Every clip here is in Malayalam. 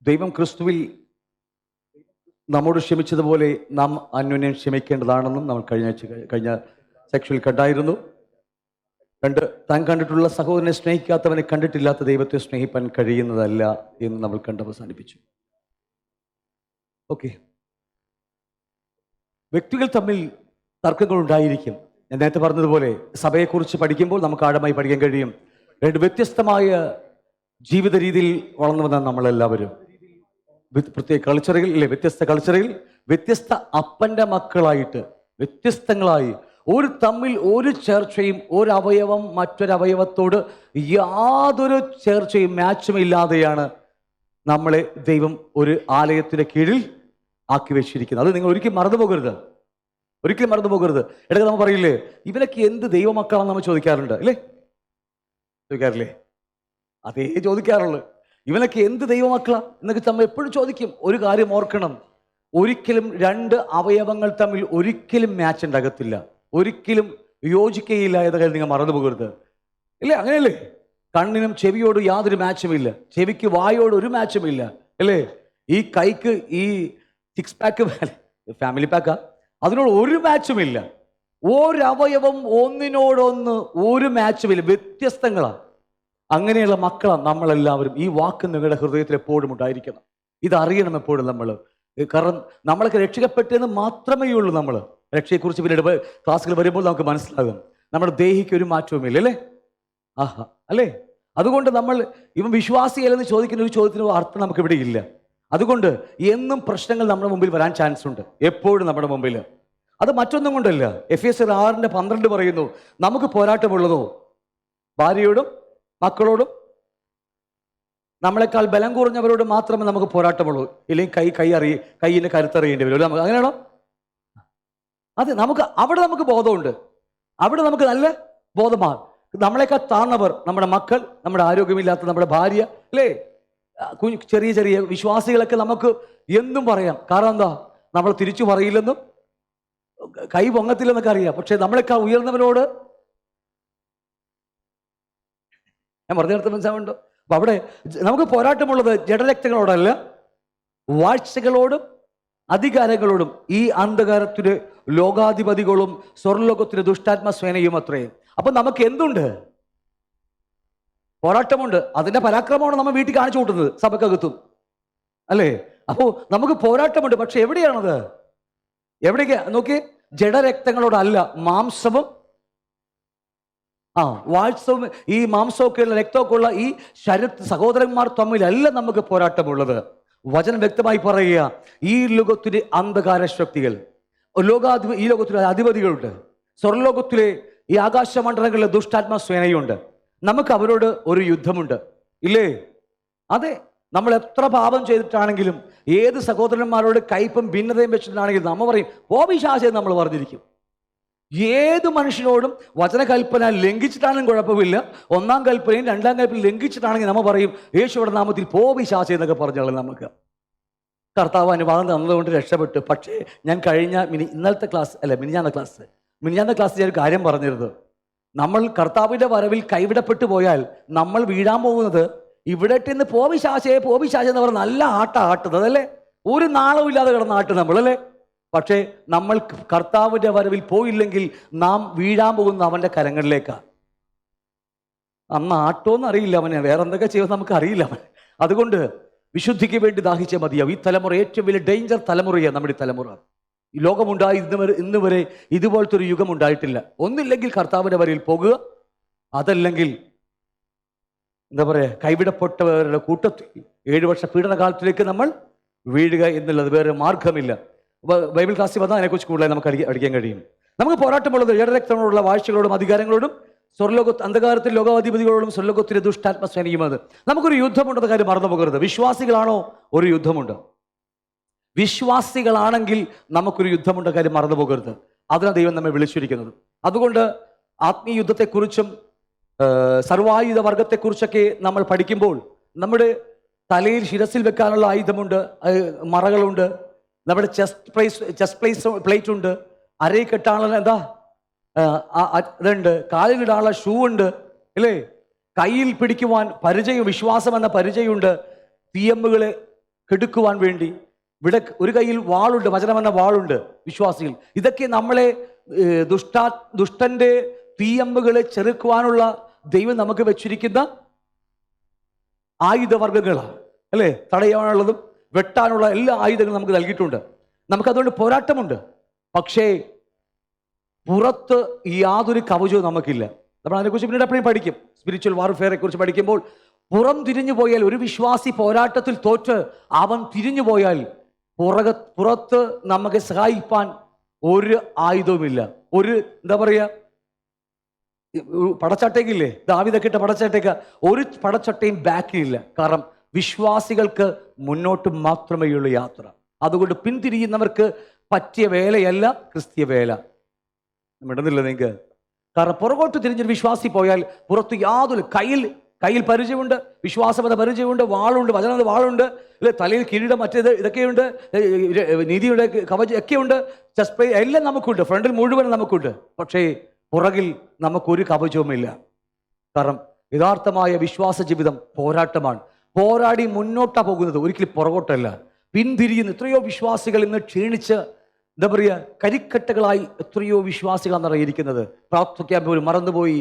ദൈവം ക്രിസ്തുവിൽ നമ്മോട് ക്ഷമിച്ചതുപോലെ നാം അന്യോന്യം ക്ഷമിക്കേണ്ടതാണെന്നും നമ്മൾ കഴിഞ്ഞ സെക്ഷനിൽ കണ്ടായിരുന്നു. താൻ കണ്ടിട്ടുള്ള സഹോദരനെ സ്നേഹിക്കാത്തവനെ കണ്ടിട്ടില്ലാത്ത ദൈവത്തെ സ്നേഹിപ്പാൻ കഴിയുന്നതല്ല എന്ന് നമ്മൾ കണ്ട് അവസാനിപ്പിച്ചു. ഓക്കെ, വ്യക്തികൾ തമ്മിൽ തർക്കങ്ങൾ ഉണ്ടായിരിക്കും. ഞാൻ നേരത്തെ പറഞ്ഞതുപോലെ സഭയെക്കുറിച്ച് പഠിക്കുമ്പോൾ നമുക്ക് ആഴമായി പഠിക്കാൻ കഴിയും. രണ്ട് വ്യത്യസ്തമായ ജീവിത രീതിയിൽ വളർന്നു വന്ന നമ്മളെല്ലാവരും പ്രത്യേക കൾച്ചറുകളിലെ വ്യത്യസ്ത കൾച്ചറിൽ വ്യത്യസ്ത അപ്പൻ്റെ മക്കളായിട്ട് വ്യത്യസ്തങ്ങളായി തമ്മിൽ ഒരു ചേർച്ചയും ഒരവയവം മറ്റൊരവയവത്തോട് യാതൊരു ചേർച്ചയും മാച്ചും ഇല്ലാതെയാണ് നമ്മളെ ദൈവം ഒരു ആലയത്തിന്റെ കീഴിൽ ആക്കി വെച്ചിരിക്കുന്നത്. അത് നിങ്ങൾ ഒരിക്കലും മറന്നു പോകരുത്. ഇടയ്ക്ക് നമ്മൾ പറയില്ലേ, ഇവനൊക്കെ എന്ത് ദൈവമക്കളാണെന്ന് നമ്മൾ ചോദിക്കാറുണ്ട് അല്ലേ? ചോദിക്കാറില്ലേ? അതേ ചോദിക്കാറുള്ളൂ. ഇവനൊക്കെ എന്ത് ദൈവമക്കളാ എന്നൊക്കെ നമ്മൾ എപ്പോഴും ചോദിക്കും. ഒരു കാര്യം ഓർക്കണം, ഒരിക്കലും രണ്ട് അവയവങ്ങൾ തമ്മിൽ ഒരിക്കലും മാച്ച് ഉണ്ടാകത്തില്ല, ഒരിക്കലും യോജിക്കുകയില്ല എന്ന കാര്യം നിങ്ങൾ മറന്നു പോകരുത്. ഇല്ലേ? അങ്ങനെയല്ലേ? കണ്ണിനും ചെവിയോട് യാതൊരു മാച്ചുമില്ല, ചെവിക്ക് വായോട് ഒരു മാച്ചുമില്ല അല്ലേ? ഈ കൈക്ക് ഈ 6 പാക്ക് ഫാമിലി പാക്കാ, അതിനോട് ഒരു മാച്ചുമില്ല. ഒരവയവം ഒന്നിനോടൊന്ന് ഒരു മാച്ചുമില്ല, വ്യത്യസ്തങ്ങളാണ്. അങ്ങനെയുള്ള മക്കളാണ് നമ്മളെല്ലാവരും. ഈ വാക്ക് നിങ്ങളുടെ ഹൃദയത്തിൽ എപ്പോഴും ഉണ്ടായിരിക്കണം. ഇതറിയണം എപ്പോഴും നമ്മൾ. കാരണം നമ്മളൊക്കെ രക്ഷിക്കപ്പെട്ടെന്ന് മാത്രമേ ഉള്ളൂ. നമ്മൾ രക്ഷയെക്കുറിച്ച് പിന്നീട് ക്ലാസ്സുകൾ വരുമ്പോൾ നമുക്ക് മനസ്സിലാകും നമ്മുടെ ദേഹിക്ക് ഒരു മാറ്റവുമില്ല അല്ലേ? ആഹാ അല്ലേ? അതുകൊണ്ട് നമ്മൾ ഇവൻ വിശ്വാസിയല്ലെന്ന് ചോദിക്കുന്ന ഒരു ചോദ്യത്തിന് അർത്ഥം നമുക്ക് ഇവിടെ ഇല്ല. അതുകൊണ്ട് എന്നും പ്രശ്നങ്ങൾ നമ്മുടെ മുമ്പിൽ വരാൻ ചാൻസ് ഉണ്ട്, എപ്പോഴും നമ്മുടെ മുമ്പിൽ. അത് മറ്റൊന്നും കൊണ്ടല്ല. എഫേസ്യർ 6:12 പറയുന്നു, നമുക്ക് പോരാട്ടമുള്ളതോ ഭാര്യയോടും മക്കളോടും നമ്മളെക്കാൾ ബലം കുറഞ്ഞവരോട് മാത്രമേ നമുക്ക് പോരാട്ടമുള്ളൂ. ഇല്ലെങ്കിൽ കൈയിൻ്റെ കരുത്തറിയേണ്ടി വരും. നമുക്ക് അങ്ങനെയാണോ? അതെ, നമുക്ക് ബോധമുണ്ട്. അവിടെ നമുക്ക് നല്ല ബോധമാണ്. നമ്മളെക്കാൾ താഴ്ന്നവർ, നമ്മുടെ മക്കൾ, നമ്മുടെ ആരോഗ്യമില്ലാത്ത നമ്മുടെ ഭാര്യ അല്ലേ, ചെറിയ ചെറിയ വിശ്വാസികളൊക്കെ നമുക്ക് എന്തും പറയാം. കാരണം എന്താ? നമ്മൾ തിരിച്ചു പറയില്ലെന്നും കൈ പൊങ്ങത്തില്ലെന്നൊക്കെ അറിയാം. പക്ഷെ നമ്മളെക്കാൾ ഉയർന്നവരോട് ഞാൻ പറഞ്ഞു നിർത്ത മനസ്സിലാവുണ്ടോ? അപ്പൊ അവിടെ നമുക്ക് പോരാട്ടമുള്ളത് ജഡരക്തങ്ങളോടല്ല, വാഴ്ചകളോടും അധികാരങ്ങളോടും ഈ അന്ധകാരത്തിന് ലോകാധിപതികളും സ്വർലോകത്തിന് ദുഷ്ടാത്മസ്വേനയും അത്രയും. അപ്പൊ നമുക്ക് എന്തുണ്ട്? പോരാട്ടമുണ്ട്. അതിന്റെ പരാക്രമമാണ് നമ്മൾ വീട്ടിൽ കാണിച്ചു കൂട്ടുന്നത് സഭക്കകത്തും അല്ലേ? അപ്പോ നമുക്ക് പോരാട്ടമുണ്ട്. പക്ഷെ എവിടെയാണത്? എവിടേക്കാ നോക്കി? ജഡരക്തങ്ങളോടല്ല, മാംസവും വാഴ്ചവും ഈ മാംസമൊക്കെ ഉള്ള രക്തമൊക്കെ ഉള്ള ഈ സഹോദരന്മാർ തമ്മിലല്ല നമുക്ക് പോരാട്ടമുള്ളത്. വചനം വ്യക്തമായി പറയുക, ഈ ലോകത്തിലെ അന്ധകാര ശക്തികൾ, ഈ ലോകത്തിലെ അധിപതികളുണ്ട്, സ്വർലോകത്തിലെ ഈ ആകാശമണ്ഡലങ്ങളിലെ ദുഷ്ടാത്മസ്വേനയുണ്ട്. നമുക്ക് അവരോട് ഒരു യുദ്ധമുണ്ട് ഇല്ലേ? അതെ, നമ്മൾ എത്ര പാപം ചെയ്തിട്ടാണെങ്കിലും ഏത് സഹോദരന്മാരോട് കയ്പും ഭിന്നതയും വെച്ചിട്ടാണെങ്കിലും നമ്മൾ പറയും ഓപിശാചെന്ന് നമ്മൾ പറഞ്ഞിരിക്കും. ഏത് മനുഷ്യനോടും വചനകൽപ്പന ലംഘിച്ചിട്ടാണെങ്കിലും കുഴപ്പമില്ല, 1-ാം കൽപ്പനയും 2-ാം കൽപ്പനയും ലംഘിച്ചിട്ടാണെങ്കിൽ നമ്മൾ പറയും യേശുവിടെ നാമത്തിൽ പോപിശാചെ എന്നൊക്കെ പറഞ്ഞോളാം. നമുക്ക് കർത്താവ് അനുവാദം തന്നതുകൊണ്ട് രക്ഷപ്പെട്ടു. പക്ഷേ ഞാൻ മിനിഞ്ഞാന്ന ക്ലാസ് ഞാൻ ഒരു കാര്യം പറഞ്ഞിരുന്നു. നമ്മൾ കർത്താവിൻ്റെ വരവിൽ കൈവിടപ്പെട്ടു പോയാൽ നമ്മൾ വീഴാൻ പോകുന്നത് ഇവിടെ നിന്ന് പോപിശാചെ എന്ന് പറഞ്ഞ നല്ല ആട്ടുന്നത് അല്ലേ? ഒരു നാളവും ഇല്ലാതെ കിടന്ന ആട്ട് നമ്മളല്ലേ? പക്ഷേ നമ്മൾ കർത്താവിൻ്റെ വരവിൽ പോയില്ലെങ്കിൽ നാം വീഴാൻ പോകുന്ന അവൻ്റെ കരങ്ങളിലേക്കാണ്. അന്ന് ആട്ടോന്ന് അറിയില്ല അവനെ, വേറെ എന്തൊക്കെ ചെയ്യുമെന്ന് നമുക്ക് അറിയില്ല അവൻ. അതുകൊണ്ട് വിശുദ്ധിക്ക് വേണ്ടി ദാഹിച്ചേ മതിയാവും. ഈ തലമുറ ഏറ്റവും വലിയ ഡേഞ്ചർ തലമുറയാണ് നമ്മുടെ ഈ തലമുറ. ഈ ലോകമുണ്ടായി ഇന്ന് വരെ ഇതുപോലത്തെ ഒരു യുഗം ഉണ്ടായിട്ടില്ല. ഒന്നില്ലെങ്കിൽ കർത്താവിൻ്റെ വരയിൽ പോകുക, അതല്ലെങ്കിൽ എന്താ പറയുക, കൈവിടപ്പെട്ടവരുടെ കൂട്ടത്തിൽ 7 വർഷ പീഡനകാലത്തിലേക്ക് നമ്മൾ വീഴുക എന്നുള്ളത് വേറെ മാർഗമില്ല. ബൈബിൾ ക്ലാസ്സിൽ വന്നാൽ അതിനെക്കുറിച്ച് കൂടുതലായി നമുക്ക് അടിക്കാൻ കഴിയും. നമുക്ക് പോരാട്ടമുള്ളത് ജഡരക്തങ്ങളോടുള്ള വാഴ്ചകളോടും അധികാരങ്ങളോടും അന്ധകാരത്തിൽ ലോകാധിപതികളോടും സ്വർലോകത്തിലെ ദുഷ്ടാത്മസ്വേനയും. അത് നമുക്കൊരു യുദ്ധമുണ്ടെന്ന കാര്യം മറന്നു പോകരുത്. വിശ്വാസികളാണോ? ഒരു യുദ്ധമുണ്ട്. വിശ്വാസികളാണെങ്കിൽ നമുക്കൊരു യുദ്ധമുണ്ട കാര്യം മറന്നു പോകരുത്. അതിനാണ് ദൈവം നമ്മെ വിളിച്ചിരിക്കുന്നത്. അതുകൊണ്ട് ആത്മീയ യുദ്ധത്തെക്കുറിച്ചും സർവായുധ വർഗത്തെക്കുറിച്ചൊക്കെ നമ്മൾ പഠിക്കുമ്പോൾ നമ്മുടെ തലയിൽ ശിരസിൽ വെക്കാനുള്ള ആയുധമുണ്ട്, മറകളുണ്ട്, നമ്മുടെ ചെസ്റ്റ് പ്ലേറ്റ് ഉണ്ട്, അരയിൽ കെട്ടാനുള്ള ഇതുണ്ട്, കാലിലിടാനുള്ള ഷൂ ഉണ്ട് അല്ലേ? കയ്യിൽ പിടിക്കുവാൻ പരിചയം, വിശ്വാസം എന്ന പരിചയമുണ്ട്, തീയമ്പുകളെ കെടുക്കുവാൻ വേണ്ടി. ഇവിടെ ഒരു കയ്യിൽ വാളുണ്ട്, വചനം എന്ന വാളുണ്ട് വിശ്വാസികൾ. ഇതൊക്കെ നമ്മളെ ദുഷ്ടന്റെ തീയമ്പുകളെ ചെറുക്കുവാനുള്ള ദൈവം നമുക്ക് വെച്ചിരിക്കുന്ന ആയുധവർഗങ്ങളാണ്, അല്ലേ? തടയാനുള്ളതും വെട്ടാനുള്ള എല്ലാ ആയുധങ്ങളും നമുക്ക് നൽകിയിട്ടുണ്ട്. നമുക്കതുകൊണ്ട് പോരാട്ടമുണ്ട്. പക്ഷേ പുറത്ത് യാതൊരു കവചവും നമുക്കില്ല. നമ്മൾ അതിനെക്കുറിച്ച് പിന്നീട് എപ്പോഴും പഠിക്കും. സ്പിരിച്വൽ വാർഫെയറെ കുറിച്ച് പഠിക്കുമ്പോൾ പുറം തിരിഞ്ഞു പോയാൽ, ഒരു വിശ്വാസി പോരാട്ടത്തിൽ തോറ്റ് അവൻ തിരിഞ്ഞു പോയാൽ പുറത്ത് നമുക്ക് സഹായിപ്പാൻ ഒരു ആയുധവുമില്ല. ഒരു എന്താ പറയുക, പടച്ചട്ടയ്ക്കില്ലേ, ദാവീദൊക്കെ ഇട്ട പടച്ചട്ടയ്ക്ക് ഒരു പടച്ചട്ടയും ബാക്കിലില്ല. കാരണം വിശ്വാസികൾക്ക് മുന്നോട്ട് മാത്രമേ ഉള്ളൂ യാത്ര. അതുകൊണ്ട് പിന്തിരിയുന്നവർക്ക് പറ്റിയ വേലയല്ല ക്രിസ്തീയ വേല. ഇടുന്നില്ല നിങ്ങൾക്ക്. കാരണം പുറകോട്ട് തിരിഞ്ഞൊരു വിശ്വാസി പോയാൽ പുറത്ത് യാതൊരു കയ്യിൽ പരിചയമുണ്ട്, വിശ്വാസപത പരിചയമുണ്ട്, വാളുണ്ട്, വചനದ വാളുണ്ട്, അല്ലെ, തലയിൽ കിരീടം, മറ്റേത് ഇതൊക്കെയുണ്ട്, നീതിയുടെ കവചം ഒക്കെയുണ്ട്, ചെസ്റ്റ് പ്ലേ എല്ലാം നമുക്കുണ്ട്, ഫ്രണ്ടിൽ മുഴുവൻ നമുക്കുണ്ട്. പക്ഷേ പുറകിൽ നമുക്കൊരു കവചവുമില്ല. കാരണം യഥാർത്ഥമായ വിശ്വാസ ജീവിതം പോരാട്ടമാണ്. പോരാടി മുന്നോട്ടാണ് പോകുന്നത്, ഒരിക്കലും പുറകോട്ടല്ല. പിന്തിരിയുന്ന എത്രയോ വിശ്വാസികൾ ഇന്ന് ക്ഷീണിച്ച് എന്താ പറയുക, കരിക്കട്ടകളായി എത്രയോ വിശ്വാസികളാണ് ഇരിക്കുന്നത്. പ്രാർത്ഥിക്കാൻ പോലും മറന്നുപോയി.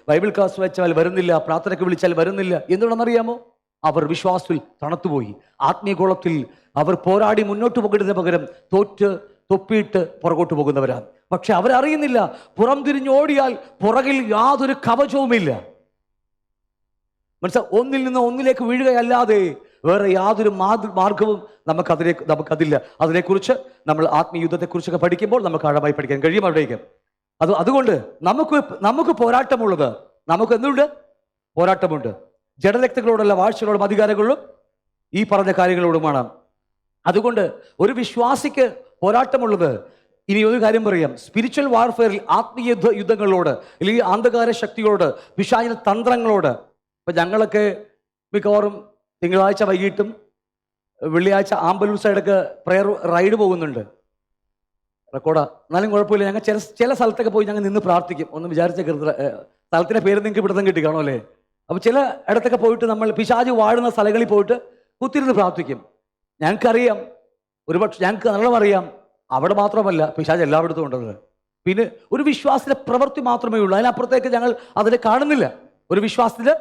ബൈബിൾ ക്ലാസ് വെച്ചാൽ വരുന്നില്ല, പ്രാർത്ഥനയ്ക്ക് വിളിച്ചാൽ വരുന്നില്ല. എന്തുകൊണ്ടെന്നറിയാമോ? അവർ വിശ്വാസത്തിൽ തണുത്തുപോയി. ആത്മീയഗോളത്തിൽ അവർ പോരാടി മുന്നോട്ട് പോകേണ്ടതിന് പകരം തൊപ്പിയിട്ട് പുറകോട്ട് പോകുന്നവരാണ്. പക്ഷെ അവരറിയുന്നില്ല, പുറം തിരിഞ്ഞോടിയാൽ പുറകിൽ യാതൊരു കവചവുമില്ല. മനസ്സിലാ, ഒന്നിൽ നിന്ന് ഒന്നിലേക്ക് വീഴുകയല്ലാതെ വേറെ യാതൊരു മാർഗവും നമുക്കതില്ല. അതിനെക്കുറിച്ച് നമ്മൾ ആത്മീയുദ്ധത്തെക്കുറിച്ചൊക്കെ പഠിക്കുമ്പോൾ നമുക്ക് ആഴമായി പഠിക്കാൻ കഴിയും അവിടേക്ക്. അതുകൊണ്ട് നമുക്ക് പോരാട്ടമുള്ളത്, നമുക്ക് എന്തുണ്ട്? പോരാട്ടമുണ്ട്. ജഡരക്തങ്ങളോടുള്ള വാഴ്ചകളോടും അധികാരങ്ങളിലും ഈ പറഞ്ഞ കാര്യങ്ങളോടുമാണ്. അതുകൊണ്ട് ഒരു വിശ്വാസിക്ക് പോരാട്ടമുള്ളത്. ഇനി ഒരു കാര്യം പറയാം, സ്പിരിച്വൽ വാർഫെയറിൽ, ആത്മീയ യുദ്ധങ്ങളോട്, അല്ലെങ്കിൽ അന്ധകാര ശക്തികളോട്, പിശാചിന്റെ തന്ത്രങ്ങളോട്. ഇപ്പം ഞങ്ങളൊക്കെ മിക്കവാറും തിങ്കളാഴ്ച വൈകിട്ടും വെള്ളിയാഴ്ച ആമ്പലൂർ സൈഡൊക്കെ പ്രെയർ റൈഡ് പോകുന്നുണ്ട്. റെക്കോർഡാ, എന്നാലും കുഴപ്പമില്ല. ഞങ്ങൾ ചില സ്ഥലത്തൊക്കെ പോയി ഞങ്ങൾ നിന്ന് പ്രാർത്ഥിക്കും. ഒന്നും വിചാരിച്ച സ്ഥലത്തിൻ്റെ പേര് നിങ്ങൾക്ക് പിടുത്തം കിട്ടി കാണും അല്ലേ? അപ്പോൾ ചില ഇടത്തൊക്കെ പോയിട്ട് നമ്മൾ പിശാച് വാഴുന്ന സ്ഥലങ്ങളിൽ പോയിട്ട് കുത്തിരുന്ന് പ്രാർത്ഥിക്കും. ഞങ്ങൾക്കറിയാം, ഒരുപക്ഷെ ഞങ്ങൾക്ക് നല്ലോണം അറിയാം, അവിടെ മാത്രമല്ല പിശാച് എല്ലായിടത്തും ഉണ്ടെന്ന്. പിന്നെ ഒരു വിശ്വാസത്തിൻ്റെ പ്രവൃത്തി മാത്രമേ ഉള്ളൂ, അതിനപ്പുറത്തേക്ക് ഞങ്ങൾ അതിനെ കാണുന്നില്ല. ഒരു വിശ്വാസത്തില്,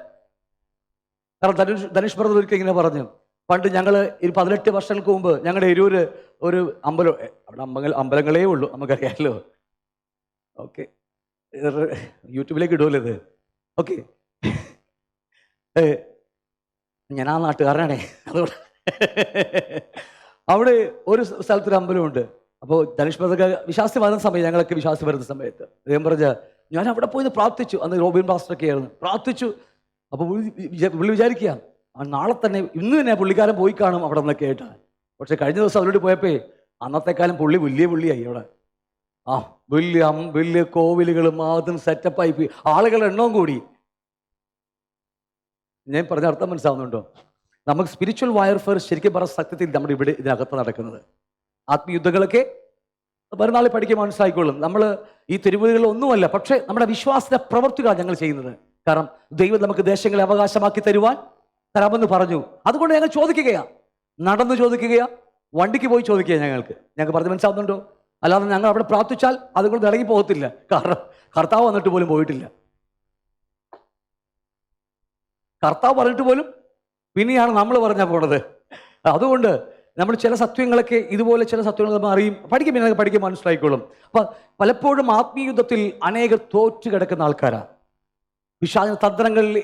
കാരണം ധനുഷ് ബ്രദർ ഒരിക്കൽ ഇങ്ങനെ പറഞ്ഞു, പണ്ട് ഞങ്ങൾ 18 വർഷങ്ങൾക്ക് മുമ്പ് ഞങ്ങളുടെ എരൂര് ഒരു അമ്പലം, അവിടെ അമ്പലങ്ങളേ ഉള്ളൂ, നമുക്കറിയാമല്ലോ. ഓക്കെ, യൂട്യൂബിലേക്ക് ഇടുമല്ലോ ഇത്. ഓക്കെ, ഞാൻ ആ നാട്ടുകാരനാണേ, അതുകൊണ്ട് അവിടെ ഒരു സ്ഥലത്തൊരു അമ്പലമുണ്ട്. അപ്പോൾ ധനുഷ് ബ്രദർക്ക് വിശ്വാസി വരുന്ന സമയം, ഞങ്ങളൊക്കെ വിശ്വാസി വരുന്ന സമയത്ത് അദ്ദേഹം പറഞ്ഞ, ഞാൻ അവിടെ പോയി പ്രാർത്ഥിച്ചു. അന്ന് റോബിൻ പാസ്റ്ററൊക്കെ ആയിരുന്നു, പ്രാർത്ഥിച്ചു. അപ്പോൾ പുള്ളി വിചാരിക്കുക, നാളെ തന്നെ ഇന്ന് തന്നെ പുള്ളിക്കാരൻ പോയി കാണും അവിടെ നിന്നൊക്കെ ആയിട്ട്. പക്ഷെ കഴിഞ്ഞ ദിവസം അവരോട് പോയപ്പോൾ അന്നത്തെക്കാലം പുള്ളിയായി അവിടെ. വലിയ കോവിലുകളും അതും സെറ്റപ്പായി പോയി, ആളുകളുടെ എണ്ണവും കൂടി. ഞാൻ പറഞ്ഞ അർത്ഥം മനസ്സിലാവുന്നുണ്ടോ? നമുക്ക് സ്പിരിച്വൽ വാർഫെയർ ശരിക്കും പറഞ്ഞ സത്യത്തിൽ നമ്മുടെ ഇവിടെ ഇതിനകത്ത് നടക്കുന്നത്. ആത്മീയുദ്ധങ്ങളൊക്കെ മറുനാൾ പഠിക്കാൻ മനസ്സിലായിക്കോളും. നമ്മൾ ഈ തെരുവുകളിലൊന്നുമല്ല, പക്ഷേ നമ്മുടെ വിശ്വാസത്തിന്റെ പ്രവൃത്തികളാണ് ഞങ്ങൾ ചെയ്യുന്നത്. കാരണം ദൈവം നമുക്ക് ദേശങ്ങളെ അവകാശമാക്കി തരാമെന്ന് പറഞ്ഞു. അതുകൊണ്ട് ഞങ്ങൾ ചോദിക്കുകയാണ്, നടന്ന് ചോദിക്കുകയാ, വണ്ടിക്ക് പോയി ചോദിക്കുക. ഞങ്ങൾക്ക് പറഞ്ഞ് മനസ്സിലാവുന്നുണ്ടോ? അല്ലാതെ ഞങ്ങൾ അവിടെ പ്രാർത്ഥിച്ചാൽ അതുകൊണ്ട് ഇറങ്ങി പോകത്തില്ല. കാരണം കർത്താവ് വന്നിട്ട് പോലും പോയിട്ടില്ല. കർത്താവ് പറഞ്ഞിട്ട് പോലും പിന്നെയാണ് നമ്മൾ പറഞ്ഞാൽ പോണത്. അതുകൊണ്ട് നമ്മൾ ചില സത്യങ്ങളൊക്കെ, ഇതുപോലെ ചില സത്യങ്ങൾ നമ്മൾ അറിയും, പഠിക്കാൻ മനസ്സിലായിക്കോളും. അപ്പം പലപ്പോഴും ആത്മീയുദ്ധത്തിൽ അനേകർ തോറ്റു കിടക്കുന്ന ആൾക്കാരാണ്. പിശാചിന്റെ തന്ത്രങ്ങളിൽ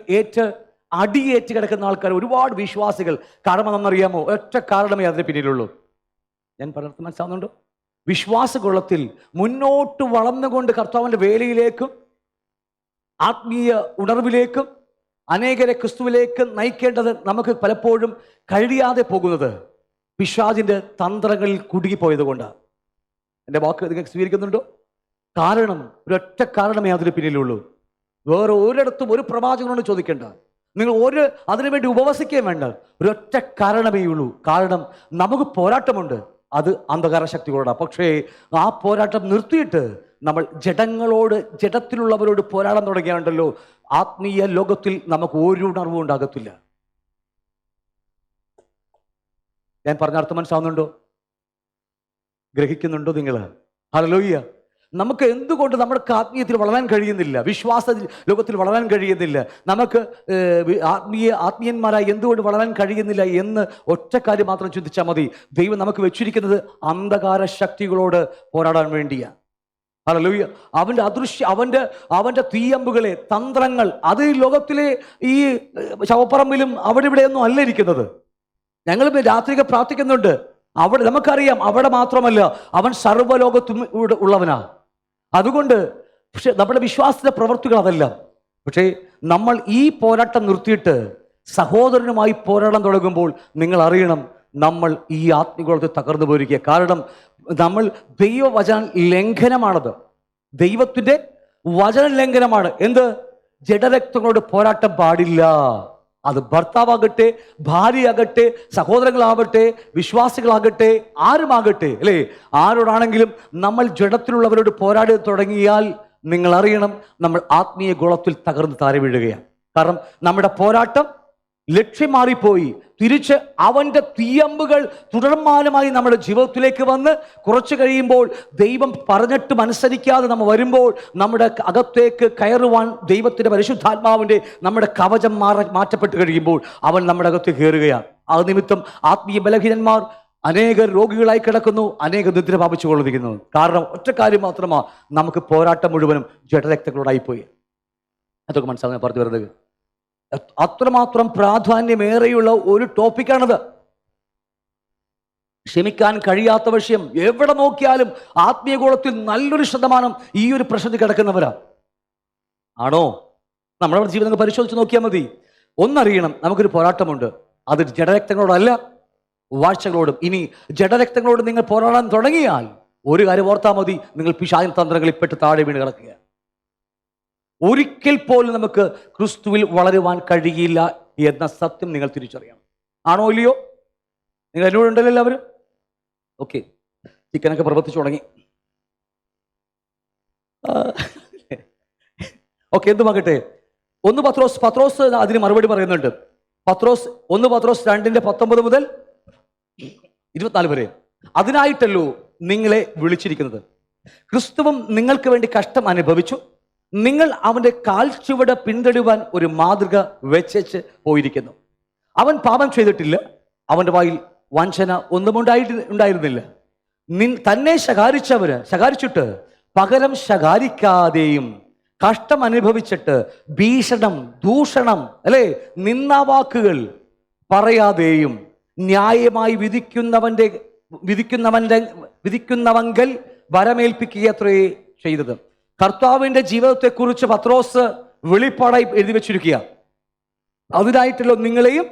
അടിയേറ്റ് കിടക്കുന്ന ആൾക്കാർ, ഒരുപാട് വിശ്വാസികൾ. കാരണം എന്നറിയാമോ? ഒറ്റ കാരണമേ അതിന് പിന്നിലുള്ളൂ. ഞാൻ പറഞ്ഞത് മനസ്സിലാവുന്നുണ്ടോ? വിശ്വാസഗോളത്തിൽ മുന്നോട്ട് വളർന്നുകൊണ്ട് കർത്താവിൻ്റെ വേലയിലേക്കും ആത്മീയ ഉണർവിലേക്കും അനേകരെ ക്രിസ്തുവിലേക്ക് നയിക്കേണ്ടത് നമുക്ക് പലപ്പോഴും കഴിയാതെ പോകുന്നത് പിശാചിന്റെ തന്ത്രങ്ങളിൽ കുടുങ്ങിപ്പോയത് കൊണ്ടാണ്. എൻ്റെ വാക്ക് നിങ്ങൾ സ്വീകരിക്കുന്നുണ്ടോ? കാരണം, ഒരൊറ്റ കാരണമേ അതിന് പിന്നിലുള്ളൂ. വേറെ ഒരിടത്തും ഒരു പ്രവാചകനോട് ചോദിക്കേണ്ട, നിങ്ങൾ അതിനുവേണ്ടി ഉപവസിക്കുകയും വേണ്ട. ഒരൊറ്റ കാരണമേ ഉള്ളൂ. കാരണം നമുക്ക് പോരാട്ടമുണ്ട്, അത് അന്ധകാര ശക്തികളോടാണ്. പക്ഷേ ആ പോരാട്ടം നിർത്തിയിട്ട് നമ്മൾ ജഡത്തിലുള്ളവരോട് പോരാടാൻ തുടങ്ങിയാണ്ടല്ലോ, ആത്മീയ ലോകത്തിൽ നമുക്ക് ഒരു ഉണർവും ഉണ്ടാകത്തില്ല. ഞാൻ പറഞ്ഞ അർത്ഥം മനസ്സിലാവുന്നുണ്ടോ? ഗ്രഹിക്കുന്നുണ്ടോ നിങ്ങൾ? ഹല്ലേലൂയ. നമുക്ക് എന്തുകൊണ്ട് നമ്മുടെ ആത്മീയത്തിൽ വളരാൻ കഴിയുന്നില്ല? വിശ്വാസ ലോകത്തിൽ വളരാൻ കഴിയുന്നില്ല? നമുക്ക് ആത്മീയന്മാരായി എന്തുകൊണ്ട് വളരാൻ കഴിയുന്നില്ല എന്ന് ഒറ്റ കാര്യം മാത്രം ചിന്തിച്ചാൽ മതി. ദൈവം നമുക്ക് വെച്ചിരിക്കുന്നത് അന്ധകാര ശക്തികളോട് പോരാടാൻ വേണ്ടിയാണ്. ഹല്ലേലൂയ. അവന്റെ തീയമ്പുകളെ, തന്ത്രങ്ങൾ, അത് ഈ ലോകത്തിലെ ഈ ശവപ്പറമ്പിലും അവിടെ ഇവിടെയൊന്നും അല്ല ഇരിക്കുന്നത്. ഞങ്ങൾ രാത്രിയൊക്കെ പ്രാർത്ഥിക്കുന്നുണ്ട്. അവിടെ നമുക്കറിയാം, അവിടെ മാത്രമല്ല, അവൻ സർവ്വലോകത്തും ഉള്ളവനാ. അതുകൊണ്ട് പക്ഷെ നമ്മുടെ വിശ്വാസത്തിന്റെ പ്രവൃത്തികൾ അതല്ല. പക്ഷേ നമ്മൾ ഈ പോരാട്ടം നിർത്തിയിട്ട് സഹോദരനുമായി പോരാടാൻ തുടങ്ങുമ്പോൾ നിങ്ങൾ അറിയണം, നമ്മൾ ഈ ആത്മീയഗോളത്തിൽ തകർന്നു പോയിരിക്കുക. കാരണം നമ്മൾ ദൈവവചന ലംഘനമാണത്. ദൈവത്തിന്റെ വചന ലംഘനമാണ്. എന്ത്? ജഡരക്തങ്ങളോട് പോരാട്ടം പാടില്ല. അത് ഭർത്താവാകട്ടെ, ഭാര്യയാകട്ടെ, സഹോദരങ്ങളാകട്ടെ, വിശ്വാസികളാകട്ടെ, ആരുമാകട്ടെ, അല്ലേ? ആരോടാണെങ്കിലും നമ്മൾ ജഡത്തിലുള്ളവരോട് പോരാടി തുടങ്ങിയാൽ നിങ്ങൾ അറിയണം, നമ്മൾ ആത്മീയ ഗോളത്തിൽ തകർന്ന് താഴെ വീഴുകയാണ്. കാരണം നമ്മുടെ പോരാട്ടം ലക്ഷ്യം മാറിപ്പോയി. തിരിച്ച് അവന്റെ തീയമ്പുകൾ തുടർമാനമായി നമ്മുടെ ജീവിതത്തിലേക്ക് വന്ന് കുറച്ച് കഴിയുമ്പോൾ ദൈവം പറഞ്ഞിട്ടും അനുസരിക്കാതെ നമ്മൾ വരുമ്പോൾ നമ്മുടെ അകത്തേക്ക് കയറുവാൻ ദൈവത്തിന്റെ പരിശുദ്ധാത്മാവിന്റെ നമ്മുടെ കവചം മാറ്റപ്പെട്ട് കഴിയുമ്പോൾ അവൻ നമ്മുടെ അകത്തേക്ക് കയറുകയാണ്. അത് നിമിത്തം ആത്മീയ ബലഹീനന്മാർ അനേകർ രോഗികളായി കിടക്കുന്നു, അനേകം നിദ്ര പ്രാപിച്ചു കൊള്ളിരിക്കുന്നു. കാരണം ഒറ്റ കാര്യം മാത്രമാ, നമുക്ക് പോരാട്ടം മുഴുവനും ജഡരക്തങ്ങളോടായിപ്പോയി. അതൊക്കെ മനസ്സിലാക്കാൻ പറഞ്ഞു വരുന്നത്. അത്രമാത്രം പ്രാധാന്യമേറെയുള്ള ഒരു ടോപ്പിക്കാണത്. ക്ഷമിക്കാൻ കഴിയാത്ത വിഷയം. എവിടെ നോക്കിയാലും ആത്മീയഗോളത്തിൽ നല്ലൊരു ശതമാനം ഈ ഒരു പ്രശ്നത്തിൽ കിടക്കുന്നവരാ. ആണോ? നമ്മുടെ ജീവിതങ്ങൾ പരിശോധിച്ച് നോക്കിയാൽ മതി. ഒന്നറിയണം, നമുക്കൊരു പോരാട്ടമുണ്ട്. അത് ജഡരക്തങ്ങളോടല്ല, വാഴ്ചകളോടും. ഇനി ജഡരക്തങ്ങളോട് നിങ്ങൾ പോരാടാൻ തുടങ്ങിയാൽ ഒരു കാര്യം ഓർത്താൽ മതി, നിങ്ങൾ പിശാചിൻ തന്ത്രങ്ങളിൽ പെട്ട് താഴെ വീണ് കിടക്കുക. ഒരിക്കൽ പോലും നമുക്ക് ക്രിസ്തുവിൽ വളരുവാൻ കഴിയില്ല എന്ന സത്യം നിങ്ങൾ തിരിച്ചറിയണം. ആണോ ഇല്ലയോ? നിങ്ങൾ എന്നോട് ഉണ്ടല്ലോ എല്ലാവരും? ഓക്കെ, ചിക്കനൊക്കെ പ്രവർത്തിച്ചു തുടങ്ങി. ഓക്കെ, എന്തുമാകട്ടെ, 1 പത്രോസ് അതിന് മറുപടി പറയുന്നുണ്ട്. 1 പത്രോസ് 2:19 മുതൽ 24 വരെ. അതിനായിട്ടല്ലോ നിങ്ങളെ വിളിച്ചിരിക്കുന്നത്. ക്രിസ്തുവും നിങ്ങൾക്ക് വേണ്ടി കഷ്ടം അനുഭവിച്ചു. നിങ്ങൾ അവന്റെ കാൽച്ചുവട് പിന്തുടരുവാൻ ഒരു മാതൃക വെച്ചു പോയിരിക്കുന്നു. അവൻ പാപം ചെയ്തിട്ടില്ല, അവന്റെ വായിൽ വഞ്ചന ഒന്നും ഉണ്ടായിരുന്നില്ല. തന്നെ ശകാരിച്ചിട്ട് പകരം ശകാരിക്കാതെയും കഷ്ടം അനുഭവിച്ചിട്ട് ഭീഷണം, ദൂഷണം, അല്ലെ, നിന്ദാവാക്കുകൾ പറയാതെയും ന്യായമായി വിധിക്കുന്നവങ്കൽ വരമേൽപ്പിക്കുകയത്രേ ചെയ്തത്. കർത്താവിന്റെ ജീവിതത്തെക്കുറിച്ച് പത്രോസ് വെളിപ്പാടായി എഴുതി വെച്ചിരിക്കുക. അതിനായിട്ടല്ലോ നിങ്ങളെയും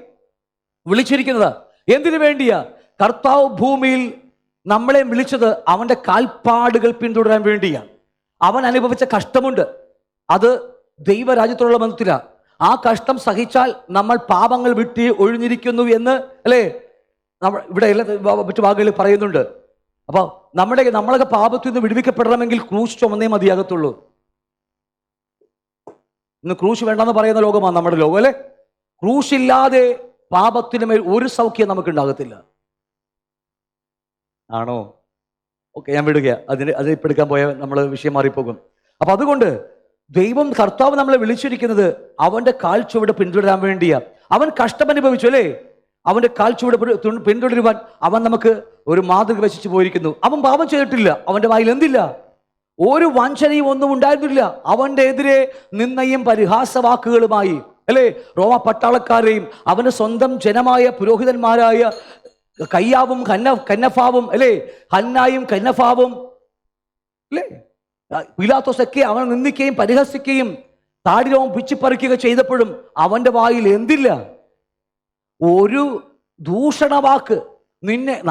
വിളിച്ചിരിക്കുന്നത്. എന്തിനു വേണ്ടിയാ? കർത്താവ് ഭൂമിയിൽ നമ്മളെ വിളിച്ചത് അവന്റെ കാൽപ്പാടുകൾ പിന്തുടരാൻ വേണ്ടിയാണ്. അവൻ അനുഭവിച്ച കഷ്ടമുണ്ട്, അത് ദൈവരാജ്യത്തോടുള്ള ബന്ധത്തിലാണ്. ആ കഷ്ടം സഹിച്ചാൽ നമ്മൾ പാപങ്ങൾ വിട്ട് ഒഴിഞ്ഞിരിക്കുന്നു എന്ന്, അല്ലേ, ഇവിടെ എല്ലാ മറ്റു ഭാഗങ്ങളിൽ പറയുന്നുണ്ട്. അപ്പൊ നമ്മളൊക്കെ പാപത്തിൽ നിന്ന് വിടുവിക്കപ്പെടണമെങ്കിൽ ക്രൂശ് ചുമന്നേ മതിയാകത്തുള്ളൂ. ഇന്ന് ക്രൂശ് വേണ്ടെന്ന് പറയുന്ന ലോകമാണ് നമ്മുടെ ലോകം, അല്ലെ? ക്രൂശില്ലാതെ പാപത്തിന് മേൽ ഒരു സൗഖ്യം നമുക്ക് ഉണ്ടാകത്തില്ല. ആണോ? ഓക്കെ, ഞാൻ വിടുക. അത് ഇപ്പം എടുക്കാൻ പോയാൽ നമ്മൾ വിഷയം മാറിപ്പോകും. അപ്പൊ അതുകൊണ്ട് ദൈവം, കർത്താവ് നമ്മളെ വിളിച്ചിരിക്കുന്നത് അവന്റെ കാൽച്ചുവട് പിന്തുടരാൻ വേണ്ടിയാ. അവൻ കഷ്ടം അനുഭവിച്ചു, അല്ലേ? അവന്റെ കാൽച്ചുവട് പിന്തുടരുവാൻ അവൻ നമുക്ക് ഒരു മാതൃക വെച്ചു പോയിരിക്കുന്നു. അവൻ പാപം ചെയ്തിട്ടില്ല, അവന്റെ വായിൽ എന്തില്ല, ഒരു വഞ്ചനയും ഒന്നും ഉണ്ടായിരുന്നില്ല. അവന്റെ എതിരെ നിന്നയും പരിഹാസവാക്കുകളുമായി, അല്ലേ, റോമ പട്ടാളക്കാരെയും അവന്റെ സ്വന്തം ജനമായ പുരോഹിതന്മാരായ കയ്യാവും കന്നഫാവും, അല്ലേ, ഹന്നായും കന്നഫാവും, അല്ലേ, പീലാത്തോസൊക്കെ അവനെ നിന്ദിക്കുകയും പരിഹസിക്കുകയും താടിരോമം പിച്ചിപ്പറിക്കുക ചെയ്തപ്പോഴും അവന്റെ വായിൽ എന്തില്ല, ഒരു ദൂഷണവാക്ക്.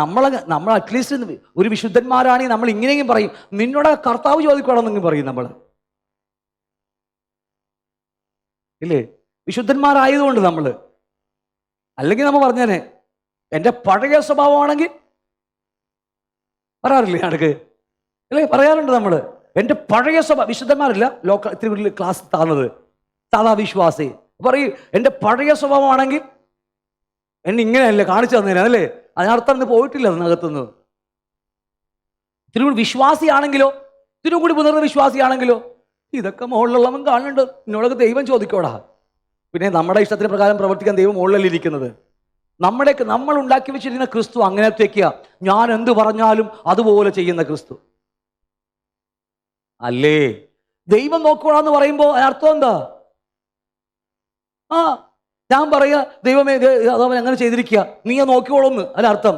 നമ്മൾ അറ്റ്ലീസ്റ്റ് ഒരു വിശുദ്ധന്മാരാണെങ്കിൽ നമ്മൾ ഇങ്ങനെയും പറയും, നിന്നോട് കർത്താവ് ചോദിക്കണമെന്നെങ്കിൽ പറയും നമ്മൾ, ഇല്ലേ? വിശുദ്ധന്മാരായതുകൊണ്ട് നമ്മൾ. അല്ലെങ്കിൽ നമ്മൾ പറഞ്ഞേനെ എൻ്റെ പഴയ സ്വഭാവമാണെങ്കിൽ പറയാറില്ലേ അടുക്ക്, അല്ലേ? പറയാറുണ്ട് നമ്മൾ, എൻ്റെ പഴയ സ്വഭാവം. വിശുദ്ധന്മാരില്ല, ഇത്തിരി ക്ലാസ് താന്നത് സാധാ വിശ്വാസി പറയും, എൻ്റെ പഴയ സ്വഭാവമാണെങ്കിൽ എന്നെ ഇങ്ങനെയല്ലേ കാണിച്ചു തന്നേനെ, അല്ലേ? അതിനർത്ഥം ഇന്ന് പോയിട്ടില്ല അതിനകത്തുനിന്ന്. ഇത്തിരി കൂടി വിശ്വാസിയാണെങ്കിലോ, ഇത്തിരി കൂടി മുതിർന്ന വിശ്വാസിയാണെങ്കിലോ, ഇതൊക്കെ മുകളിലുള്ളവൻ കാണുന്നുണ്ട്, എന്നോടൊക്കെ ദൈവം ചോദിക്കോടാ. പിന്നെ നമ്മുടെ ഇഷ്ടത്തിന് പ്രകാരം പ്രവർത്തിക്കാൻ ദൈവം മുകളിലല്ല ഇരിക്കുന്നത്. നമ്മൾ ഉണ്ടാക്കി വെച്ചിരിക്കുന്ന ക്രിസ്തു അങ്ങനത്തേക്കാ, ഞാൻ എന്ത് പറഞ്ഞാലും അതുപോലെ ചെയ്യുന്ന ക്രിസ്തു അല്ലേ. ദൈവം നോക്കോളാന്ന് പറയുമ്പോൾ അതിനർത്ഥം എന്താ? ഞാൻ പറയുക ദൈവമേ അതവൻ അങ്ങനെ ചെയ്തിരിക്കുക, നീ നോക്കിക്കോളൂന്ന്. അതിനർത്ഥം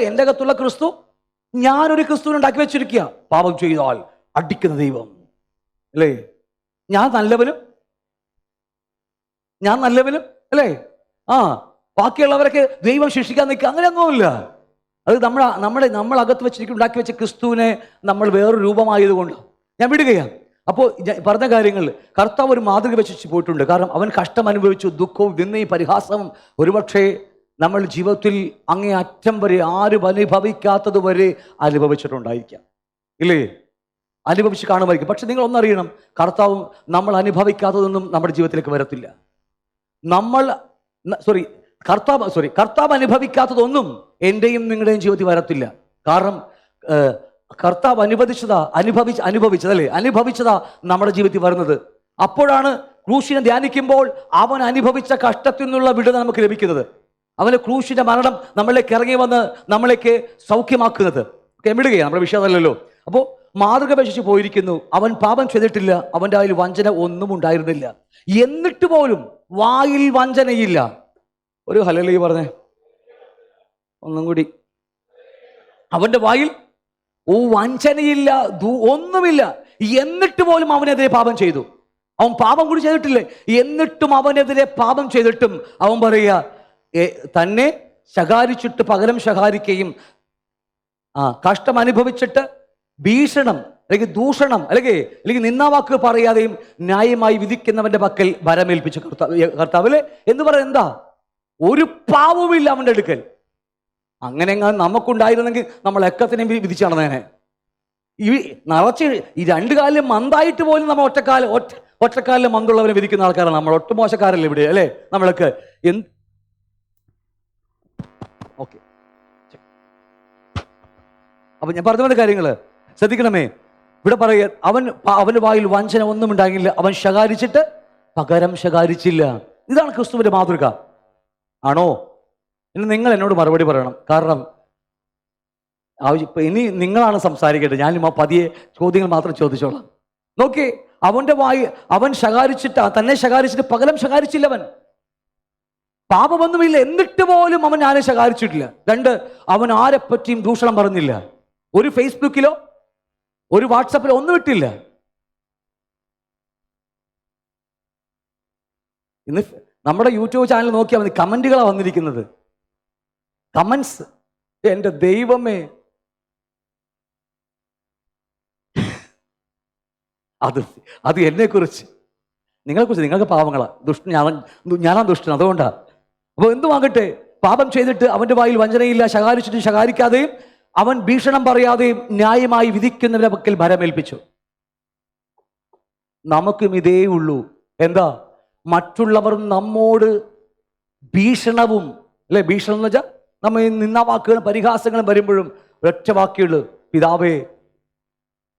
എൻ്റെ അകത്തുള്ള ക്രിസ്തു ഞാനൊരു ക്രിസ്തുവിനെ ഉണ്ടാക്കി വെച്ചിരിക്കുക. പാപം ചെയ്താൽ അടിക്കുന്ന ദൈവം അല്ലേ. ഞാൻ നല്ലവനും അല്ലേ. ബാക്കിയുള്ളവരൊക്കെ ദൈവം ശിക്ഷിക്കാൻ നിൽക്കുക, അങ്ങനെയൊന്നുമില്ല. അത് നമ്മൾ അകത്ത് വെച്ചിരിക്കും ഉണ്ടാക്കി വെച്ച ക്രിസ്തുവിനെ നമ്മൾ വേറൊരു രൂപമായതുകൊണ്ട് ഞാൻ വിടുകയാണ്. അപ്പോൾ പറഞ്ഞ കാര്യങ്ങൾ കർത്താവ് ഒരു മാതൃക വെച്ച് പോയിട്ടുണ്ട്. കാരണം അവൻ കഷ്ടം അനുഭവിച്ചു, ദുഃഖവും നിന്നയും പരിഹാസവും ഒരുപക്ഷെ നമ്മൾ ജീവിതത്തിൽ അങ്ങേ അറ്റം വരെ ആരും അനുഭവിക്കാത്തത് വരെ അനുഭവിച്ചിട്ടുണ്ടായിരിക്കാം, ഇല്ലേ? അനുഭവിച്ച് കാണുമായിരിക്കും. പക്ഷെ നിങ്ങൾ ഒന്നറിയണം, നമ്മൾ അനുഭവിക്കാത്തതൊന്നും നമ്മുടെ ജീവിതത്തിലേക്ക് വരത്തില്ല. കർത്താവ് അനുഭവിക്കാത്തതൊന്നും എൻ്റെയും നിങ്ങളുടെയും ജീവിതത്തിൽ വരത്തില്ല. കാരണം കർത്താവ് അനുഭവിച്ചതാ നമ്മുടെ ജീവിതത്തിൽ വരുന്നത്. അപ്പോഴാണ് ക്രൂശിനെ ധ്യാനിക്കുമ്പോൾ അവൻ അനുഭവിച്ച കഷ്ടത്തിൽ നിന്നുള്ള വിടുതൽ നമുക്ക് ലഭിക്കുന്നത്. അവൻ്റെ ക്രൂശിന്റെ മരണം നമ്മളിലേക്ക് ഇറങ്ങി വന്ന് നമ്മളേക്ക് സൗഖ്യമാക്കുന്നത്. വിടുകയാണ്, നമ്മുടെ വിഷയമല്ലല്ലോ. അപ്പോൾ മാതൃക വെച്ച് പോയിരിക്കുന്നു. അവൻ പാപം ചെയ്തിട്ടില്ല, അവൻ്റെ വായിൽ വഞ്ചന ഒന്നും ഉണ്ടായിരുന്നില്ല. എന്നിട്ട് പോലും വായിൽ വഞ്ചനയില്ല. ഒരു ഹല്ലേലൂയ പറഞ്ഞേ ഒന്നും കൂടി. അവൻ്റെ വായിൽ വഞ്ചനയില്ല, ഒന്നുമില്ല. എന്നിട്ട് പോലും അവനെതിരെ പാപം ചെയ്തു. അവൻ പാപം കൂടി ചെയ്തിട്ടില്ലേ, എന്നിട്ടും അവനെതിരെ പാപം ചെയ്തിട്ടും അവൻ പറയുക, തന്നെ ശകാരിച്ചിട്ട് പകരം ശകാരിക്കുകയും കഷ്ടം അനുഭവിച്ചിട്ട് ഭീഷണം അല്ലെങ്കിൽ ദൂഷണം അല്ലെങ്കിൽ നിന്നാവാക്ക് പറയാതെയും ന്യായമായി വിധിക്കുന്നവന്റെ പക്കൽ ഭരമേൽപ്പിച്ചു കർത്താവിലെ എന്ന് പറയുന്നത് എന്താ? ഒരു പാവവുമില്ല അവൻ്റെ അടുക്കൽ. അങ്ങനെ നമുക്കുണ്ടായിരുന്നെങ്കിൽ നമ്മൾ എക്കത്തിനെയും വിധിച്ചു നടന്നേനെ. നിറച്ച് ഈ രണ്ടു കാലിലും മന്തായിട്ട് പോലും നമ്മൾ ഒറ്റക്കാലിലും മന്തുള്ളവനെ വിധിക്കുന്ന ആൾക്കാരാണ് നമ്മൾ. ഒട്ടും മോശക്കാരല്ലേ ഇവിടെ, അല്ലേ? നമ്മളൊക്കെ ഓക്കെ. അപ്പൊ ഞാൻ പറഞ്ഞ കാര്യങ്ങൾ ശ്രദ്ധിക്കണമേ. ഇവിടെ പറയുക, അവന്റെ വായിൽ വഞ്ചന ഒന്നും ഉണ്ടാകില്ല, അവൻ ശകാരിച്ചിട്ട് പകരം ശകാരിച്ചില്ല. ഇതാണ് ക്രിസ്തുവിന്റെ മാതൃക. ആണോ? ഇനി നിങ്ങൾ എന്നോട് മറുപടി പറയണം. കാരണം ഇനി നിങ്ങളാണ് സംസാരിക്കേണ്ടത്. ഞാൻ പതിയെ ചോദ്യങ്ങൾ മാത്രം ചോദിച്ചോളാം. നോക്കി, അവൻ ശകാരിച്ചിട്ട് തന്നെ ശകാരിച്ചിട്ട് പകരം ശകാരിച്ചില്ല. അവൻ പാപമൊന്നുമില്ല, എന്നിട്ട് പോലും അവൻ ആരെ ശകാരിച്ചിട്ടില്ല. രണ്ട്, അവൻ ആരെപ്പറ്റിയും ദൂഷണം പറഞ്ഞില്ല. ഒരു ഫേസ്ബുക്കിലോ ഒരു വാട്സാപ്പിലോ ഒന്നും ഇട്ടില്ല. ഇന്ന് നമ്മുടെ യൂട്യൂബ് ചാനൽ നോക്കിയാൽ മതി, കമന്റുകളാണ് വന്നിരിക്കുന്നത്. കമന്റ്സ്, എൻ്റെ ദൈവമേ, അത് എന്നെക്കുറിച്ച്, നിങ്ങളെക്കുറിച്ച്. നിങ്ങൾക്ക് പാവങ്ങളാ, ദുഷ്ടൻ ഞാനാ ദുഷ്ടൻ, അതുകൊണ്ടാ. അപ്പോൾ എന്തുമാകട്ടെ, പാപം ചെയ്തിട്ട് അവൻ്റെ വായിൽ വഞ്ചനയില്ല, ശകാരിച്ചിട്ടും ശകാരിക്കാതെയും അവൻ ഭീഷണം പറയാതെയും ന്യായമായി വിധിക്കുന്നവരുടെ പക്കൽ ഭരമേൽപ്പിച്ചു. നമുക്കും ഇതേ ഉള്ളൂ. എന്താ? മറ്റുള്ളവർ നമ്മോട് ഭീഷണവും, അല്ലെ, ഭീഷണം എന്ന് വെച്ചാൽ നമ്മ നിന്ന വാക്കുകളും പരിഹാസങ്ങളും വരുമ്പോഴും ഒറ്റ വാക്കുള്ളൂ, പിതാവേ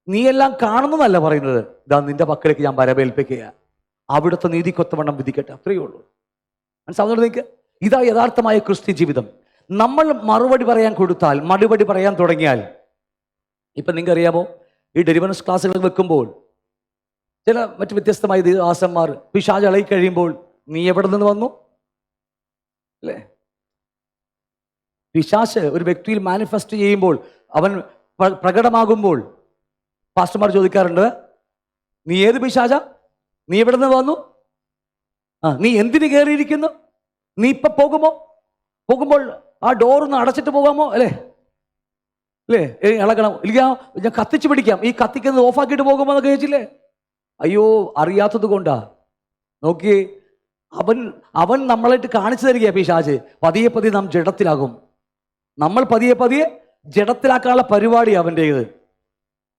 നീ എല്ലാം കാണുന്നതല്ല പറയുന്നത്, ഇതാ നിന്റെ പക്കലേക്ക് ഞാൻ ഭരമേൽപ്പിക്കുക, അവിടുത്തെ നീതിക്കൊത്തവണ്ണം വിധിക്കട്ടെ. അത്രയേ ഉള്ളൂ. മനസ്സിലാവുന്നുണ്ട് നിങ്ങൾക്ക്? ഇതാ യഥാർത്ഥമായ ക്രിസ്ത്യൻ ജീവിതം. നമ്മൾ മറുപടി പറയാൻ കൊടുത്താൽ, മറുപടി പറയാൻ തുടങ്ങിയാൽ, ഇപ്പം നിങ്ങൾക്ക് അറിയാമോ, ഈ ഡെലിവറൻസ് ക്ലാസ്സുകൾ വെക്കുമ്പോൾ ചില മറ്റു വ്യത്യസ്തമായ ദാസന്മാർ പിശാച് ഇളകി കഴിയുമ്പോൾ, നീ എവിടെ നിന്ന് വന്നു, അല്ലേ? പിശാച് ഒരു വ്യക്തിയിൽ മാനിഫെസ്റ്റ് ചെയ്യുമ്പോൾ, അവൻ പ്രകടമാകുമ്പോൾ പാസ്റ്റർമാർ ചോദിക്കാറുണ്ട്, നീ ഏത് പിശാചാ, നീ എവിടെ നിന്ന് വന്നു, നീ എന്തിന് കയറിയിരിക്കുന്നു, നീ ഇപ്പൊ പോകുമ്പോൾ ആ ഡോറൊന്ന് അടച്ചിട്ട് പോകാമോ, അല്ലേ? ഇളകണം, ഇല്ല ഞാൻ കത്തിച്ചു പിടിക്കാം, ഈ കത്തിക്കുന്നത് ഓഫാക്കിയിട്ട് പോകുമോ എന്നൊക്കെ ചോദിച്ചില്ലേ? അയ്യോ, അറിയാത്തത് കൊണ്ടാ. നോക്കിയേ, അവൻ നമ്മളായിട്ട് കാണിച്ചു തരിക പിശാച്. പതിയെ പതിയെ നാം ജഡത്തിലാകും. നമ്മൾ പതിയെ ജഡത്തിലാക്കാനുള്ള പരിപാടി അവൻ്റേത്.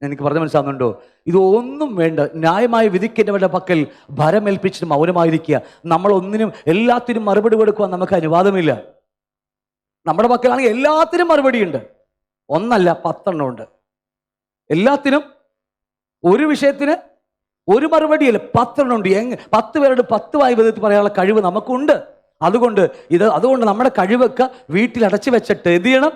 എനിക്ക് പറഞ്ഞ മനസ്സിലാകുന്നുണ്ടോ? ഇതൊന്നും വേണ്ട. ന്യായമായി വിധിക്കേണ്ടവരുടെ പക്കൽ ഭരമേൽപ്പിച്ചിട്ട് മൗനമായിരിക്കുക. നമ്മളൊന്നിനും എല്ലാത്തിനും മറുപടി കൊടുക്കുവാൻ നമുക്ക് അനുവാദമില്ല. നമ്മുടെ പക്കലാണെങ്കിൽ എല്ലാത്തിനും മറുപടിയുണ്ട്. ഒന്നല്ല 10 ഉണ്ട്. എല്ലാത്തിനും, ഒരു വിഷയത്തിന് ഒരു മറുപടിയല്ല, 10 ഉണ്ട്. 10 പേരോട് 10 വിധത്തിൽ പറയാനുള്ള കഴിവ് നമുക്കുണ്ട്. അതുകൊണ്ട് നമ്മുടെ കഴിവൊക്കെ വീട്ടിൽ അടച്ചു വെച്ചിട്ട് എന്ത് ചെയ്യണം?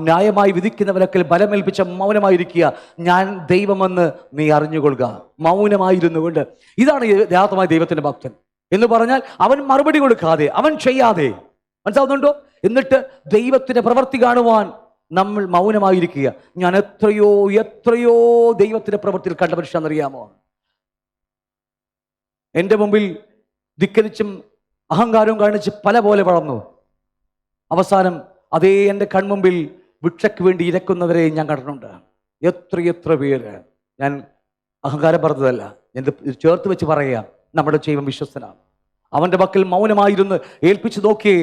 ന്യായമായി വിധിക്കുന്നവരൊക്കെ ബലമേൽപ്പിച്ച മൗനമായിരിക്കുക, ഞാൻ ദൈവമെന്ന് നീ അറിഞ്ഞുകൊള്ളുക. മൗനമായിരുന്നു കൊണ്ട്. ഇതാണ് യഥാർത്ഥമായ ദൈവത്തിന്റെ ഭക്തൻ എന്ന് പറഞ്ഞാൽ, അവൻ മറുപടി കൊടുക്കാതെ, അവൻ ചെയ്യാതെ. മനസ്സിലാവുന്നുണ്ടോ? എന്നിട്ട് ദൈവത്തിന്റെ പ്രവൃത്തി കാണുവാൻ നമ്മൾ മൗനമായിരിക്കുക. ഞാൻ എത്രയോ എത്രയോ ദൈവത്തിന്റെ പ്രവൃത്തിയിൽ കണ്ട മനുഷ്യനറിയാമോ? എൻ്റെ മുമ്പിൽ ധിക്കരിച്ചും അഹങ്കാരവും കാണിച്ച് പല പോലെ വളർന്നു. അവസാനം അതേ എൻ്റെ കൺമുമ്പിൽ ഭിക്ഷയ്ക്ക് വേണ്ടി ഇരക്കുന്നവരെ ഞാൻ കണ്ടിട്ടുണ്ട്. എത്രയെത്ര പേര്. ഞാൻ അഹങ്കാരം പറഞ്ഞതല്ല, എന്ത് ചേർത്ത് വെച്ച് പറയാം, നമ്മുടെ ദൈവം വിശ്വസ്തനാണ്. അവൻ്റെ പക്കൽ മൗനമായിരുന്നു ഏൽപ്പിച്ചു നോക്കിയേ,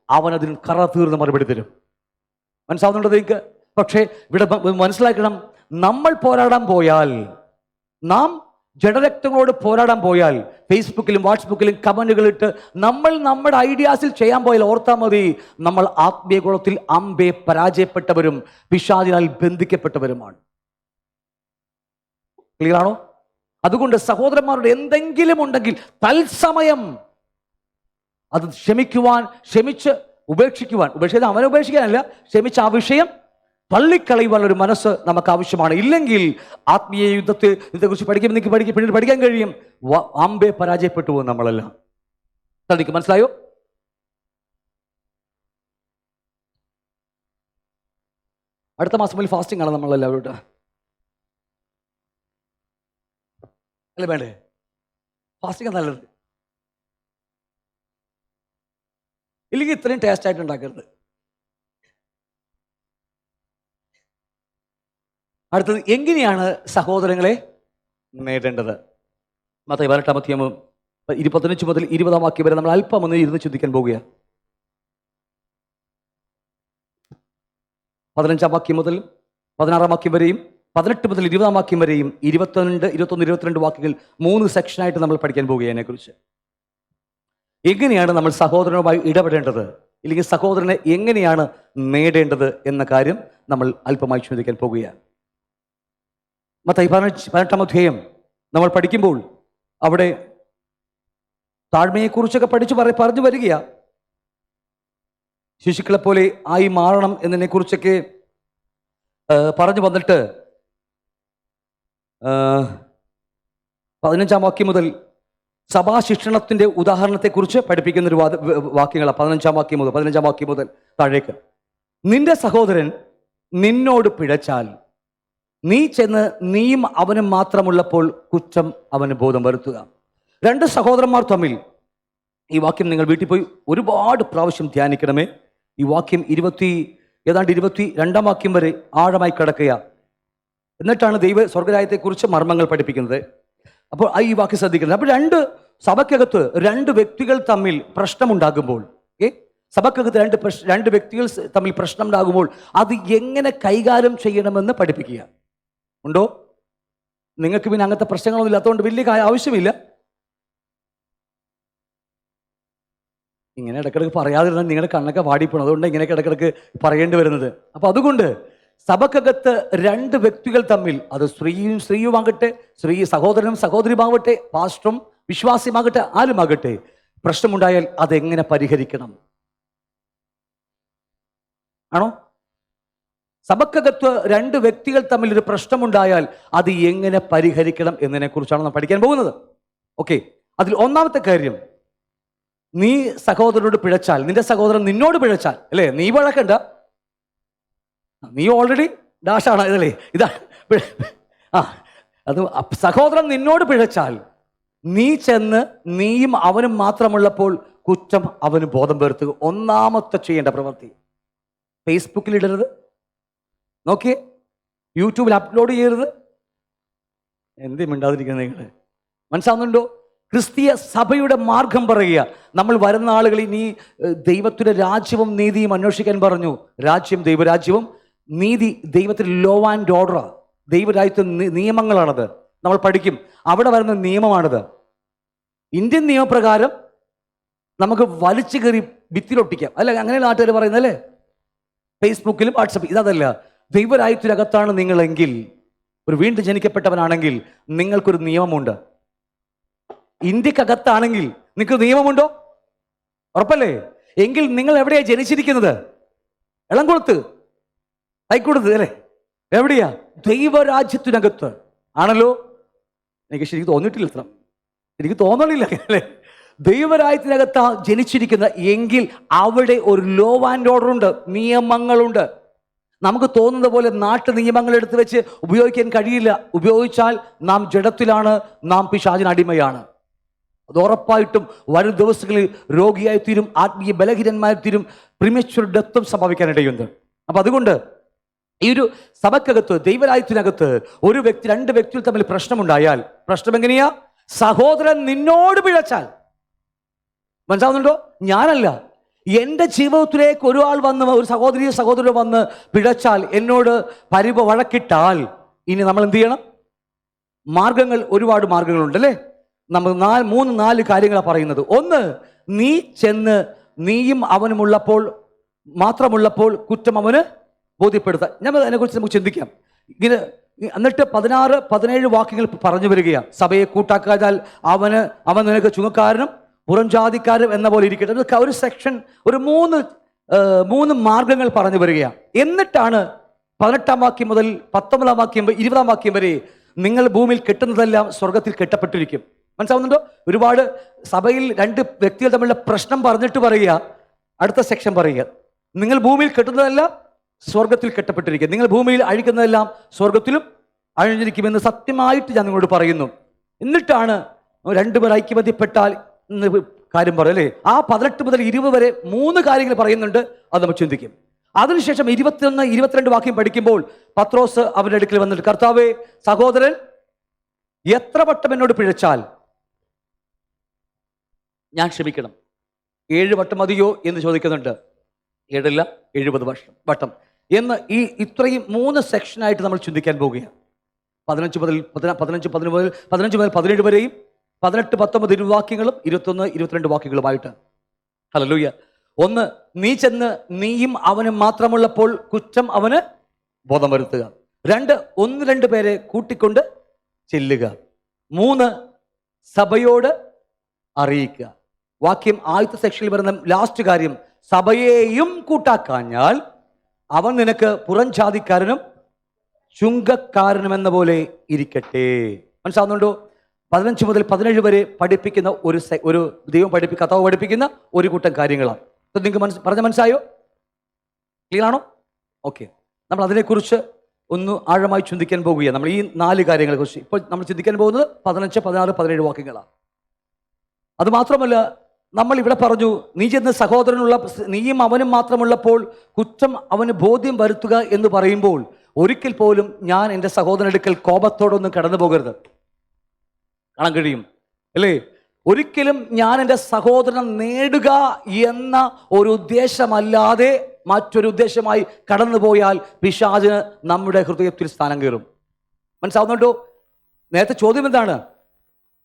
അവനതിന് കറ തീർന്ന് മറുപടി തരും. മനസ്സിലാവുന്നുണ്ടോ നിങ്ങൾക്ക്? പക്ഷേ ഇവിടെ മനസ്സിലാക്കണം, നമ്മൾ പോരാടാൻ പോയാൽ, നാം ജഡരക്തങ്ങളോട് പോരാടാൻ പോയാൽ, ഫേസ്ബുക്കിലും വാട്സ്ആപ്പിലും കമന്റുകളിട്ട് നമ്മൾ നമ്മുടെ ഐഡിയാസിൽ ചെയ്യാൻ പോയാൽ, ഓർത്താൽ മതി, നമ്മൾ ആത്മീയ കുളത്തിൽ അമ്പെ പരാജയപ്പെട്ടവരും പിശാചിനാൽ ബന്ധിക്കപ്പെട്ടവരുമാണ്. ക്ലിയർ ആണോ? അതുകൊണ്ട് സഹോദരന്മാരുടെ എന്തെങ്കിലും ഉണ്ടെങ്കിൽ തത്സമയം അത് ക്ഷമിച്ച് ഉപേക്ഷിക്കുവാൻ, അവനെ ഉപേക്ഷിക്കാനല്ല, ക്ഷമിച്ച് ആ വിഷയം തള്ളിക്കളയുവാൻ ഒരു മനസ്സ് നമുക്ക് ആവശ്യമാണ്. ഇല്ലെങ്കിൽ ആത്മീയ യുദ്ധത്തെക്കുറിച്ച് പിന്നീട് പഠിക്കാൻ കഴിയും, അമ്പെ പരാജയപ്പെട്ടു പോകും നമ്മളെല്ലാം. തനിക്ക് മനസ്സിലായോ? അടുത്ത മാസം മുതൽ ഫാസ്റ്റിംഗ് ആണ് നമ്മളെല്ലാവരും. അല്ലേ വേണ്ടേ? ഫാസ്റ്റിംഗ് നല്ലത്. ഇല്ലെങ്കിൽ ഇത്രയും ടേസ്റ്റ് ആയിട്ട് ഉണ്ടാക്കരുത്. അടുത്തത്, എങ്ങനെയാണ് സഹോദരങ്ങളെ നേടേണ്ടത്? മത്തായി 18 15 മുതൽ 20 വാക്യം വരെ നമ്മൾ അല്പം ഒന്ന് ഇരുന്ന് ചിന്തിക്കാൻ പോവുകയാണ്. 15 വാക്യം മുതൽ 16 വാക്യം വരെയും 18 മുതൽ 20 വാക്യം വരെയും 22, 21, 22 വാക്യങ്ങൾ 3 സെക്ഷനായിട്ട് നമ്മൾ പഠിക്കാൻ പോവുകയാണ്. അതിനെക്കുറിച്ച് എങ്ങനെയാണ് നമ്മൾ സഹോദരനുമായി ഇടപെടേണ്ടത്, ഇല്ലെങ്കിൽ സഹോദരനെ എങ്ങനെയാണ് നേടേണ്ടത് എന്ന കാര്യം നമ്മൾ അല്പമായി ചിന്തിക്കാൻ പോവുകയാണ്. മത്തായി 18 അധ്യായം നമ്മൾ പഠിക്കുമ്പോൾ അവിടെ താഴ്മയെക്കുറിച്ചൊക്കെ പറഞ്ഞു വരികയാ. ശിശുക്കളെ പോലെ ആയി മാറണം എന്നതിനെ കുറിച്ചൊക്കെ പറഞ്ഞു വന്നിട്ട് 15 വാക്യം മുതൽ സഭാശിക്ഷണത്തിന്റെ ഉദാഹരണത്തെക്കുറിച്ച് പഠിപ്പിക്കുന്ന ഒരു വാക്യങ്ങളാണ്. 15 വാക്യം മുതൽ താഴേക്ക്. നിന്റെ സഹോദരൻ നിന്നോട് പിഴച്ചാൽ നീ ചെന്ന് നീയും അവനും മാത്രമുള്ളപ്പോൾ കുറ്റം അവന് ബോധം വരുത്തുക. 2 സഹോദരന്മാർ തമ്മിൽ, ഈ വാക്യം നിങ്ങൾ വീട്ടിൽ പോയി ഒരുപാട് പ്രാവശ്യം ധ്യാനിക്കണമേ. ഈ വാക്യം ഏതാണ്ട് 22 വാക്യം വരെ ആഴമായി കിടക്കുക. എന്നിട്ടാണ് ദൈവ സ്വർഗരാജ്യത്തെക്കുറിച്ച് മർമ്മങ്ങൾ പഠിപ്പിക്കുന്നത്. അപ്പോൾ ഈ വാക്യം ശ്രദ്ധിക്കുന്നത്. അപ്പോൾ സഭയ്ക്കകത്ത് 2 വ്യക്തികൾ തമ്മിൽ പ്രശ്നമുണ്ടാകുമ്പോൾ, സഭയ്ക്കകത്ത് 2 വ്യക്തികൾ തമ്മിൽ പ്രശ്നം ഉണ്ടാകുമ്പോൾ അത് എങ്ങനെ കൈകാര്യം ചെയ്യണമെന്ന് പഠിപ്പിക്കുക. ഉണ്ടോ? നിങ്ങൾക്ക് പിന്നെ അങ്ങനത്തെ പ്രശ്നങ്ങളൊന്നും ഇല്ലാത്തതുകൊണ്ട് വലിയ ആവശ്യമില്ല. ഇങ്ങനെ ഇടക്കിടക്ക് പറയാതിരുന്നാൽ നിങ്ങളുടെ കണ്ണൊക്കെ വാടിപ്പോണം. അതുകൊണ്ട് ഇങ്ങനെയൊക്കെ ഇടക്കിടക്ക് പറയേണ്ടി വരുന്നത്. അപ്പൊ അതുകൊണ്ട് സഭക്കകത്ത് 2 വ്യക്തികൾ തമ്മിൽ, അത് സ്ത്രീയുമാകട്ടെ, സഹോദരനും സഹോദരിയുമാകട്ടെ, പാസ്റ്ററും വിശ്വാസിയുമാകട്ടെ, ആരുമാകട്ടെ, പ്രശ്നമുണ്ടായാൽ അതെങ്ങനെ പരിഹരിക്കണം? ആണോ? സഭക്കകത്ത് 2 വ്യക്തികൾ തമ്മിൽ ഒരു പ്രശ്നമുണ്ടായാൽ അത് എങ്ങനെ പരിഹരിക്കണം എന്നതിനെ കുറിച്ചാണ് നാം പഠിക്കാൻ പോകുന്നത്. ഓക്കെ, അതിൽ ഒന്നാമത്തെ കാര്യം, നീ സഹോദരനോട് പിഴച്ചാൽ, നിന്റെ സഹോദരൻ നിന്നോട് പിഴച്ചാൽ, അല്ലേ, നീ വഴക്കണ്ട, നീ ഓൾറെഡി ഡാഷാണ്, ഇതല്ലേ, ഇതാ അത് സഹോദരൻ നിന്നോട് പിഴച്ചാൽ നീ ചെന്ന് നീയും അവനും മാത്രമുള്ളപ്പോൾ കുറ്റം അവന് ബോധം വരുത്തുക. ഒന്നാമത്തെ ചെയ്യേണ്ട പ്രവൃത്തി. ഫേസ്ബുക്കിൽ ഇടരുത്, നോക്കിയേ, യൂട്യൂബിൽ അപ്ലോഡ് ചെയ്യരുത്. എന്തേ മിണ്ടാതിരിക്കുന്നത് നിങ്ങൾ? മനസ്സിലാവുന്നുണ്ടോ? ക്രിസ്തീയ സഭയുടെ മാർഗം പറയുക. നമ്മൾ വരുന്ന ആളുകളിൽ നീ ദൈവത്തിന്റെ രാജ്യവും നീതിയും അന്വേഷിക്കാൻ പറഞ്ഞു. ദൈവരാജ്യവും നീതി, ദൈവത്തിന്റെ ലോ ആൻഡ് ഓർഡർ, ദൈവരാജ്യത്തെ നിയമങ്ങളാണത്. നമ്മൾ പഠിക്കും. അവിടെ വരുന്ന നിയമമാണിത്. ഇന്ത്യൻ നിയമപ്രകാരം നമുക്ക് വലിച്ചു കയറി ഭിത്തിയിലൊട്ടിക്കാം, അല്ല അങ്ങനെയുള്ള നാട്ടുകാർ പറയുന്നത് അല്ലേ, ഫേസ്ബുക്കിലും വാട്സപ്പിൽ. ഇതല്ല, ദൈവരാജ്യത്തിനകത്താണ് നിങ്ങളെങ്കിൽ, ഒരു വീണ്ടും ജനിക്കപ്പെട്ടവനാണെങ്കിൽ നിങ്ങൾക്കൊരു നിയമമുണ്ട്. ഇന്ത്യക്കകത്താണെങ്കിൽ നിങ്ങൾക്ക് നിയമമുണ്ടോ? ഉറപ്പല്ലേ? എങ്കിൽ നിങ്ങൾ എവിടെയാ ജനിച്ചിരിക്കുന്നത്? എളംകുളത്ത്, ആയിക്കൊടുത്ത് അല്ലേ? എവിടെയാ? ദൈവരാജ്യത്തിനകത്ത് ആണല്ലോ. എനിക്ക് ശരിക്കും തോന്നിയിട്ടില്ല, ഇത്ര എനിക്ക് തോന്നണില്ല അല്ലേ? ദൈവരാജ്യത്തിനകത്താ ജനിച്ചിരിക്കുന്ന എങ്കിൽ അവിടെ ഒരു ലോ ആൻഡ് ഓർഡർ ഉണ്ട്, നിയമങ്ങളുണ്ട്. നമുക്ക് തോന്നുന്ന പോലെ നാട്ടു നിയമങ്ങൾ എടുത്തു വെച്ച് ഉപയോഗിക്കാൻ കഴിയില്ല. ഉപയോഗിച്ചാൽ നാം ജഡത്തിലാണ്, നാം പിശാചിന് അടിമയാണ്. അത് ഉറപ്പായിട്ടും വരും ദിവസങ്ങളിൽ രോഗിയായി തീരും, ആത്മീയ ബലഹീനന്മാരി തീരും, പ്രിമച്വർ ഡെത്തും സംഭവിക്കാനിടയുണ്ട്. അപ്പൊ അതുകൊണ്ട് ഈ ഒരു സഭക്കകത്ത്, ദൈവരാജ്യത്തിനകത്ത് ഒരു വ്യക്തി, രണ്ട് വ്യക്തികൾ തമ്മിൽ പ്രശ്നമുണ്ടായാൽ, പ്രശ്നം എങ്ങനെയാ? സഹോദരൻ നിന്നോട് പിഴച്ചാൽ, മനസ്സിലാവുന്നുണ്ടോ? ഞാനല്ല, എൻ്റെ ജീവിതത്തിലേക്ക് ഒരാൾ വന്ന്, ഒരു സഹോദരൻ വന്ന് പിഴച്ചാൽ, എന്നോട് വഴക്കിട്ടാൽ, ഇനി നമ്മൾ എന്ത് ചെയ്യണം? മാർഗങ്ങൾ, ഒരുപാട് മാർഗങ്ങളുണ്ട് അല്ലേ? നമ്മൾ 3-4 കാര്യങ്ങളാണ് പറയുന്നത്. ഒന്ന്, നീ ചെന്ന് നീയും അവനുമുള്ളപ്പോൾ മാത്രമുള്ളപ്പോൾ കുറ്റം അവന് ബോധ്യപ്പെടുത്താൻ. ഞാൻ അതിനെക്കുറിച്ച് നമുക്ക് ചിന്തിക്കാം. ഇങ്ങനെ എന്നിട്ട് 16-17 വാക്യങ്ങൾ പറഞ്ഞു വരികയാണ്. സഭയെ കൂട്ടാക്കാൽ അവൻ നിനക്ക് ചുങ്കക്കാരനും പുറംജാതിക്കാരും എന്ന പോലെ ഇരിക്കട്ടെ. ഒരു സെക്ഷൻ, ഒരു 3 മാർഗങ്ങൾ പറഞ്ഞു വരികയാണ്. എന്നിട്ടാണ് 18-ാം വാക്യം മുതൽ 19-ാം വാക്യം 20-ാം വാക്യം വരെ നിങ്ങൾ ഭൂമിയിൽ കെട്ടുന്നതെല്ലാം സ്വർഗത്തിൽ കെട്ടപ്പെട്ടിരിക്കും. മനസ്സിലാവുന്നുണ്ടോ? ഒരുപാട് സഭയിൽ 2 വ്യക്തികൾ തമ്മിലുള്ള പ്രശ്നം പറഞ്ഞിട്ട് പറയുക, അടുത്ത സെക്ഷൻ പറയുക, നിങ്ങൾ ഭൂമിയിൽ കെട്ടുന്നതെല്ലാം സ്വർഗത്തിൽ കെട്ടപ്പെട്ടിരിക്കും, നിങ്ങൾ ഭൂമിയിൽ അഴിക്കുന്നതെല്ലാം സ്വർഗത്തിലും അഴിഞ്ഞിരിക്കുമെന്ന് സത്യമായിട്ട് ഞാൻ നിങ്ങളോട് പറയുന്നു. എന്നിട്ടാണ് 2 പേർ ഐക്യമത്യപ്പെട്ടാൽ കാര്യം പറയും അല്ലേ? ആ 18 മുതൽ 20 വരെ 3 കാര്യങ്ങൾ പറയുന്നുണ്ട്. അത് നമ്മൾ ചിന്തിക്കും. അതിനുശേഷം 21-22 വാക്യം പഠിക്കുമ്പോൾ പത്രോസ് അവരുടെ അടുക്കൽ വന്നിട്ട്, കർത്താവേ, സഹോദരൻ എത്ര വട്ടം എന്നോട് പിഴച്ചാൽ ഞാൻ ക്ഷമിക്കണം? 7 വട്ടം മതിയോ എന്ന് ചോദിക്കുന്നുണ്ട്. 7 അല്ല 70 വട്ടം എന്ന് ഈ ഇത്രയും 3 സെക്ഷനായിട്ട് നമ്മൾ ചിന്തിക്കാൻ പോവുകയാണ്. 15 മുതൽ 17 വരെയും 18, 19, 20 വാക്യങ്ങളും 21, 22 വാക്യങ്ങളുമായിട്ട്. ഹല്ലേലൂയ. 1, നീ ചെന്ന് നീയും അവനും മാത്രമുള്ളപ്പോൾ കുറ്റം അവന് ബോധം വരുത്തുക. 2, 1-2 പേരെ കൂട്ടിക്കൊണ്ട് ചെല്ലുക. 3, സഭയോട് അറിയിക്കുക. വാക്യം ആദ്യത്തെ സെക്ഷനിൽ വരുന്ന ലാസ്റ്റ് കാര്യം, സഭയെയും കൂട്ടാക്കാഞ്ഞാൽ അവൻ നിനക്ക് പുറംജാതിക്കാരനും ചുങ്കക്കാരനും എന്ന പോലെ ഇരിക്കട്ടെ. മനസ്സിലാവുന്നുണ്ടോ? 15 മുതൽ 17 വരെ പഠിപ്പിക്കുന്ന ഒരു ദൈവം കർത്താവ് പഠിപ്പിക്കുന്ന ഒരു കൂട്ടം കാര്യങ്ങളാണ്. നിങ്ങൾക്ക് പറഞ്ഞ മനസ്സിലായോ? ക്ലിയർ ആണോ? ഓക്കെ. നമ്മൾ അതിനെക്കുറിച്ച് ഒന്ന് ആഴമായി ചിന്തിക്കാൻ പോകുകയാണ്. നമ്മൾ ഈ 4 കാര്യങ്ങളെ കുറിച്ച് ഇപ്പോൾ നമ്മൾ ചിന്തിക്കാൻ പോകുന്നത് 15, 16, 17 വാക്യങ്ങളാണ്. അത് മാത്രമല്ല, നമ്മൾ ഇവിടെ പറഞ്ഞു, നീ ചെന്ന് സഹോദരനുള്ള നീയും അവനും മാത്രമുള്ളപ്പോൾ കുറ്റം അവന് ബോധ്യം വരുത്തുക എന്ന് പറയുമ്പോൾ ഒരിക്കൽ പോലും ഞാൻ എൻ്റെ സഹോദരനെടുക്കൽ കോപത്തോടൊന്നും കടന്നു പോകരുത്. കാണാൻ കഴിയും അല്ലേ? ഒരിക്കലും ഞാൻ എൻ്റെ സഹോദരനെ നേടുക എന്ന ഒരു ഉദ്ദേശമല്ലാതെ മറ്റൊരു ഉദ്ദേശമായി കടന്നുപോയാൽ പിശാചിന് നമ്മുടെ ഹൃദയത്തിൽ സ്ഥാനം കയറും. മനസ്സിലാവുന്നുണ്ടോ? നേരത്തെ ചോദ്യം എന്താണ്?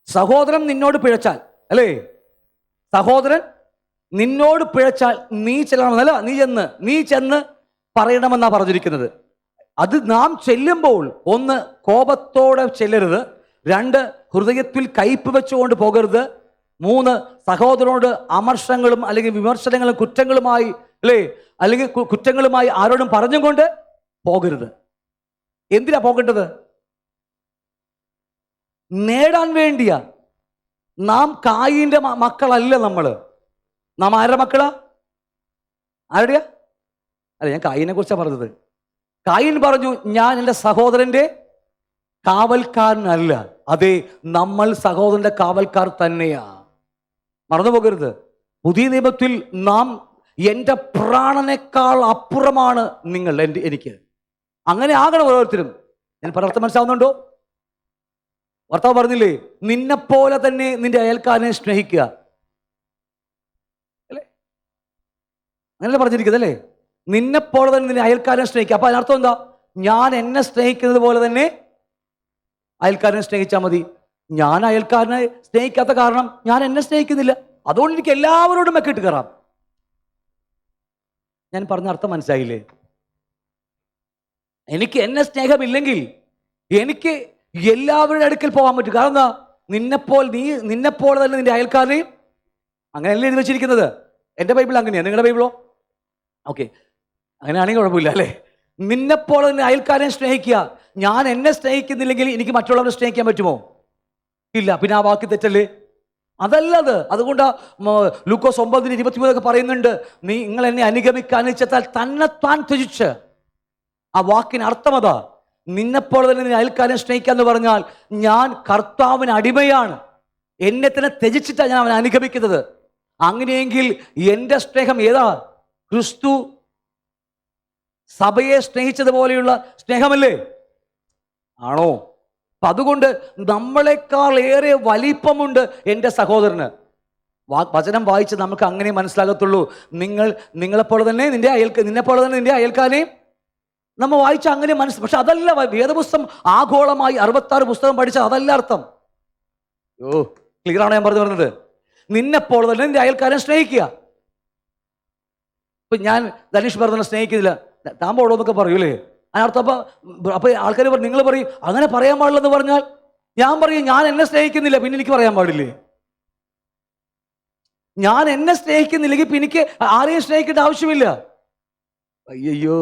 സഹോദരൻ നിന്നോട് പിഴച്ചാൽ, അല്ലേ? സഹോദരൻ നിന്നോട് പിഴച്ചാൽ നീ ചെല്ലണമെന്നല്ല, നീ ചെന്ന് പറയണമെന്നാണ് പറഞ്ഞിരിക്കുന്നത്. അത് നാം ചെല്ലുമ്പോൾ 1, കോപത്തോടെ ചെല്ലരുത്. 2, ഹൃദയത്തിൽ കയ്പ് വെച്ചുകൊണ്ട് പോകരുത്. 3, സഹോദരനോട് അമർഷങ്ങളും അല്ലെങ്കിൽ വിമർശനങ്ങളും കുറ്റങ്ങളുമായി, അല്ലേ, അല്ലെങ്കിൽ കുറ്റങ്ങളുമായി ആരോടും പറഞ്ഞും കൊണ്ട് പോകരുത്. എന്തിനാ പോകേണ്ടത്? നേടാൻ വേണ്ടിയാ. നാം കായീന്റെ മക്കളല്ല. നാം ആരുടെ മക്കളാ? ആരുടെയാ? അല്ല, ഞാൻ കായീനെ കുറിച്ചാണ് പറഞ്ഞത്. കായീൻ പറഞ്ഞു, ഞാൻ എൻ്റെ സഹോദരന്റെ കാവൽക്കാരനല്ല. അതെ, നമ്മൾ സഹോദരന്റെ കാവൽക്കാർ തന്നെയാ. മറന്നു പോകരുത്. പുതിയ നിയമത്തിൽ നാം എൻ്റെ പ്രാണനേക്കാൾ അപ്പുറമാണ് നിങ്ങൾ എനിക്ക്. അങ്ങനെ ആകണം ഓരോരുത്തരും. ഞാൻ പറഞ്ഞ മനസ്സിലാവുന്നുണ്ടോ? ഭർത്താവ് പറഞ്ഞില്ലേ, നിന്നെപ്പോലെ തന്നെ നിന്റെ അയൽക്കാരനെ സ്നേഹിക്കുക, അല്ലേ? അങ്ങനെയല്ലേ പറഞ്ഞിരിക്കുന്നത്, അല്ലേ? നിന്നെപ്പോലെ തന്നെ നിന്റെ അയൽക്കാരനെ സ്നേഹിക്കുക. അപ്പൊ അതിനർത്ഥം എന്താ? ഞാൻ എന്നെ സ്നേഹിക്കുന്നത് പോലെ തന്നെ അയൽക്കാരനെ സ്നേഹിച്ചാൽ മതി. ഞാൻ അയൽക്കാരനെ സ്നേഹിക്കാത്ത കാരണം ഞാൻ എന്നെ സ്നേഹിക്കുന്നില്ല. അതുകൊണ്ട് എനിക്ക് എല്ലാവരോടും മെക്കിട്ട് കയറാം. ഞാൻ പറഞ്ഞ അർത്ഥം മനസ്സിലായില്ലേ? എനിക്ക് എന്നെ സ്നേഹമില്ലെങ്കിൽ എനിക്ക് എല്ലാവരുടെ അടുക്കൽ പോകാൻ പറ്റും. കാരണം എന്താ? നിന്നെപ്പോലെ തന്നെ നിന്റെ അയൽക്കാരെയും, അങ്ങനെയല്ലേ എഴുതി വെച്ചിരിക്കുന്നത്. എൻ്റെ ബൈബിൾ അങ്ങനെയാണ്, നിങ്ങളുടെ ബൈബിളോ? ഓക്കെ, അങ്ങനെയാണെങ്കിൽ കുഴപ്പമില്ല അല്ലേ. നിന്നെപ്പോലെ തന്നെ അയൽക്കാരെയും സ്നേഹിക്കുക. ഞാൻ എന്നെ സ്നേഹിക്കുന്നില്ലെങ്കിൽ എനിക്ക് മറ്റുള്ളവരെ സ്നേഹിക്കാൻ പറ്റുമോ? ഇല്ല. പിന്നെ ആ വാക്ക് തെറ്റല്ലേ? അതല്ലത്. അതുകൊണ്ട് ലൂക്കോസ് 9:23 പറയുന്നുണ്ട്, നിങ്ങൾ എന്നെ അനുഗമിക്കാനിച്ചാൽ തന്നെത്താൻ ത്യജിച്ച്. ആ വാക്കിന് അർത്ഥം അതാ. നിന്നെപ്പോലെ തന്നെ നിന്നെ അയൽക്കാരനെ സ്നേഹിക്കുക എന്ന് പറഞ്ഞാൽ ഞാൻ കർത്താവിന് അടിമയാണ്, എന്നെ തന്നെ ത്യജിച്ചിട്ടാണ് ഞാൻ അവനെ അനുഗമിക്കുന്നത്. അങ്ങനെയെങ്കിൽ എൻ്റെ സ്നേഹം ഏതാ? ക്രിസ്തു സഭയെ സ്നേഹിച്ചതുപോലെയുള്ള സ്നേഹമല്ലേ? ആണോ? അപ്പൊ അതുകൊണ്ട് നമ്മളെക്കാൾ ഏറെ വലിപ്പമുണ്ട് എൻ്റെ സഹോദരന്. വചനം വായിച്ച് നമുക്ക് അങ്ങനെ മനസ്സിലാകത്തുള്ളൂ. നിന്നെപ്പോലെ തന്നെ നിന്റെ അയൽക്കാരെയും നമ്മൾ വായിച്ച അങ്ങനെ പക്ഷെ അതല്ല വേദപുസ്തകം. ആഗോളമായി 66 പുസ്തകം പഠിച്ചാൽ അതല്ല അർത്ഥം. ക്ലിയർ ആണോ ഞാൻ പറഞ്ഞത്? നിന്നെപ്പോലെ തന്നെ നിന്റെ അയൽക്കാരൻ സ്നേഹിക്കുക. ഇപ്പൊ ഞാൻ ധനീഷ് പറഞ്ഞ സ്നേഹിക്കുന്നില്ല, താൻ പോടോ എന്നൊക്കെ പറയൂലേ? അതിനർത്ഥം അപ്പൊ ആൾക്കാർ നിങ്ങൾ പറയും അങ്ങനെ പറയാൻ പാടില്ലെന്ന് പറഞ്ഞാൽ ഞാൻ പറയും ഞാൻ എന്നെ സ്നേഹിക്കുന്നില്ല, പിന്നെ എനിക്ക് പറയാൻ പാടില്ലേ? ഞാൻ എന്നെ സ്നേഹിക്കുന്നില്ലെങ്കിൽ പിന്നെ എനിക്ക് ആരെയും സ്നേഹിക്കേണ്ട ആവശ്യമില്ല. അയ്യോ,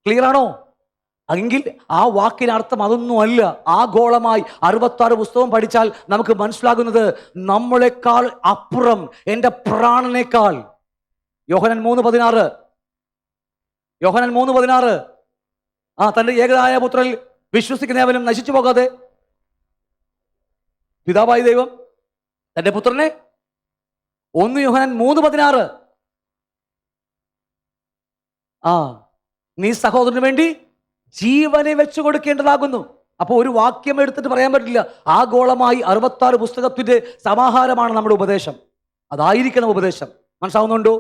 ക്ലിയർ ആണോ? എങ്കിൽ ആ വാക്കിനർത്ഥം അതൊന്നും അല്ല. ആഗോളമായി 66 പുസ്തകം പഠിച്ചാൽ നമുക്ക് മനസ്സിലാകുന്നത് നമ്മളെക്കാൾ അപ്പുറം എൻ്റെ പ്രാണനേക്കാൾ. യോഹന്നാൻ 3:16 തന്റെ ഏകനായ പുത്രനിൽ വിശ്വസിക്കുന്നവനും നശിച്ചു പോകാതെ പിതാവായ ദൈവം തന്റെ പുത്രനെ 1 യോഹന്നാൻ 3:16 നീ സഹോദരന് വേണ്ടി ജീവനെ വെച്ചു കൊടുക്കേണ്ടതാകുന്നു. അപ്പോൾ ഒരു വാക്യം എടുത്തിട്ട് പറയാൻ പറ്റില്ല. ആഗോളമായി 66 പുസ്തകത്തിന്റെ സമാഹാരമാണ് നമ്മുടെ ഉപദേശം. അതായിരിക്കണം ഉപദേശം. മനസ്സിലാവുന്നുണ്ടോ?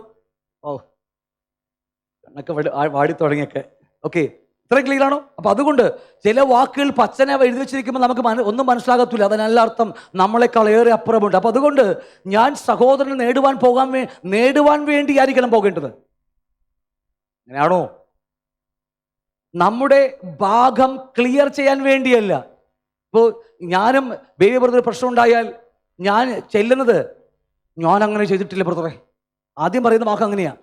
കണ്ണൊക്കെ വാടി തുടങ്ങിയൊക്കെ. ഓക്കെ, ഇത്രയും ക്ലിയർ ആണോ? അപ്പൊ അതുകൊണ്ട് ചില വാക്കുകൾ പച്ചന എഴുതി വെച്ചിരിക്കുമ്പോൾ നമുക്ക് ഒന്നും മനസ്സിലാകത്തില്ല. അതിനല്ല അർത്ഥം നമ്മളെക്കാൾ ഏറെ അപ്പുറമുണ്ട്. അപ്പൊ അതുകൊണ്ട് ഞാൻ സഹോദരനെ നേടുവാൻ വേണ്ടിയായിരിക്കണം പോകേണ്ടത്. അങ്ങനെയാണോ? നമ്മുടെ ഭാഗം ക്ലിയർ ചെയ്യാൻ വേണ്ടിയല്ല. ഇപ്പോൾ ഞാനും ബേബി ബ്രദർ പ്രശ്നം ഉണ്ടായാൽ ഞാൻ ചെല്ലുന്നത് ഞാൻ അങ്ങനെ ചെയ്തിട്ടില്ല ബ്രദറെ. ആദ്യം പറയുന്ന വാക്ക് അങ്ങനെയാ,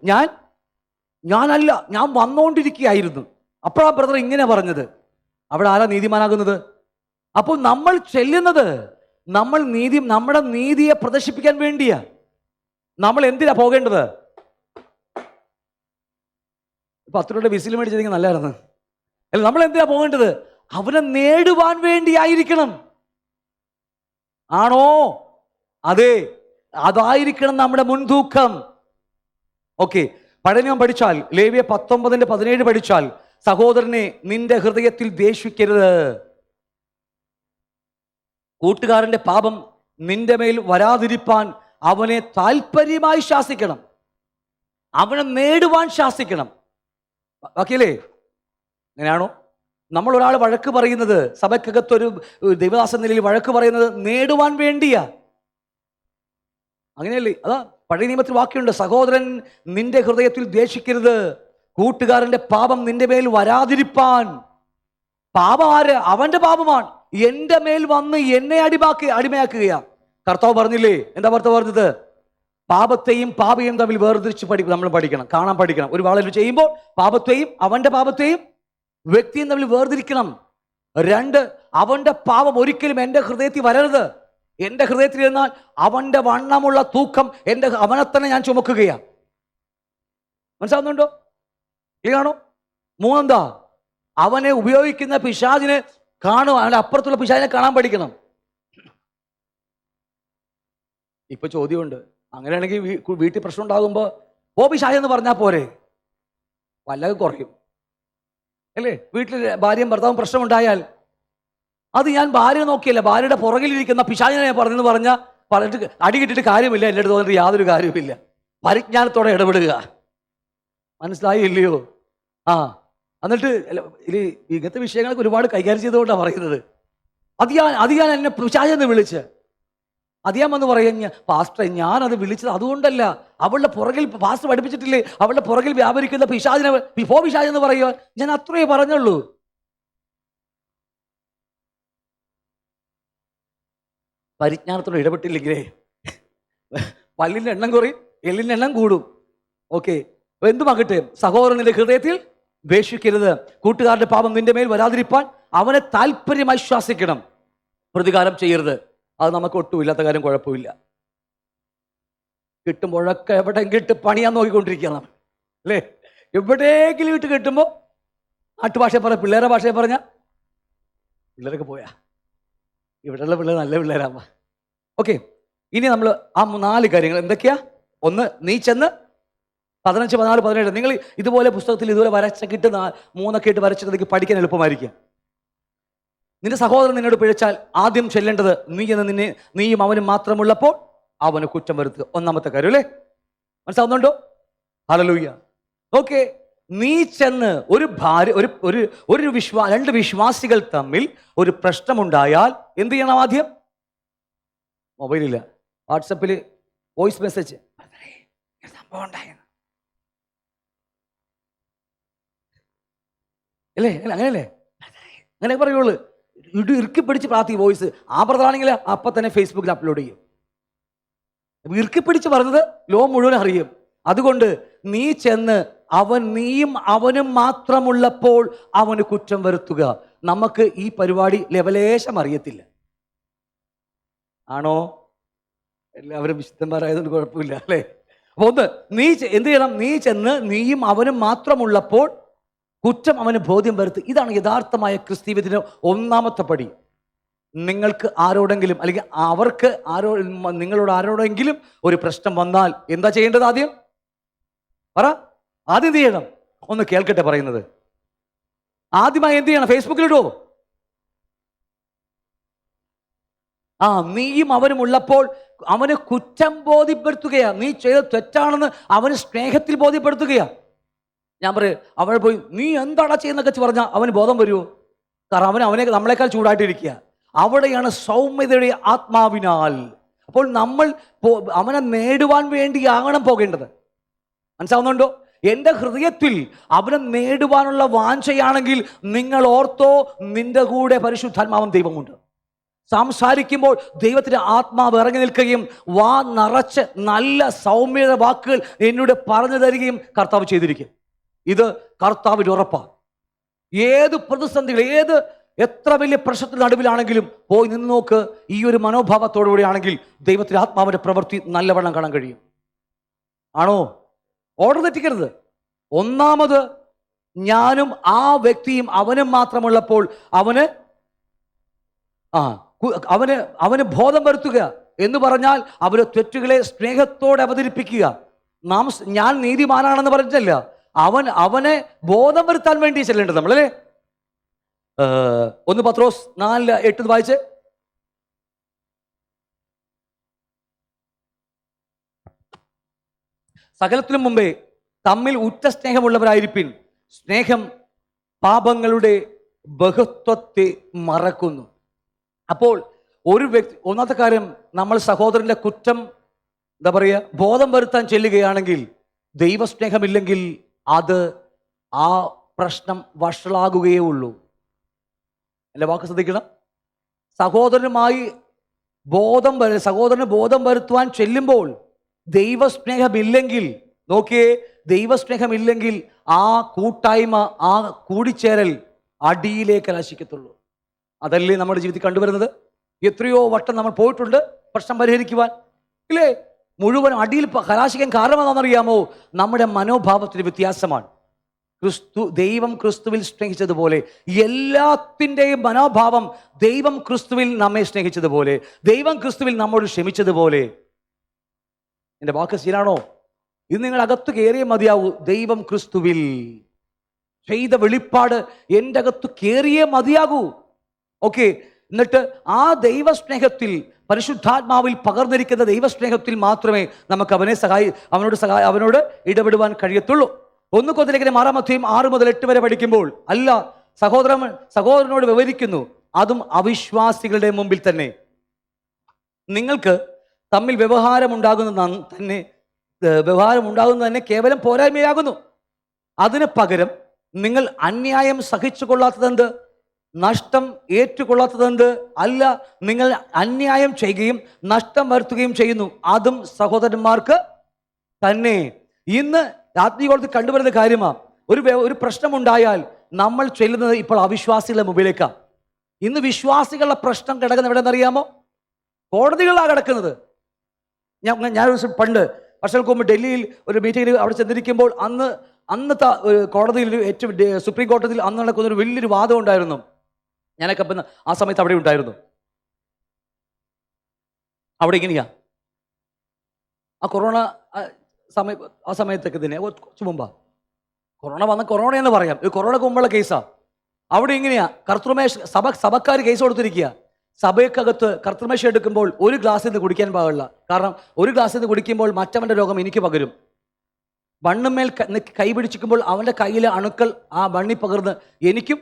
ഞാനല്ല, ഞാൻ വന്നുകൊണ്ടിരിക്കുകയായിരുന്നു. അപ്പോഴാ ബ്രദർ ഇങ്ങനെ പറഞ്ഞത്. അവിടെ ആരാ നീതിമാനാകുന്നത്? അപ്പോൾ നമ്മൾ ചെല്ലുന്നത് നമ്മുടെ നീതിയെ പ്രദർശിപ്പിക്കാൻ വേണ്ടിയാ. നമ്മൾ എന്തിനാ പോകേണ്ടത്? 10 രൂപയുടെ വിസിൽ മേടിച്ചിരിക്കുന്നത് നല്ലതായിരുന്നു. അല്ല, നമ്മൾ എന്തിനാ പോകേണ്ടത്? അവനെ നേടുവാൻ വേണ്ടിയായിരിക്കണം. ആണോ? അതെ, അതായിരിക്കണം നമ്മുടെ മുൻതൂക്കം. ഓക്കെ, പഴയ നിയമം പഠിച്ചാൽ ലേവ്യ 19:17 പഠിച്ചാൽ സഹോദരനെ നിന്റെ ഹൃദയത്തിൽ ദ്വേഷിക്കരുത്. കൂട്ടുകാരന്റെ പാപം നിന്റെ മേൽ വരാതിരിപ്പാൻ അവനെ താല്പര്യമായി ശാസിക്കണം, അവനെ നേടുവാൻ ശാസിക്കണം. ബാക്കിയല്ലേ? അങ്ങനെയാണോ? നമ്മൾ ഒരാൾ വഴക്ക് പറയുന്നത്, സഭയ്ക്കകത്തൊരു ദൈവദാസ നിലയിൽ വഴക്ക് പറയുന്നത് നേടുവാൻ വേണ്ടിയാ. അങ്ങനെയല്ലേ? അതാ പഴയ നിയമത്തിൽ വാക്യമുണ്ട്, സഹോദരൻ നിന്റെ ഹൃദയത്തിൽ ദ്വേഷിക്കരുത്, കൂട്ടുകാരന്റെ പാപം നിന്റെ മേൽ വരാതിരിപ്പാൻ. പാപം ആര്? അവന്റെ പാപമാണ് എൻ്റെ മേൽ വന്ന് എന്നെ അടിമയാക്കുകയാ. കർത്താവ് പറഞ്ഞില്ലേ? എന്താ കർത്താവ് പറഞ്ഞത്? പാപത്തെയും പാപിയും തമ്മിൽ വേർതിരിച്ച് നമ്മൾ പഠിക്കണം, കാണാൻ പഠിക്കണം. ഒരു വാളൽ ചെയ്യുമ്പോൾ പാപത്തെയും അവന്റെ പാപത്തെയും വ്യക്തിയും തമ്മിൽ വേർതിരിക്കണം. 2, അവന്റെ പാപം ഒരിക്കലും എൻ്റെ ഹൃദയത്തിൽ വരരുത്. എൻ്റെ ഹൃദയത്തിൽ ഇരുന്നാൽ അവന്റെ വണ്ണമുള്ള തൂക്കം അവനെ തന്നെ ഞാൻ ചുമക്കുകയാണ്. മനസ്സിലാവുന്നുണ്ടോ? ക്ലിയറാണോ? 3, അവനെ ഉപയോഗിക്കുന്ന പിശാചിനെ കാണുക, അവന്റെ അപ്പുറത്തുള്ള പിശാചിനെ കാണാൻ പഠിക്കണം. ഇപ്പൊ ചോദ്യമുണ്ട്, അങ്ങനെയാണെങ്കിൽ വീട്ടിൽ പ്രശ്നം ഉണ്ടാകുമ്പോൾ പിശാച് എന്ന് പറഞ്ഞാൽ പോരെ? വല്ലതും കുറയും അല്ലേ? വീട്ടിൽ ഭാര്യയും ഭർത്താവും പ്രശ്നമുണ്ടായാൽ അത് ഞാൻ ഭാര്യ നോക്കിയല്ല, ഭാര്യയുടെ പുറകിലിരിക്കുന്ന പിശാചിനെ പറഞ്ഞെന്ന് പറഞ്ഞിട്ട് അടി കിട്ടിയിട്ട് കാര്യമില്ല. എൻ്റെ അടുത്ത് തോന്നിട്ട് യാതൊരു കാര്യമില്ല. പരിജ്ഞാനത്തോടെ ഇടപെടുക. മനസ്സിലായി ഇല്ലയോ? എന്നിട്ട് ഇങ്ങനത്തെ വിഷയങ്ങളൊക്കെ ഒരുപാട് കൈകാര്യം ചെയ്തുകൊണ്ടാണ് പറയുന്നത്. അത് ഞാൻ എന്നെ പിശാചെന്ന് വിളിച്ച് അതിയാമെന്ന് പറയുക, പാസ്റ്റർ ഞാനത് വിളിച്ചത് അതുകൊണ്ടല്ല, അവളുടെ പുറകിൽ പാസ്റ്റർ പഠിപ്പിച്ചിട്ടില്ലേ, അവളുടെ പുറകിൽ വ്യാപരിക്കുന്ന പിശാചിനെ പിശാചെന്ന് പറയുക. ഞാൻ അത്രയേ പറഞ്ഞുള്ളൂ. പരിജ്ഞാനത്തോട് ഇടപെട്ടില്ലെങ്കിലേ പല്ലിൻ്റെ എണ്ണം കുറയും, എല്ലിൻ്റെ എണ്ണം കൂടും. ഓക്കെ, എന്തുമാകട്ടെ, സഹോദരന്റെ ഹൃദയത്തിൽ ദ്വേഷിക്കരുത്. കൂട്ടുകാരുടെ പാപം നിന്റെ മേൽ വരാതിരിപ്പാൻ അവനെ താല്പര്യമായി ശ്വാസിക്കണം. പ്രതികാരം ചെയ്യരുത്. അത് നമുക്ക് ഒട്ടും ഇല്ലാത്ത കാര്യം, കുഴപ്പമില്ല. കിട്ടുമ്പോഴൊക്കെ എവിടെയെങ്കിലും ഇട്ട് പണിയാൻ നോക്കിക്കൊണ്ടിരിക്കുക നമ്മൾ, അല്ലേ? എവിടെയെങ്കിലും ഇട്ട് കിട്ടുമ്പോൾ നാട്ടുഭാഷയെ പറഞ്ഞ, പിള്ളേരുടെ ഭാഷയെ പറഞ്ഞ പിള്ളേരൊക്കെ പോയാ, ഇവിടെയുള്ള പിള്ളേർ നല്ല പിള്ളേരാകുമ്പോ. ഓക്കെ, ഇനി നമ്മൾ ആ 4 കാര്യങ്ങൾ എന്തൊക്കെയാ? ഒന്ന്, നീ ചെന്ന് 15, 14, 17. നിങ്ങൾ ഇതുപോലെ പുസ്തകത്തിൽ ഇതുപോലെ വരച്ചിട്ട് 3 ഇട്ട് വരച്ചിട്ട് എനിക്ക് പഠിക്കാൻ എളുപ്പമായിരിക്കും. നിന്റെ സഹോദരൻ നിന്നോട് പിഴച്ചാൽ ആദ്യം ചെല്ലേണ്ടത് നീയും അവനും മാത്രമുള്ളപ്പോൾ അവന് കുറ്റം വരുത്തുക. ഒന്നാമത്തെ കാര്യം, അല്ലേ? മനസ്സിലാവുന്നുണ്ടോ? ഹല്ലേലൂയ. ഓക്കെ, നീ ചെന്ന് ഒരു ഭാര്യ ഒരു 2 വിശ്വാസികൾ തമ്മിൽ ഒരു പ്രശ്നമുണ്ടായാൽ എന്ത് ചെയ്യണം? ആദ്യം മൊബൈലില്ല, വാട്സപ്പിൽ വോയിസ് മെസ്സേജ്, സംഭവം ഉണ്ടായ അല്ലേ, അങ്ങനെയല്ലേ, അങ്ങനെ പറയുള്ളൂ. ഇറുക്കി പിടിച്ച് പ്രാർത്ഥിക്കും. വോയിസ് ആ ബ്രദറാണെങ്കിൽ അപ്പം തന്നെ ഫേസ്ബുക്കിൽ അപ്ലോഡ് ചെയ്യും. ഇറുക്കി പിടിച്ച് പറഞ്ഞത് ലോകം മുഴുവൻ അറിയും. അതുകൊണ്ട് നീ ചെന്ന് നീയും അവനും മാത്രമുള്ളപ്പോൾ അവന് കുറ്റം വരുത്തുക. നമുക്ക് ഈ പരിപാടി ലെവലേശം അറിയത്തില്ല, ആണോ? എല്ലാവരും വിശുദ്ധന്മാരായതുകൊണ്ട് കുഴപ്പമില്ല, അല്ലേ? അപ്പൊ ഒന്ന്, നീ എന്ത് ചെയ്യണം? നീ ചെന്ന് നീയും അവനും മാത്രമുള്ളപ്പോൾ കുറ്റം അവന് ബോധ്യം വരുത്തുക. ഇതാണ് യഥാർത്ഥമായ ക്രിസ്തീയത്തിന് ഒന്നാമത്തെ പടി. നിങ്ങൾക്ക് ആരോടെങ്കിലും അല്ലെങ്കിൽ അവർക്ക് നിങ്ങളോട് ആരോടെങ്കിലും ഒരു പ്രശ്നം വന്നാൽ എന്താ ചെയ്യേണ്ടത്? ആദ്യം പറ. ആദ്യം എന്ത് ചെയ്യണം? ഒന്ന് കേൾക്കട്ടെ പറയുന്നത്. ആദ്യമായി എന്ത് ചെയ്യണം? ഫേസ്ബുക്കിലിടുവോ? നീയും അവനും ഉള്ളപ്പോൾ അവന് കുറ്റം ബോധ്യപ്പെടുത്തുകയാ. നീ ചെയ്ത തെറ്റാണെന്ന് അവന് സ്നേഹത്തിൽ ബോധ്യപ്പെടുത്തുകയാ. ഞാൻ പറയും, അവൾ പോയി നീ എന്താടാ ചെയ്യുന്നൊക്കെ പറഞ്ഞാൽ അവന് ബോധം വരുമോ? കാരണം അവനെ നമ്മളെക്കാൾ ചൂടായിട്ടിരിക്കുക. അവിടെയാണ് സൗമ്യതയുടെ ആത്മാവിനാൽ. അപ്പോൾ നമ്മൾ അവനെ നേടുവാൻ വേണ്ടിയാകണം പോകേണ്ടത്. മനസ്സിലാവുന്നുണ്ടോ? എൻ്റെ ഹൃദയത്തിൽ അവനെ നേടുവാനുള്ള വാഞ്ചയാണെങ്കിൽ നിങ്ങൾ ഓർത്തോ, നിന്റെ കൂടെ പരിശുദ്ധാത്മാവൻ ദൈവമുണ്ട്. സംസാരിക്കുമ്പോൾ ദൈവത്തിൻ്റെ ആത്മാവ് ഇറങ്ങി നിൽക്കുകയും വാ നിറച്ച് നല്ല സൗമ്യത വാക്കുകൾ എന്നോട് പറഞ്ഞു തരികയും കർത്താവ് ചെയ്തിരിക്കും. ഇത് കർത്താവിൻ്റെ ഉറപ്പാണ്. ഏത് പ്രതിസന്ധികൾ, എത്ര വലിയ പ്രശ്നത്തിന് നടുവിലാണെങ്കിലും പോയി നിന്ന് നോക്ക്. ഈ ഒരു മനോഭാവത്തോടുകൂടിയാണെങ്കിൽ ദൈവത്തിൻ്റെ ആത്മാവിൻ്റെ പ്രവൃത്തി നല്ലവണ്ണം കാണാൻ കഴിയും. ആണോ? ഓർഡർ തെറ്റിക്കരുത്. ഒന്നാമത്, ഞാനും ആ വ്യക്തിയും അവനും മാത്രമുള്ളപ്പോൾ അവന് ബോധം വരുത്തുക എന്ന് പറഞ്ഞാൽ അവരെ തെറ്റുകളെ സ്നേഹത്തോടെ അവതരിപ്പിക്കുക. ഞാൻ നീതിമാനാണെന്ന് പറഞ്ഞിട്ടല്ല, അവനെ ബോധം വരുത്താൻ വേണ്ടി ചെല്ലേണ്ടത് നമ്മളല്ലേ. 1 പത്രോസ് 4:8 വായിച്ച്. സകലത്തിനും മുമ്പേ തമ്മിൽ ഉറ്റ സ്നേഹമുള്ളവരായിരിപ്പിൻ. സ്നേഹം പാപങ്ങളുടെ ബഹുത്വത്തെ മറക്കുന്നു. അപ്പോൾ ഒരു വ്യക്തി, ഒന്നാമത്തെ കാര്യം, നമ്മൾ സഹോദരന്റെ കുറ്റം എന്താ പറയുക, ബോധം വരുത്താൻ ചെല്ലുകയാണെങ്കിൽ ദൈവസ്നേഹമില്ലെങ്കിൽ ആ പ്രശ്നം വഷളാകുകയേ ഉള്ളൂ. എൻ്റെ വാക്ക് ശ്രദ്ധിക്കണം. സഹോദരന് ബോധം വരുത്തുവാൻ ചെല്ലുമ്പോൾ ദൈവസ്നേഹമില്ലെങ്കിൽ, നോക്കിയേ, ദൈവസ്നേഹമില്ലെങ്കിൽ ആ കൂട്ടായ്മ, ആ കൂടിച്ചേരൽ അടിയിലേക്ക് കലാശിക്കത്തുള്ളൂ. അതല്ലേ നമ്മുടെ ജീവിതത്തിൽ കണ്ടുവരുന്നത്. എത്രയോ വട്ടം നമ്മൾ പോയിട്ടുണ്ട് പ്രശ്നം പരിഹരിക്കുവാൻ, ഇല്ലേ? മുഴുവൻ അടിയിൽ കലാശിക്കാൻ കാരണം എന്താണെന്നറിയാമോ? നമ്മുടെ മനോഭാവത്തിന് വ്യത്യാസമാണ്. ദൈവം ക്രിസ്തുവിൽ സ്നേഹിച്ചതുപോലെ, എല്ലാത്തിൻ്റെയും മനോഭാവം ദൈവം ക്രിസ്തുവിൽ നമ്മെ സ്നേഹിച്ചതുപോലെ, ദൈവം ക്രിസ്തുവിൽ നമ്മോട് ക്ഷമിച്ചതുപോലെ. എൻ്റെ വാക്ക് ശരിയാണോ? ഇത് നിങ്ങൾ അകത്ത് കയറിയേ മതിയാവൂ. ദൈവം ക്രിസ്തുവിൽ ചെയ്ത വെളിപ്പാട് എൻ്റെ അകത്ത് കയറിയേ മതിയാകൂ. ഓക്കെ, എന്നിട്ട് ആ ദൈവസ്നേഹത്തിൽ, പരിശുദ്ധാത്മാവിൽ പകർന്നിരിക്കുന്ന ദൈവസ്നേഹത്തിൽ മാത്രമേ നമുക്ക് അവനോട് ഇടപെടുവാൻ കഴിയത്തുള്ളൂ. 1 കൊരിന്ത്യർ 6:6-8 വരെ പഠിക്കുമ്പോൾ, അല്ല, സഹോദരനോട് വിവരിക്കുന്നു, അതും അവിശ്വാസികളുടെ മുമ്പിൽ തന്നെ. നിങ്ങൾക്ക് തമ്മിൽ വ്യവഹാരം ഉണ്ടാകുന്നത് തന്നെ കേവലം പോരായ്മയാകുന്നു. അതിന് പകരം നിങ്ങൾ അന്യായം സഹിച്ചു കൊള്ളാത്തതെന്ത്? നഷ്ടം ഏറ്റുകൊള്ളാത്തതെന്ത്? അല്ല, നിങ്ങൾ അന്യായം ചെയ്യുകയും നഷ്ടം വരുത്തുകയും ചെയ്യുന്നു, അതും സഹോദരന്മാർക്ക് തന്നെ. ഇന്ന് ആത്മീയതയിൽ കണ്ടുവരുന്ന കാര്യമാണ്. ഒരു പ്രശ്നമുണ്ടായാൽ നമ്മൾ ചെല്ലുന്നത് ഇപ്പോൾ അവിശ്വാസികളുടെ മുമ്പിലേക്കാണ്. ഇന്ന് വിശ്വാസികളുടെ പ്രശ്നം കിടക്കുന്നത് എവിടെയെന്നറിയാമോ? കോടതികളിലാണ് കിടക്കുന്നത്. ഞാനൊരു ദിവസം പണ്ട് വർഷങ്ങൾക്ക് മുമ്പ് ഡൽഹിയിൽ ഒരു മീറ്റിങ്ങിൽ അവിടെ ചെന്നിരിക്കുമ്പോൾ അന്നത്തെ കോടതിയിൽ ഏറ്റവും സുപ്രീം കോടതിയിൽ അന്ന് നടക്കുന്ന ഒരു വലിയൊരു വാദം ഉണ്ടായിരുന്നു. ഞാനൊക്കെ അപ്പം ആ സമയത്ത് അവിടെ ഉണ്ടായിരുന്നു. അവിടെ ഇങ്ങനെയാ, ആ കൊറോണ ആ സമയത്തൊക്കെ തന്നെ കുറച്ച് മുമ്പാ കൊറോണ എന്ന് പറയാം, ഇത് കൊറോണക്ക് മുമ്പുള്ള കേസാ. അവിടെ ഇങ്ങനെയാ, കർത്തൃമേശ സഭക്കാർ കേസ് കൊടുത്തിരിക്കുക. സഭയ്ക്കകത്ത് കർത്തൃമേശ എടുക്കുമ്പോൾ ഒരു ഗ്ലാസ്സിൽ നിന്ന് കുടിക്കാൻ പാടില്ല. കാരണം ഒരു ഗ്ലാസ്സിൽ നിന്ന് കുടിക്കുമ്പോൾ മറ്റവൻ്റെ രോഗം എനിക്ക് പകരും. ബണ്ണുമേൽ കൈ പിടിച്ചിരിക്കുമ്പോൾ അവൻ്റെ കയ്യിലെ അണുക്കൾ ആ ബണ്ണി പകർന്ന് എനിക്കും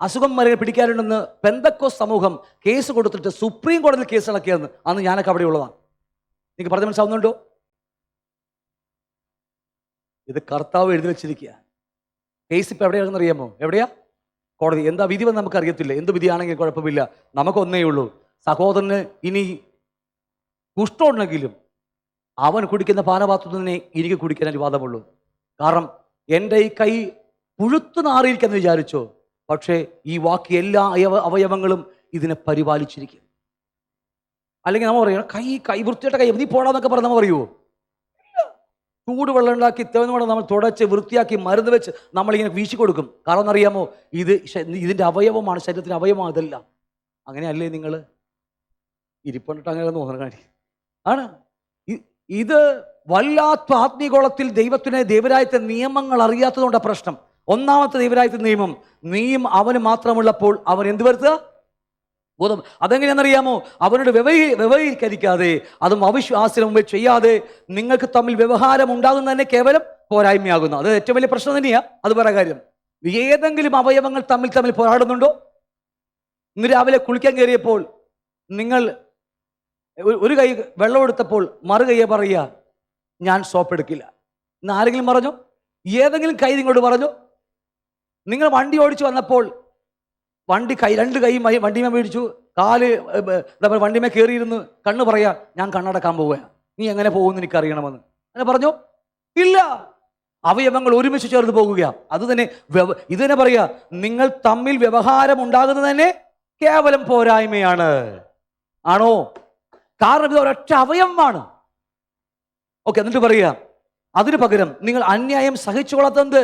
അസുഖം വരെ പിടിക്കാറുണ്ടെന്ന് പെന്തക്കോസ് സമൂഹം കേസ് കൊടുത്തിട്ട് സുപ്രീം കോടതിയിൽ കേസ് ഇളക്കിയെന്ന് അന്ന് ഞാനൊക്കെ അവിടെ ഉള്ളതാണ്. എനിക്ക് പറഞ്ഞ് മനസ്സിലാവുന്നുണ്ടോ? ഇത് കർത്താവ് എഴുതി വെച്ചിരിക്കുക. കേസ് ഇപ്പം എവിടെയാണെന്ന് അറിയാമോ? എവിടെയാ? കോടതി. എന്താ വിധി വന്ന് നമുക്ക് അറിയത്തില്ല. എന്ത് വിധിയാണെങ്കിൽ കുഴപ്പമില്ല, നമുക്കൊന്നേ ഉള്ളൂ. സഹോദരന് ഇനി കുഷ്ഠമുണ്ടെങ്കിലും അവൻ കുടിക്കുന്ന പാനപാത്രത്തിൽ തന്നെ എനിക്ക് കുടിക്കാൻ അനുവാദമുള്ളൂ. കാരണം എൻ്റെ ഈ കൈ പുഴുത്തു നാറിയിരിക്കെന്ന് വിചാരിച്ചോ, പക്ഷേ ഈ ബാക്കി എല്ലാ അവയവങ്ങളും ഇതിനെ പരിപാലിച്ചിരിക്കും. അല്ലെങ്കിൽ നമ്മൾ പറയണം കൈ വൃത്തിയായിട്ട കൈ നീ പോടാന്നൊക്കെ പറഞ്ഞ് നമ്മൾ പറയുമോ? ചൂടുവെള്ളം ഉണ്ടാക്കി തേവനോടെ നമ്മൾ തുടച്ച് വൃത്തിയാക്കി മരുന്ന് വെച്ച് നമ്മളിങ്ങനെ വീശി കൊടുക്കും. കാരണം എന്നറിയാമോ, ഇതിൻ്റെ അവയവമാണ്, ശരീരത്തിൻ്റെ അവയവമാണ് ഇതെല്ലാം. അങ്ങനെയല്ലേ നിങ്ങൾ ഇരിപ്പണ്ടിട്ട് അങ്ങനെ തോന്നണ ആണ്. ഇത് വല്ലാത്ത ആത്മീയഗോളത്തിൽ ദൈവരായത്തെ നിയമങ്ങൾ അറിയാത്തതുകൊണ്ടാണ് പ്രശ്നം. ഒന്നാമത്തെ ദൈവരായത്തെ നിയമം, നീയും അവന് മാത്രമുള്ളപ്പോൾ അവൻ എന്ത് വരുത്തുക? ബോധം. അതെങ്ങനെയാണെന്നറിയാമോ? അവനോട് വ്യവഹരിക്കാതെ, അതും അവിശ്വാസിന് മുമ്പ് ചെയ്യാതെ നിങ്ങൾക്ക് തമ്മിൽ വ്യവഹാരം ഉണ്ടാകുന്നത് തന്നെ കേവലം പോരായ്മയാകുന്നു. അത് ഏറ്റവും വലിയ പ്രശ്നം തന്നെയാണ്. അത് വേറെ കാര്യം. ഏതെങ്കിലും അവയവങ്ങൾ തമ്മിൽ പോരാടുന്നുണ്ടോ? ഇന്ന് രാവിലെ കുളിക്കാൻ കയറിയപ്പോൾ നിങ്ങൾ ഒരു കൈ വെള്ളം എടുത്തപ്പോൾ മറു കൈയെ പറയുക ഞാൻ സോപ്പ് എടുക്കില്ല. ഇന്ന് ആരെങ്കിലും പറഞ്ഞു? ഏതെങ്കിലും കൈ നിങ്ങളോട് പറഞ്ഞു? നിങ്ങൾ വണ്ടി ഓടിച്ചു വന്നപ്പോൾ രണ്ട് കൈയും വണ്ടിമേ മേടിച്ചു, കാല് വണ്ടിമേ കയറിയിരുന്നു, കണ്ണ് പറയാ ഞാൻ കണ്ണടക്കാൻ പോവുകയാണ്, നീ എങ്ങനെ പോകുമെന്ന് എനിക്കറിയണമെന്ന് അങ്ങനെ പറഞ്ഞു? ഇല്ല. അവയവങ്ങൾ ഒരുമിച്ച് ചേർന്ന് പോകുകയാണ്. അത് തന്നെ ഇത് തന്നെ പറയാ, നിങ്ങൾ തമ്മിൽ വ്യവഹാരം ഉണ്ടാകുന്നത് തന്നെ കേവലം പോരായ്മയാണ്. ആണോ? കാരണം ഇത് ഒരൊറ്റ അവയവമാണ്. ഓക്കെ, എന്നിട്ട് പറയുക അതിന് പകരം നിങ്ങൾ അന്യായം സഹിച്ചുകൊള്ളാത്തത്.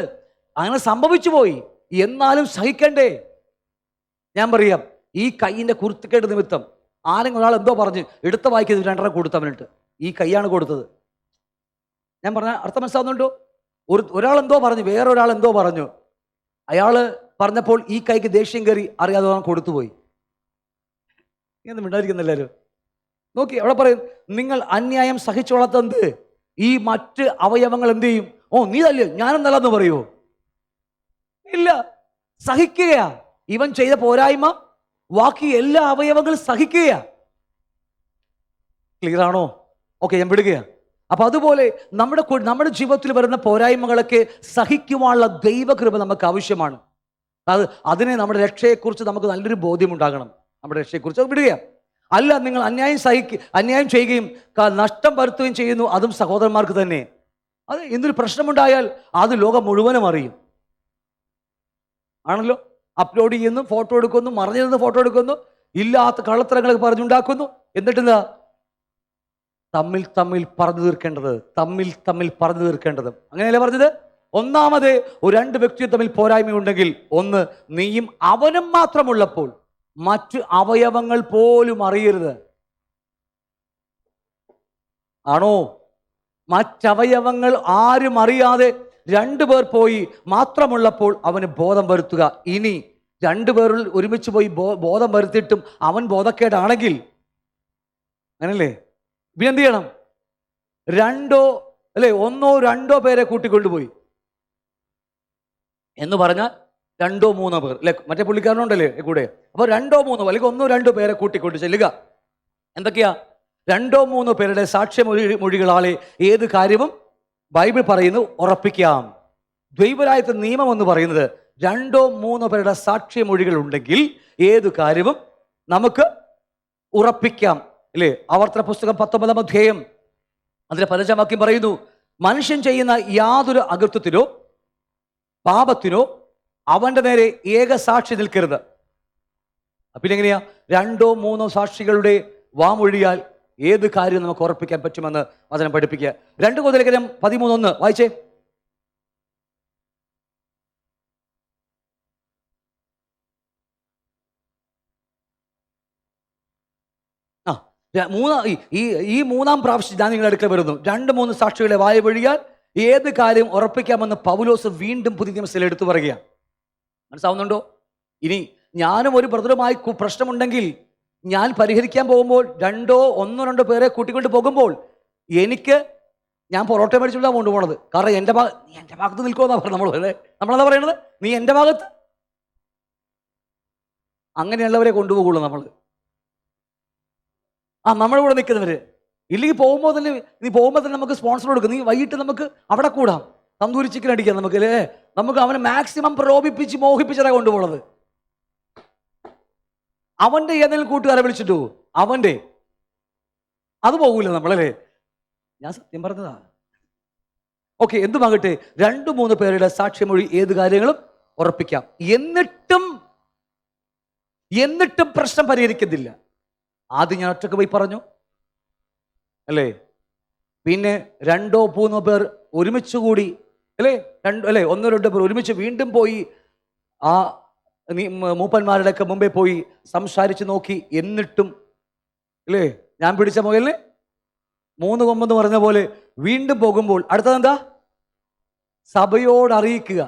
അങ്ങനെ സംഭവിച്ചു പോയി, എന്നാലും സഹിക്കണ്ടേ? ഞാൻ പറയാം, ഈ കൈയിൻ്റെ കുരുത്തക്കേട് നിമിത്തം ആരെങ്കിലും ഒരാൾ എന്തോ പറഞ്ഞ് എടുത്ത വായിക്കത് 2.5 കൊടുത്തവനിട്ട് ഈ കൈയാണ് കൊടുത്തത്. ഞാൻ പറഞ്ഞ അർത്ഥം മനസ്സിലാവുന്നുണ്ടോ? ഒരാൾ എന്തോ പറഞ്ഞു, വേറൊരാൾ എന്തോ പറഞ്ഞു, അയാൾ പറഞ്ഞപ്പോൾ ഈ കൈക്ക് ദേഷ്യം കയറി അറിയാതെ കൊടുത്തുപോയി. ഇങ്ങനെ മിണ്ടായിരിക്കുന്നില്ലാരും. നോക്കി അവിടെ പറയും, നിങ്ങൾ അന്യായം സഹിച്ചോളാത്തത്. ഈ മറ്റ് അവയവങ്ങൾ എന്ത് ചെയ്യും? ഓ നീ തല്ലേ ഞാനെന്നല്ലെന്ന് പറയുമോ? ഇല്ല, സഹിക്കുകയാ. ഇവൻ ചെയ്ത പോരായ്മ ബാക്കി എല്ലാ അവയവങ്ങളും സഹിക്കുകയാ. ക്ലിയർ ആണോ? ഓക്കെ, ഞാൻ വിടുകയാണ്. അപ്പൊ അതുപോലെ നമ്മുടെ ജീവിതത്തിൽ വരുന്ന പോരായ്മകളൊക്കെ സഹിക്കുവാനുള്ള ദൈവകൃപ നമുക്ക് ആവശ്യമാണ്. അതിനെ നമ്മുടെ രക്ഷയെക്കുറിച്ച് നമുക്ക് നല്ലൊരു ബോധ്യമുണ്ടാകണം. നമ്മുടെ രക്ഷയെക്കുറിച്ച് വിടുകയാണ്. അല്ല, നിങ്ങൾ അന്യായം ചെയ്യുകയും നഷ്ടം വരുത്തുകയും ചെയ്യുന്നു, അതും സഹോദരന്മാർക്ക് തന്നെ. അത് എന്തൊരു പ്രശ്നമുണ്ടായാൽ അത് ലോകം മുഴുവനും അറിയും. ആണല്ലോ, അപ്ലോഡ് ചെയ്യുന്നു, ഫോട്ടോ എടുക്കുന്നു, മറിഞ്ഞിരുന്ന് ഫോട്ടോ എടുക്കുന്നു, ഇല്ലാത്ത കള്ളത്തരങ്ങളൊക്കെ പറഞ്ഞുണ്ടാക്കുന്നു. എന്നിട്ടെന്താ? തമ്മിൽ പറഞ്ഞു തീർക്കേണ്ടത്. അങ്ങനെയല്ലേ പറഞ്ഞത്? ഒന്നാമത് രണ്ട് വ്യക്തിയും തമ്മിൽ പോരായ്മയുണ്ടെങ്കിൽ, ഒന്ന് നീയും അവനും മാത്രമുള്ളപ്പോൾ മറ്റ് അവയവങ്ങൾ പോലും അറിയരുത്. ആണോ? മറ്റവയവങ്ങൾ ആരും അറിയാതെ 2 പേർ പോയി മാത്രമുള്ളപ്പോൾ അവന് ബോധം വരുത്തുക. ഇനി 2 പേർ ഒരുമിച്ച് പോയി ബോധം വരുത്തിയിട്ടും അവൻ ബോധക്കേടാണെങ്കിൽ, അങ്ങനല്ലേ, പിന്നെ എന്ത് ചെയ്യണം? 1 2 പേരെ കൂട്ടിക്കൊണ്ടുപോയി എന്ന് പറഞ്ഞാൽ 2 3 പേർ അല്ലെ, മറ്റേ പുള്ളിക്കാരനുണ്ടല്ലേ കൂടെ. അപ്പോൾ 2 3 അല്ലെങ്കിൽ 1 2 പേരെ കൂട്ടിക്കൊണ്ട് ചെല്ലുക. എന്തൊക്കെയാ? രണ്ടോ മൂന്നോ പേരുടെ സാക്ഷ്യമൊഴികളാലെ ഏത് കാര്യവും ബൈബിൾ പറയുന്നു ഉറപ്പിക്കാം. ദൈവരായത്തെ നിയമം എന്ന് പറയുന്നത് രണ്ടോ മൂന്നോ പേരുടെ സാക്ഷ്യമൊഴികൾ ഉണ്ടെങ്കിൽ ഏത് കാര്യവും നമുക്ക് ഉറപ്പിക്കാം, അല്ലേ? ആവർത്തന പുസ്തകം 19-ാം അധ്യായം അതിലെ 15-ാം വാക്യം പറയുന്നു, മനുഷ്യൻ ചെയ്യുന്ന യാതൊരു അകൃത്യത്തിനോ പാപത്തിനോ അവന്റെ നേരെ ഏക സാക്ഷി നിൽക്കരുത്. പിന്നെ എങ്ങനെയാ? രണ്ടോ മൂന്നോ സാക്ഷികളുടെ വാമൊഴിയാൽ ഏത് കാര്യം നമുക്ക് ഉറപ്പിക്കാൻ പറ്റുമെന്ന് വചനം പഠിപ്പിക്കുക. 2 കൊരിന്ത്യർ 13:1 വായിച്ചേ. ഈ മൂന്നാം പ്രാവശ്യം ഞാൻ നിങ്ങളുടെ അടുക്കൽ വരുന്നു, 2-3 സാക്ഷികളെ വായ വഴിയാൽ ഏത് കാര്യം ഉറപ്പിക്കാമെന്ന് പൗലോസ് വീണ്ടും പുതിയ നിയമത്തിൽ എടുത്തു പറയുകയാണ്. മനസ്സിലാവുന്നുണ്ടോ? ഇനി ഞാനും ഒരു ബ്രദറുമായി പ്രശ്നമുണ്ടെങ്കിൽ ഞാൻ പരിഹരിക്കാൻ പോകുമ്പോൾ ഒന്നോ രണ്ടോ പേരെ കൂട്ടിക്കൊണ്ട് പോകുമ്പോൾ ഞാൻ പൊറോട്ട മേടിച്ചുകൊണ്ടാണ് കൊണ്ടുപോകണത്. കാരണം എൻ്റെ ഭാഗത്ത് നിൽക്കുമെന്നാ പറഞ്ഞത്. നമ്മളെന്താ പറയണത്? നീ എൻ്റെ ഭാഗത്ത്. അങ്ങനെയുള്ളവരെ കൊണ്ടുപോകുള്ളൂ നമ്മൾ. നമ്മുടെ കൂടെ നിൽക്കുന്നവര്. ഇല്ലെങ്കിൽ പോകുമ്പോൾ തന്നെ നമുക്ക് സ്പോൺസർ കൊടുക്കും. നീ വൈകിട്ട് നമുക്ക് അവിടെ കൂടാം, തന്തൂരി ചിക്കൻ അടിക്കാം നമുക്ക്, അല്ലേ? നമുക്ക് അവനെ മാക്സിമം പ്രലോഭിപ്പിച്ച് മോഹിപ്പിച്ചതാണ് കൊണ്ടുപോകുന്നത്. അവന്റെ ഏതെങ്കിലും കൂട്ടുകാരെ വിളിച്ചിട്ടു അവന്റെ അത് പോകൂല നമ്മളല്ലേ? ഞാൻ സത്യം പറഞ്ഞതാ. ഓക്കെ, എന്തുമാകട്ടെ, 2-3 പേരുടെ സാക്ഷ്യമൊഴി ഏത് കാര്യങ്ങളും ഉറപ്പിക്കാം. എന്നിട്ടും പ്രശ്നം പരിഹരിക്കുന്നില്ല. ആദ്യം ഞാൻ ഒറ്റക്ക് പോയി പറഞ്ഞു, അല്ലേ? പിന്നെ 2-3 പേർ ഒരുമിച്ച് കൂടി, അല്ലേ? 1-2 പേർ ഒരുമിച്ച് വീണ്ടും പോയി ആ മൂപ്പന്മാരുടെയൊക്കെ മുമ്പേ പോയി സംസാരിച്ച് നോക്കി. എന്നിട്ടും, അല്ലേ, ഞാൻ പിടിച്ച മുയലിന് 3 കൊമ്പെന്ന് പറഞ്ഞ പോലെ വീണ്ടും പോകുമ്പോൾ അടുത്തതെന്താ? സഭയോട് അറിയിക്കുക.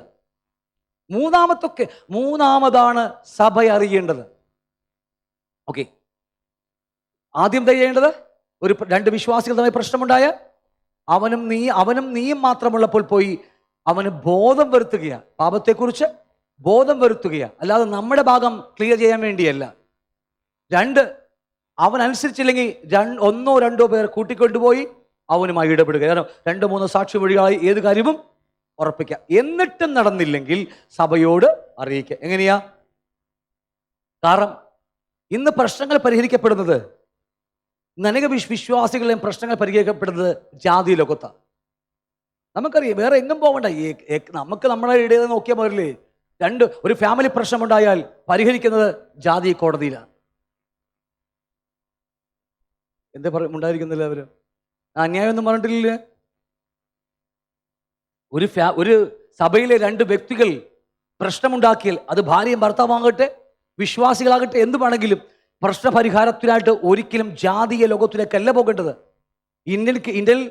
മൂന്നാമതാണ് സഭ അറിയേണ്ടത്. ഓക്കെ, ആദ്യം ചെയ്യേണ്ടത്, 2 വിശ്വാസികൾ തമ്മിൽ പ്രശ്നമുണ്ടായ അവനും നീയും മാത്രമുള്ളപ്പോൾ പോയി അവന് ബോധം വരുത്തുകയാണ്, പാപത്തെക്കുറിച്ച് ബോധം വരുത്തുകയാണ്, അല്ലാതെ നമ്മുടെ ഭാഗം ക്ലിയർ ചെയ്യാൻ വേണ്ടിയല്ല. 2, അവൻ അനുസരിച്ചില്ലെങ്കിൽ 1-2 പേർ കൂട്ടിക്കൊണ്ടുപോയി അവനുമായി ഇടപെടുക. കാരണം 2-3 സാക്ഷി വഴിയായി ഏത് കാര്യവും ഉറപ്പിക്കുക. എന്നിട്ടും നടന്നില്ലെങ്കിൽ സഭയോട് അറിയിക്കുക. എങ്ങനെയാ? കാരണം ഇന്ന് പ്രശ്നങ്ങൾ പരിഹരിക്കപ്പെടുന്നത്, അനേക വിശ്വാസികളെയും പ്രശ്നങ്ങൾ പരിഹരിക്കപ്പെടുന്നത് ജാതി ലോകത്താണ്. നമുക്കറിയാം, വേറെ എങ്ങും പോകണ്ട. നമുക്ക് നമ്മുടെ ഇടയിൽ നോക്കിയാൽ പോരല്ലേ? ഒരു ഫാമിലി പ്രശ്നമുണ്ടായാൽ പരിഹരിക്കുന്നത് ജാതി കോടതിയിലാണ്. എന്താ ഉണ്ടായിരിക്കുന്നില്ല? അവര് അന്യായമൊന്നും പറഞ്ഞിട്ടില്ലേ? ഒരു സഭയിലെ 2 വ്യക്തികൾ പ്രശ്നമുണ്ടാക്കിയാൽ അത് ഭാര്യയും ഭർത്താവാകട്ടെ വിശ്വാസികളാകട്ടെ എന്തുവാണെങ്കിലും പ്രശ്നപരിഹാരത്തിനായിട്ട് ഒരിക്കലും ജാതീയ ലോകത്തിലേക്കല്ല പോകേണ്ടത്. ഇന്ത്യയിൽ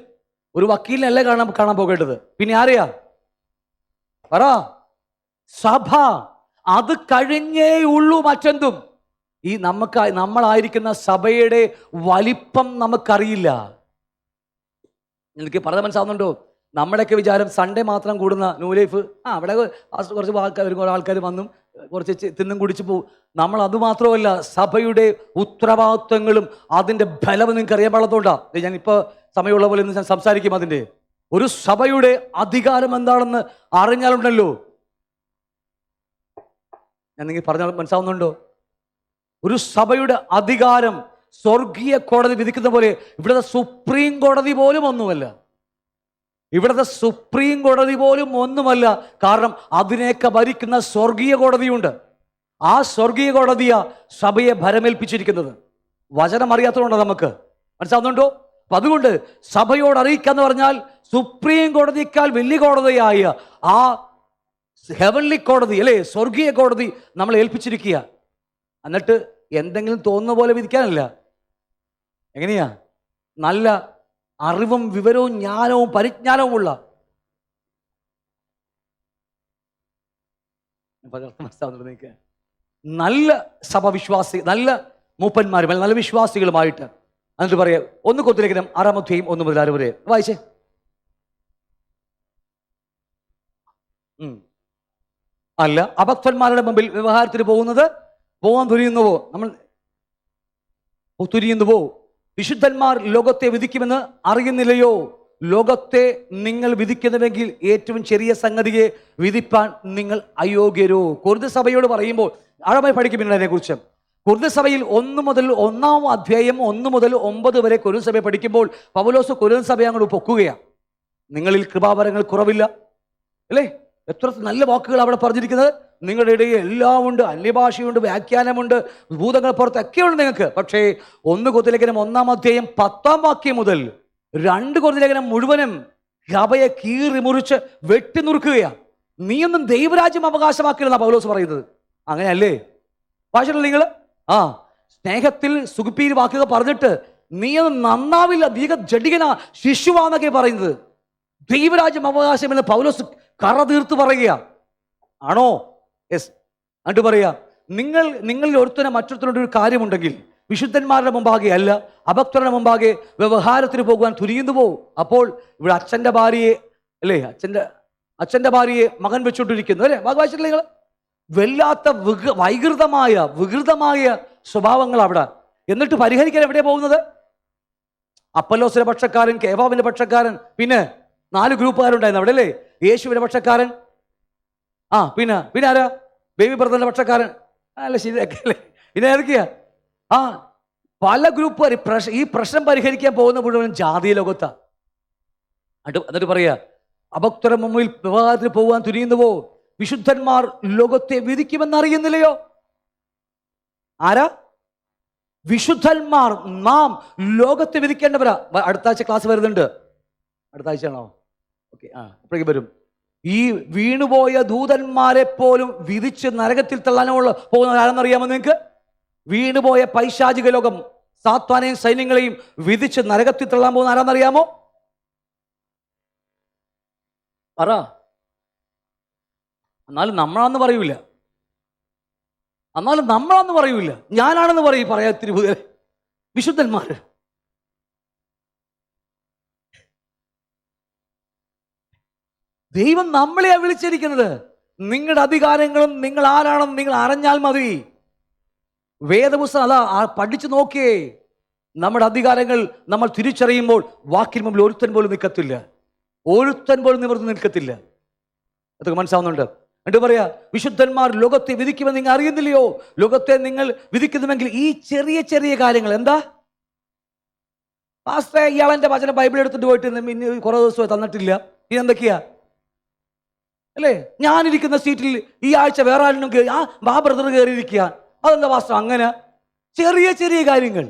ഒരു വക്കീലിനല്ല കാണാൻ പോകേണ്ടത്. പിന്നെ ആരെയാ? പറ. സഭ. അത് കഴിഞ്ഞേ ഉള്ളൂ മറ്റെന്തും. നമ്മളായിരിക്കുന്ന സഭയുടെ വലിപ്പം നമുക്കറിയില്ല. എനിക്ക് പറഞ്ഞ മനസ്സിലാവുന്നുണ്ടോ? നമ്മുടെയൊക്കെ വിചാരം സൺഡേ മാത്രം കൂടുന്ന ന്യൂ ലൈഫ്, അവിടെ കുറച്ച് ആൾക്കാർ വന്നും കുറച്ച് തിന്നും കുടിച്ചു പോകും. നമ്മൾ അതുമാത്രമല്ല, സഭയുടെ ഉത്തരവാദിത്വങ്ങളും അതിൻ്റെ ബലം നിങ്ങൾക്ക് അറിയാൻ പാടത്തോണ്ടാണ് ഞാനിപ്പോൾ സമയമുള്ള പോലെ ഞാൻ സംസാരിക്കും. അതിൻ്റെ ഒരു സഭയുടെ അധികാരം എന്താണെന്ന് അറിഞ്ഞാലുണ്ടല്ലോ, ഞാൻ നിങ്ങൾ പറഞ്ഞാൽ മനസ്സിലാവുന്നുണ്ടോ? ഒരു സഭയുടെ അധികാരം സ്വർഗീയ കോടതി വിധിക്കുന്ന പോലെ ഇവിടുത്തെ സുപ്രീം കോടതി പോലും ഒന്നുമല്ല. കാരണം അതിനെയൊക്കെ ഭരിക്കുന്ന സ്വർഗീയ കോടതിയുണ്ട്. ആ സ്വർഗീയ കോടതിയാ സഭയെ ഭരമേൽപ്പിച്ചിരിക്കുന്നത്. വചനം അറിയാത്തതുകൊണ്ടാണ് നമുക്ക്. മനസ്സിലാവുന്നുണ്ടോ? അപ്പൊ അതുകൊണ്ട് സഭയോട് അറിയിക്കാന്ന് പറഞ്ഞാൽ സുപ്രീം കോടതിയേക്കാൾ വലിയ കോടതിയായ ആ ഹെവൻലി കോടതി, അല്ലേ, സ്വർഗീയ കോടതി നമ്മളെ ഏൽപ്പിച്ചിരിക്കുക. എന്നിട്ട് എന്തെങ്കിലും തോന്നുന്ന പോലെ വിധിക്കാനല്ല. എങ്ങനെയാ? നല്ല അറിവും വിവരവും ജ്ഞാനവും പരിജ്ഞാനവുമുള്ള നല്ല സഭവിശ്വാസി, നല്ല മൂപ്പന്മാരും നല്ല വിശ്വാസികളുമായിട്ട് എന്നിട്ട് പറയാ 1 കൊരിന്ത്യർ 6-ാം അധ്യായം 1 മുതൽ 6 വരെ വായിച്ചേ. അല്ല, അഭക്തന്മാരുടെ മുമ്പിൽ വ്യവഹാരത്തിന് പോകാൻ തുനിയുന്നുവോ? വിശുദ്ധന്മാർ ലോകത്തെ വിധിക്കുമെന്ന് അറിയുന്നില്ലയോ? ലോകത്തെ നിങ്ങൾ വിധിക്കുന്നുവെങ്കിൽ ഏറ്റവും ചെറിയ സംഗതിയെ വിധിപ്പാൻ നിങ്ങൾ അയോഗ്യരോ. കൊരിന്ത് സഭയോട് പറയുമ്പോൾ ആഴമായി പഠിക്കുന്നുണ്ട് അതിനെക്കുറിച്ച്. കൊരിന്ത് സഭയിൽ 1 അധ്യായം 1 മുതൽ 9 വരെ കൊരിന്ത് സഭയെ പഠിക്കുമ്പോൾ പൗലോസ് കൊരിന്ത് സഭയെ അങ്ങോട്ട് പൊക്കുകയാണ്. നിങ്ങളിൽ കൃപാവരങ്ങൾ കുറവില്ല അല്ലേ? എത്ര നല്ല വാക്കുകൾ അവിടെ പറഞ്ഞിരിക്കുന്നത്. നിങ്ങളുടെ ഇടയിൽ എല്ലാം ഉണ്ട്, അന്യഭാഷയുണ്ട്, വ്യാഖ്യാനമുണ്ട്, ഭൂതങ്ങൾ പുറത്തൊക്കെയുണ്ട് നിങ്ങൾക്ക്. പക്ഷേ 1 കൊരിന്ത്യർ ലേഖനം 1 അധ്യായം 10 വാക്യം മുതൽ 2 കൊരിന്ത്യർ ലേഖനം മുഴുവനും സഭയെ കീറി മുറിച്ച് വെട്ടി നുറുക്കുകയാണ്. നീയൊന്നും ദൈവരാജ്യം അവകാശമാക്കില്ലെന്നാ പൗലോസ് പറയുന്നത്. അങ്ങനെയല്ലേ ഭാഷയിൽ നിങ്ങൾ സ്നേഹത്തിൽ സുഖപ്പീര് വാക്കുകൾ പറഞ്ഞിട്ട് നീയൊന്നും നന്നാവില്ല, നീക ജഡികന ശിശുവാന്നൊക്കെ പറയുന്നത്. ദൈവരാജ്യം അവകാശമെന്ന് പൗലോസ് കറ തീർത്ത് പറയുക ആണോ? യെസ്. എന്നിട്ട് പറയാ, നിങ്ങളിൽ ഒരുത്തനെ മറ്റൊരുത്തനോട് ഒരു കാര്യമുണ്ടെങ്കിൽ വിശുദ്ധന്മാരുടെ മുമ്പാകെ അല്ല, അഭക്തരുടെ മുമ്പാകെ വ്യവഹാരത്തിന് പോകുവാൻ തുനിയുന്നു പോകും. അപ്പോൾ ഇവിടെ അച്ഛൻ്റെ ഭാര്യയെ അല്ലേ, അച്ഛൻ്റെ ഭാര്യയെ മകൻ വെച്ചുകൊണ്ടിരിക്കുന്നു അല്ലേ? വായിച്ചിട്ടില്ല നിങ്ങൾ? വല്ലാത്ത വികൃതമായ സ്വഭാവങ്ങൾ അവിടെ. എന്നിട്ട് പരിഹരിക്കാൻ എവിടെയാണ് പോകുന്നത്? അപ്പല്ലോസിന്റെ പക്ഷക്കാരൻ, കേഫാവിന്റെ പക്ഷക്കാരൻ, പിന്നെ 4 ഗ്രൂപ്പുകാരുണ്ടായിരുന്നു അവിടെ അല്ലേ? യേശുവിന്റെ പക്ഷക്കാരൻ, പിന്നെ ആരാ? ബേബി ബ്രദറിന്റെ പക്ഷക്കാരൻ അല്ല, ശരിയൊക്കെ അല്ലേ? പിന്നെ ഏതൊക്കെയാ? പല ഗ്രൂപ്പുകാർ. ഈ പ്രശ്നം പരിഹരിക്കാൻ പോകുന്ന മുഴുവൻ ജാതീയ ലോകത്താ. എന്നിട്ട് പറയാ, അഭക്തരുടെ മുമ്പിൽ വിവാഹത്തിന് പോകാൻ തുനിയുന്നുവോ? വിശുദ്ധന്മാർ ലോകത്തെ വിധിക്കുമെന്ന് അറിയുന്നില്ലയോ? ആരാ? വിശുദ്ധന്മാർ. നാം ലോകത്തെ വിധിക്കേണ്ടവരാ. അടുത്ത ആഴ്ച ക്ലാസ് വരുന്നുണ്ട്. അടുത്ത ആഴ്ചയാണോ? ഓക്കെ, അപ്പോഴേക്കും വരും. ഈ വീണുപോയ ദൂതന്മാരെ പോലും വിധിച്ച് നരകത്തിൽ തള്ളാനുള്ള പോകുന്നത് ആരെന്നറിയാമോ നിങ്ങൾക്ക്? വീണുപോയ പൈശാചിക ലോകം സാത്താനെയും സൈന്യങ്ങളെയും വിധിച്ച് നരകത്തിൽ തള്ളാൻ പോകുന്ന ആരാന്നറിയാമോ? പറ. എന്നാലും നമ്മളാന്ന് പറയൂല, ഞാനാണെന്ന് പറയാത്തിരി വിശുദ്ധന്മാര്. ദൈവം നമ്മളെയാ വിളിച്ചിരിക്കുന്നത്. നിങ്ങളുടെ അധികാരങ്ങളും നിങ്ങൾ ആരാണെന്ന് നിങ്ങൾ അറിഞ്ഞാൽ മതി. വേദപുസ്തകം അതാ പഠിച്ചു നോക്കിയേ. നമ്മുടെ അധികാരങ്ങൾ നമ്മൾ തിരിച്ചറിയുമ്പോൾ വാക്കിന് മുമ്പിൽ ഒരുത്തൻ പോലും നിൽക്കത്തില്ല, നിവർന്ന് നിൽക്കത്തില്ല. അതൊക്കെ മനസ്സിലാവുന്നുണ്ട്? എന്നിട്ട് പറയാ, വിശുദ്ധന്മാർ ലോകത്തെ വിധിക്കുമെന്ന് നിങ്ങൾ അറിയുന്നില്ലയോ? ലോകത്തെ നിങ്ങൾ വിധിക്കുന്നുവെങ്കിൽ ഈ ചെറിയ ചെറിയ കാര്യങ്ങൾ. എന്താ പാസ്റ്ററെ, ഇയാളെന്റെ വചനം ബൈബിൾ എടുത്തിട്ട് പോയിട്ട് ഇന്ന് കുറെ ദിവസമായി തന്നിട്ടില്ല, ഇതെന്തൊക്കെയാ അല്ലേ? ഞാനിരിക്കുന്ന സീറ്റിൽ ഈ ആഴ്ച വേറെ ആരെങ്കിലും ബ്രദർ കയറിയിരിക്കുക, അതെന്താ പാസ്റ്റർ അങ്ങനെ? ചെറിയ ചെറിയ കാര്യങ്ങൾ.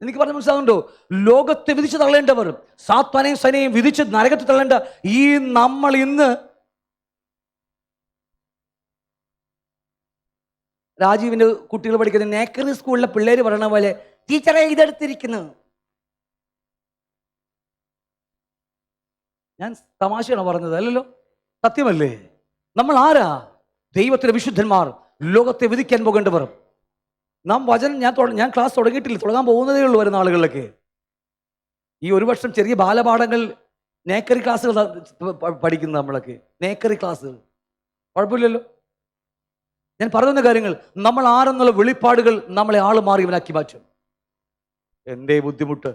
എനിക്ക് പറഞ്ഞ മനസ്സിലാകുന്നുണ്ടോ? ലോകത്തെ വിധിച്ച് തള്ളേണ്ടവർ, സാത്താനെയും സൈന്യയും വിധിച്ച് നരകത്തിൽ തള്ളേണ്ട ഈ നമ്മൾ ഇന്ന് രാജീവിന്റെ കുട്ടികൾ പഠിക്കുന്ന നേക്കറി സ്കൂളിലെ പിള്ളേര് പറയണ പോലെ ടീച്ചറെ ഇതെടുത്തിരിക്കുന്നു. ഞാൻ തമാശയാണോ പറഞ്ഞത്? അല്ലല്ലോ, സത്യമല്ലേ? നമ്മൾ ആരാ? ദൈവത്തിലെ വിശുദ്ധന്മാർ, ലോകത്തെ വിധിക്കാൻ പോകേണ്ടവർ. നാം വചനം ഞാൻ ക്ലാസ് തുടങ്ങിയിട്ടില്ല, തുടങ്ങാൻ പോകുന്നതേ ഉള്ളൂ വരുന്ന ആളുകളിലൊക്കെ. ഈ 1 വർഷം ചെറിയ ബാലപാഠങ്ങൾ, നേക്കറി ക്ലാസ്സുകൾ പഠിക്കുന്ന നമ്മളൊക്കെ, നേക്കറി ക്ലാസ്സുകൾ. കുഴപ്പമില്ലല്ലോ. ഞാൻ പറയുന്ന കാര്യങ്ങൾ, നമ്മൾ ആരെന്നുള്ള വെളിപ്പാടുകൾ നമ്മളെ ആള് മാറിയവനാക്കി മാറ്റും. എന്റെ ബുദ്ധിമുട്ട്,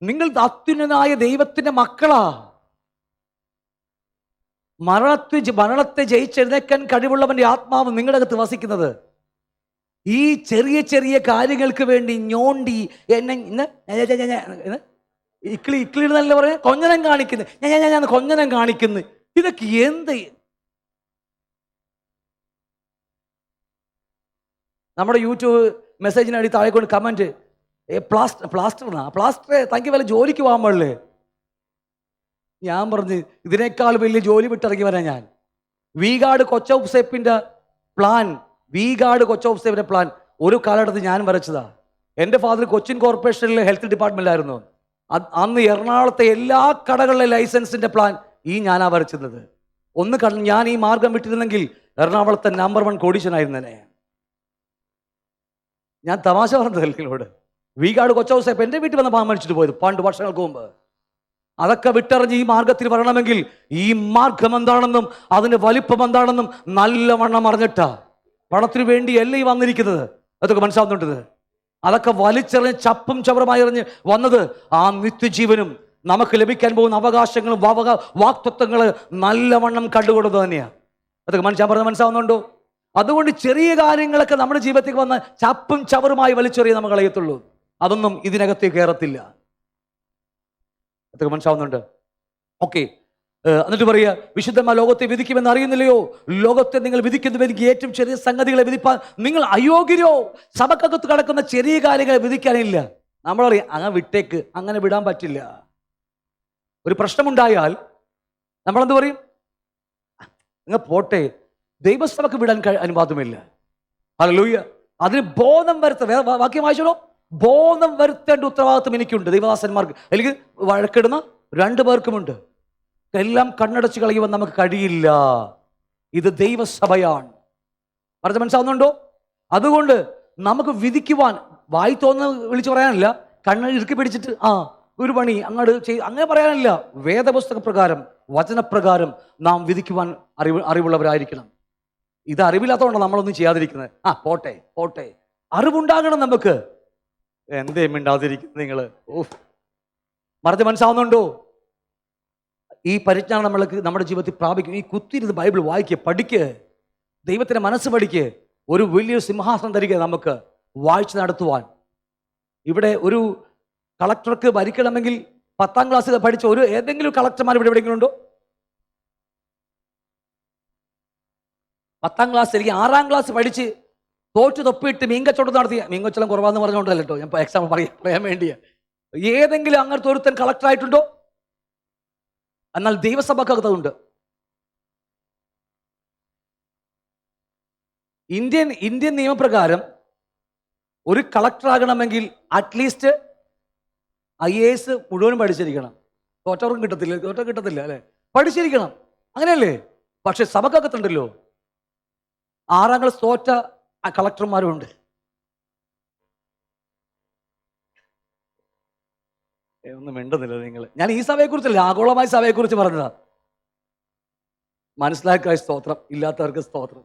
നിങ്ങൾ അത്യുന്നതനായ ദൈവത്തിന്റെ മക്കളാ. മരണത്തെ ജയിച്ചെഴുന്നേക്കാൻ കഴിവുള്ളവന്റെ ആത്മാവ് നിങ്ങളുടെ അകത്ത് വസിക്കുന്നത്. ഈ ചെറിയ ചെറിയ കാര്യങ്ങൾക്ക് വേണ്ടി ഞോണ്ടി എന്നെ ഇക്കിളി നല്ല പറയാ, കൊഞ്ഞനം കാണിക്കുന്നു, ഞാൻ കൊഞ്ഞനം കാണിക്കുന്നു. ഇതൊക്കെ എന്ത്? നമ്മുടെ യൂട്യൂബ് മെസ്സേജിനടി താഴെ കൊണ്ട് കമന്റ്, പ്ലാസ്റ്റർ തനിക്ക് വല്ല ജോലിക്ക് പോകാൻ പാടില്ലേ? ഞാൻ പറഞ്ഞ് ഇതിനേക്കാൾ വലിയ ജോലി വിട്ടിറങ്ങി വരാൻ ഞാൻ. വീഗാർഡ് കൊച്ചൗസേപ്പിന്റെ പ്ലാൻ ഒരു കാലഘട്ടത്തിൽ ഞാൻ വരച്ചതാ. എൻ്റെ ഫാദർ കൊച്ചിൻ കോർപ്പറേഷനിലെ ഹെൽത്ത് ഡിപ്പാർട്ട്മെന്റിലായിരുന്നു. അന്ന് എറണാകുളത്തെ എല്ലാ കടകളിലെ ലൈസൻസിന്റെ പ്ലാൻ ഞാനാ വരച്ചിരുന്നത്. ഞാൻ ഈ മാർഗം വിട്ടിരുന്നെങ്കിൽ എറണാകുളത്തെ നമ്പർ 1 കോടീശ്വരനായിരുന്നേ. ഞാൻ തമാശ പറഞ്ഞതല്ലേ നിങ്ങളോട്. വീഗാർഡ് കൊച്ചൗസേപ്പ് എൻ്റെ വീട്ടിൽ വന്ന് പാമ്പ് മരിച്ചിട്ട് പോയത് പണ്ട് വർഷങ്ങൾക്ക് മുമ്പ്. അതൊക്കെ വിട്ടറിഞ്ഞ് ഈ മാർഗത്തിൽ വരണമെങ്കിൽ ഈ മാർഗം എന്താണെന്നും അതിന്റെ വലിപ്പം എന്താണെന്നും നല്ലവണ്ണം അറിഞ്ഞിട്ടാ. പണത്തിനു വേണ്ടിയല്ല ഈ വന്നിരിക്കുന്നത്. അതൊക്കെ മനസ്സിലാവുന്നുണ്ടത്. അതൊക്കെ വലിച്ചെറിഞ്ഞ് ചപ്പും ചവറുമായി എറിഞ്ഞ് വന്നത് ആ നിത്യജീവനും നമുക്ക് ലഭിക്കാൻ പോകുന്ന അവകാശങ്ങളും വാക്തത്വങ്ങൾ നല്ലവണ്ണം കണ്ടുകൊണ്ടത് തന്നെയാണ്. അതൊക്കെ മനസ്സിലാവുന്നുണ്ടോ? അതുകൊണ്ട് ചെറിയ കാര്യങ്ങളൊക്കെ നമ്മുടെ ജീവിതത്തിൽ വന്ന് ചപ്പും ചവറുമായി വലിച്ചെറിയ നമ്മൾ കളയത്തുള്ളൂ. അതൊന്നും ഇതിനകത്തേക്ക് കയറത്തില്ല. അതൊക്കെ മനസ്സിലാവുന്നുണ്ട്? ഓക്കെ. എന്നിട്ട് പറയുക, വിശുദ്ധന്മാർ ലോകത്തെ വിധിക്കുമെന്ന് അറിയുന്നില്ലയോ? ലോകത്തെ നിങ്ങൾ വിധിക്കുന്നുവെങ്കിൽ ഏറ്റവും ചെറിയ സംഗതികളെ വിധിപ്പാൻ നിങ്ങൾ അയോഗ്യരോ? സഭക്കകത്ത് കിടക്കുന്ന ചെറിയ കാര്യങ്ങളെ വിധിക്കാനില്ല. നമ്മളറിയാം, അങ്ങനെ വിട്ടേക്ക്, അങ്ങനെ വിടാൻ പറ്റില്ല. ഒരു പ്രശ്നമുണ്ടായാൽ നമ്മളെന്ത് പറയും? അങ്ങ് പോട്ടെ, ദൈവസഭക്ക് വിടാൻ അനുവാദമില്ല. ഹല്ലേലൂയ. അതിന് ബോധം വരുത്ത വാക്യം വായിച്ചോ, ബോധം വരുത്തേണ്ട ഉത്തരവാദിത്വം എനിക്കുണ്ട്, ദൈവദാസന്മാർക്ക്. അല്ലെങ്കിൽ വഴക്കിടുന്ന 2 പേർക്കുമുണ്ട്. എല്ലാം കണ്ണടച്ച് കളയുവാൻ നമുക്ക് കഴിയില്ല. ഇത് ദൈവസഭയാണ്. പറഞ്ഞ മനസ്സിലാവുന്നുണ്ടോ? അതുകൊണ്ട് നമുക്ക് വിധിക്കുവാൻ വായി തോന്നുന്ന വിളിച്ചു പറയാനില്ല, കണ്ണ് ഇറുക്കി പിടിച്ചിട്ട് ഒരു പണി അങ്ങോട്ട് അങ്ങനെ പറയാനില്ല. വേദപുസ്തക പ്രകാരം, വചനപ്രകാരം നാം വിധിക്കുവാൻ അറിവുള്ളവരായിരിക്കണം. ഇത് അറിവില്ലാത്തതുകൊണ്ടാണ് നമ്മളൊന്നും ചെയ്യാതിരിക്കുന്നത്. പോട്ടെ പോട്ടെ, അറിവുണ്ടാകണം നമുക്ക്. എന്തേ മിണ്ടാതിരിക്കുന്നത് നിങ്ങൾ? മറിച്ച് മനസ്സിലാവുന്നുണ്ടോ? ഈ പരിജ്ഞാനം നമ്മൾക്ക് നമ്മുടെ ജീവിതത്തിൽ പ്രാപിക്കും. ഈ കുത്തിയിരുന്ന് ബൈബിൾ വായിക്കുക, പഠിക്കുക, ദൈവത്തിൻ്റെ മനസ്സ് പഠിക്കുക. ഒരു വലിയൊരു സിംഹാസനം തരിക നമുക്ക് വായിച്ച് നടത്തുവാൻ. ഇവിടെ ഒരു കളക്ടർക്ക് ഭരിക്കണമെങ്കിൽ 10ാം ക്ലാസ് പഠിച്ച ഏതെങ്കിലും കളക്ടർമാർ ഇവിടെ എവിടെയെങ്കിലും ഉണ്ടോ? 10ാം ക്ലാസ് അല്ലെങ്കിൽ 6ാം ക്ലാസ് പഠിച്ച് തോറ്റ് തൊപ്പിയിട്ട് മീൻകച്ചവടം നടത്തിയ, മീൻകച്ചവടം കുറവാന്ന് പറഞ്ഞുകൊണ്ടല്ലോ കേട്ടോ, ഞാൻ എക്സാമ്പിൾ പറയാൻ വേണ്ടിയാ. ഏതെങ്കിലും അങ്ങനത്തെ ഒരുത്തൻ കളക്ടറായിട്ടുണ്ടോ? എന്നാൽ ദൈവസഭക്കകത്തുണ്ട്. ഇന്ത്യൻ നിയമപ്രകാരം ഒരു കളക്ടറാകണമെങ്കിൽ അറ്റ്ലീസ്റ്റ് IAS മുഴുവനും പഠിച്ചിരിക്കണം. തോറ്റവർക്കും കിട്ടത്തില്ല അല്ലെ? പഠിച്ചിരിക്കണം, അങ്ങനെയല്ലേ? പക്ഷെ സഭക്കകത്തുണ്ടല്ലോ 6ാം ക്ലാസ് തോറ്റ കളക്ടർമാരുണ്ട്. ഒന്നും മിണ്ടുന്നില്ല നിങ്ങൾ. ഞാൻ ഈ സഭയെക്കുറിച്ചല്ല, ആഗോളമായ സഭയെക്കുറിച്ച് പറഞ്ഞതാ. മനസ്സിലാക്കായ സ്തോത്രം, ഇല്ലാത്തവർക്ക് സ്തോത്രം.